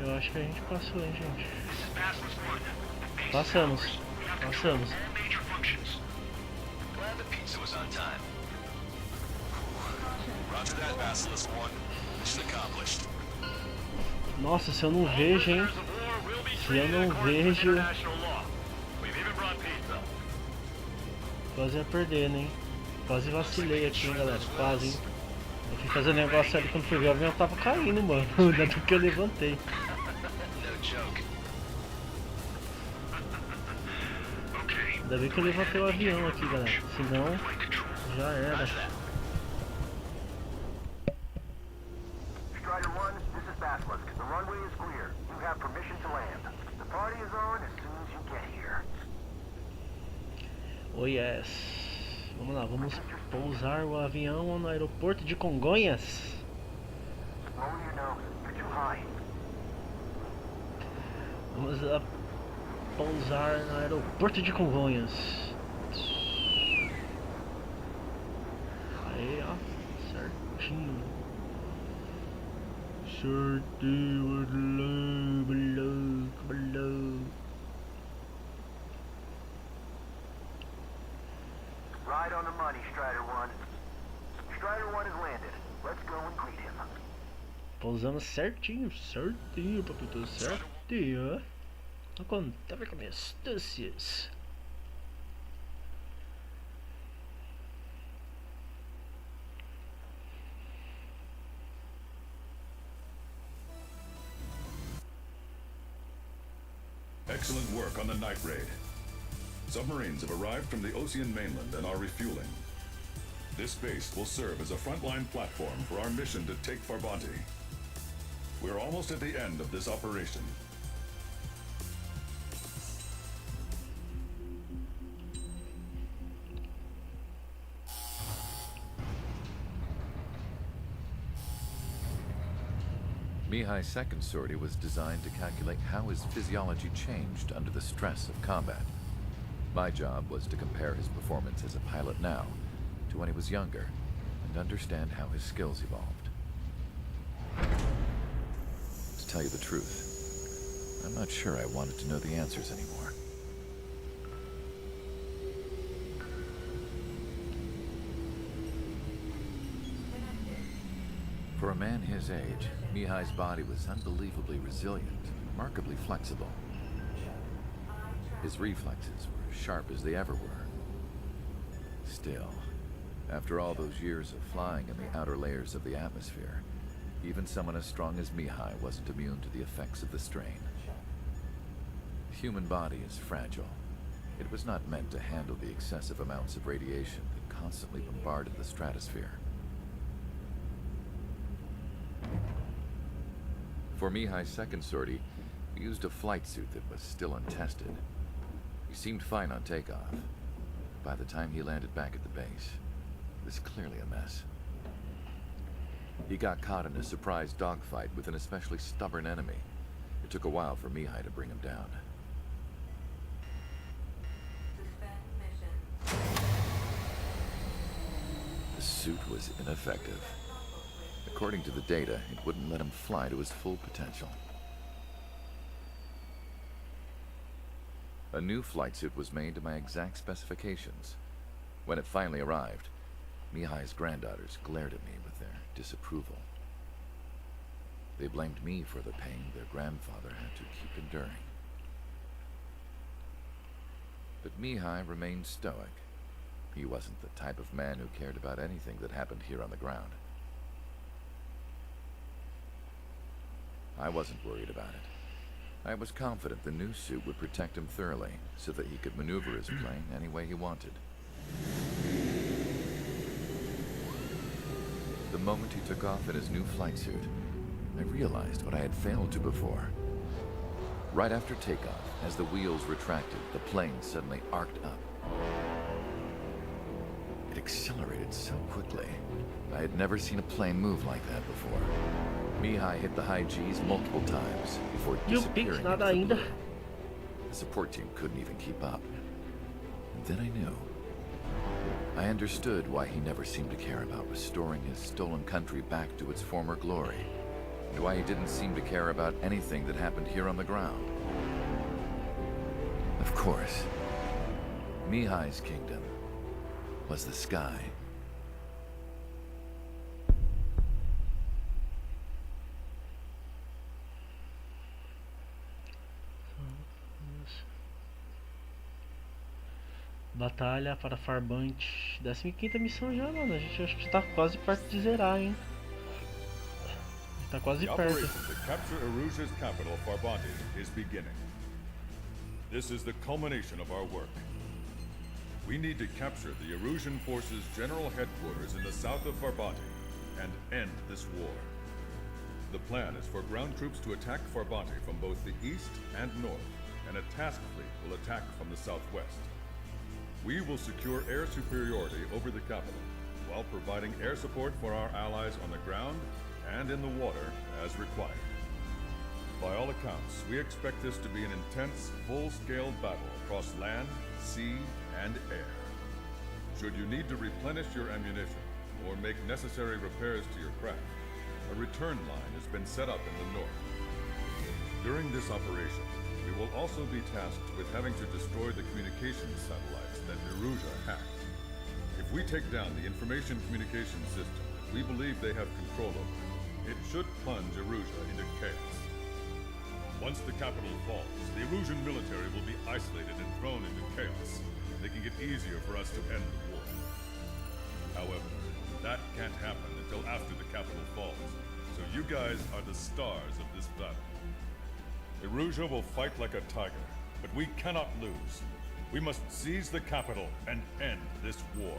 Eu acho que a gente passou, hein, gente. Passamos. Glad the pizza was on time. Roger that, Basilisk 1. Mission accomplished. Nossa, se eu não vejo, hein? Quase ia perder, hein? Quase vacilei aqui, hein, galera. Quase, hein? Eu fui fazer negócio ali quando fui ver o avião, tava caindo, mano. Ainda bem que eu levantei. Ainda bem que eu levantei o avião aqui, galera. Senão, já era. Strider 1, this is Basilisk. The runway is clear. You have permission to land. The party is on as soon as you get here. Oh yes. Vamos lá, vamos pousar o avião no aeroporto de Congonhas. Lower your nose. You're too high. Vamos lá pousar no aeroporto de Congonhas. Aí, ó, certinho. Certinho, below. Right on the money, Strider 1. Strider 1 has landed. Let's go and greet him. Pousamos certinho, papito, certinho. Não contava com minhas astúcias. Excellent work on the night raid. Submarines have arrived from the Ocean mainland and are refueling. This base will serve as a frontline platform for our mission to take Farbanti. We're almost at the end of this operation. Mihai's second sortie was designed to calculate how his physiology changed under the stress of combat. My job was to compare his performance as a pilot now to when he was younger and understand how his skills evolved. To tell you the truth, I'm not sure I wanted to know the answers anymore. For a man his age, Mihai's body was unbelievably resilient, remarkably flexible. His reflexes were sharp as they ever were. Still, after all those years of flying in the outer layers of the atmosphere, even someone as strong as Mihai wasn't immune to the effects of the strain. The human body is fragile. It was not meant to handle the excessive amounts of radiation that constantly bombarded the stratosphere. For Mihai's second sortie, we used a flight suit that was still untested. He seemed fine on takeoff. By the time he landed back at the base, it was clearly a mess. He got caught in a surprise dogfight with an especially stubborn enemy. It took a while for Mihai to bring him down. The suit was ineffective. According to the data, it wouldn't let him fly to his full potential. A new flight suit was made to my exact specifications. When it finally arrived, Mihai's granddaughters glared at me with their disapproval. They blamed me for the pain their grandfather had to keep enduring. But Mihai remained stoic. He wasn't the type of man who cared about anything that happened here on the ground. I wasn't worried about it. I was confident the new suit would protect him thoroughly, so that he could maneuver his plane any way he wanted. The moment he took off in his new flight suit, I realized what I had failed to before. Right after takeoff, as the wheels retracted, the plane suddenly arced up. It accelerated so quickly. I had never seen a plane move like that before. Mihai hit the high G's multiple times before disappearing into the blue. The support team couldn't even keep up. And then I knew. I understood why he never seemed to care about restoring his stolen country back to its former glory, and why he didn't seem to care about anything that happened here on the ground. Of course, Mihai's kingdom was the sky. Batalha para Farbante. 15ª missão já, mano. A gente acho que tá quase perto de zerar, hein? Tá quase The perto. operation to capture Erusia's capital, Farbante, is beginning. This is the culmination of our work. We need to capture the Erusian forces' general headquarters in the south of Farbante and end this war. The plan is for ground troops to attack Farbante from both the east and north, and a task fleet will attack from the southwest. We will secure air superiority over the capital, while providing air support for our allies on the ground and in the water as required. By all accounts, we expect this to be an intense, full-scale battle across land, sea, and air. Should you need to replenish your ammunition or make necessary repairs to your craft, a return line has been set up in the north. During this operation, we will also be tasked with having to destroy the communications satellites that Erusia hacked. If we take down the information communication system that we believe they have control over, it should plunge Erusia into chaos. Once the capital falls, the Erusian military will be isolated and thrown into chaos, making it easier for us to end the war. However, that can't happen until after the capital falls, so you guys are the stars of this battle. Erusia will fight like a tiger, but we cannot lose. We must seize the capital and end this war.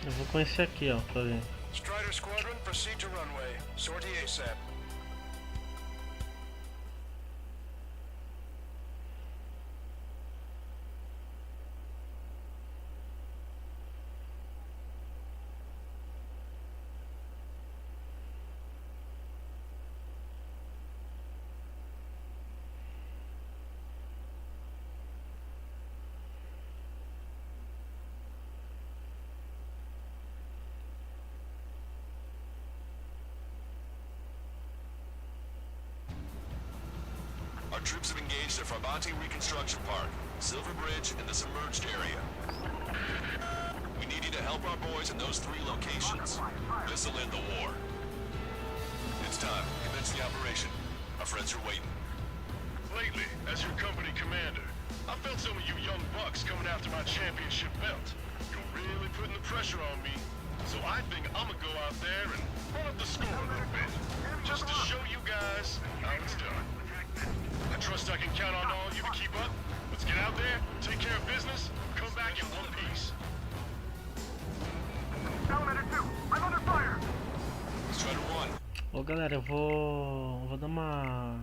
Eu vou conhecer aqui, ó, pra ver. Strider Squadron, proceed to runway. Sortie ASAP. Our troops have engaged at Farbante Reconstruction Park, Silver Bridge, and the submerged area. We need you to help our boys in those 3 locations. This'll end the war. It's time. Commence the operation. Our friends are waiting. Lately, as your company commander, I felt some of you young bucks coming after my championship belt. You're really putting the pressure on me. So I think I'm gonna go out there and run up the score a little bit. Just to show you guys how it's done. I trust I can count on all of you to keep up. Let's get out there, take care of business, come back in one piece. Elevator 2, I'm under fire! Strider 1. Ô galera, eu vou dar uma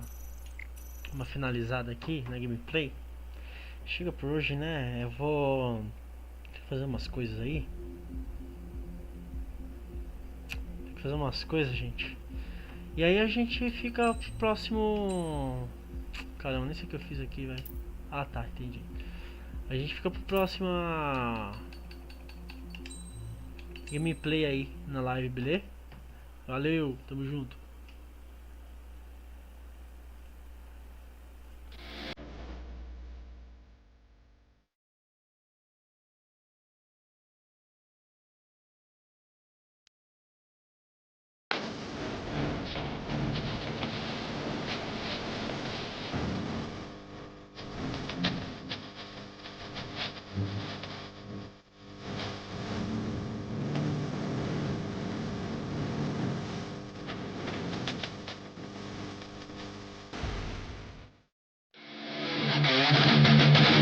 finalizada aqui na gameplay. Chega por hoje, né? Eu vou fazer umas coisas aí. Tem que fazer umas coisas, gente. E aí a gente fica pro próximo... Caramba, nem sei o que eu fiz aqui, velho. Ah, tá, entendi. A gente fica pro próximo gameplay aí na live, beleza? Valeu, tamo junto.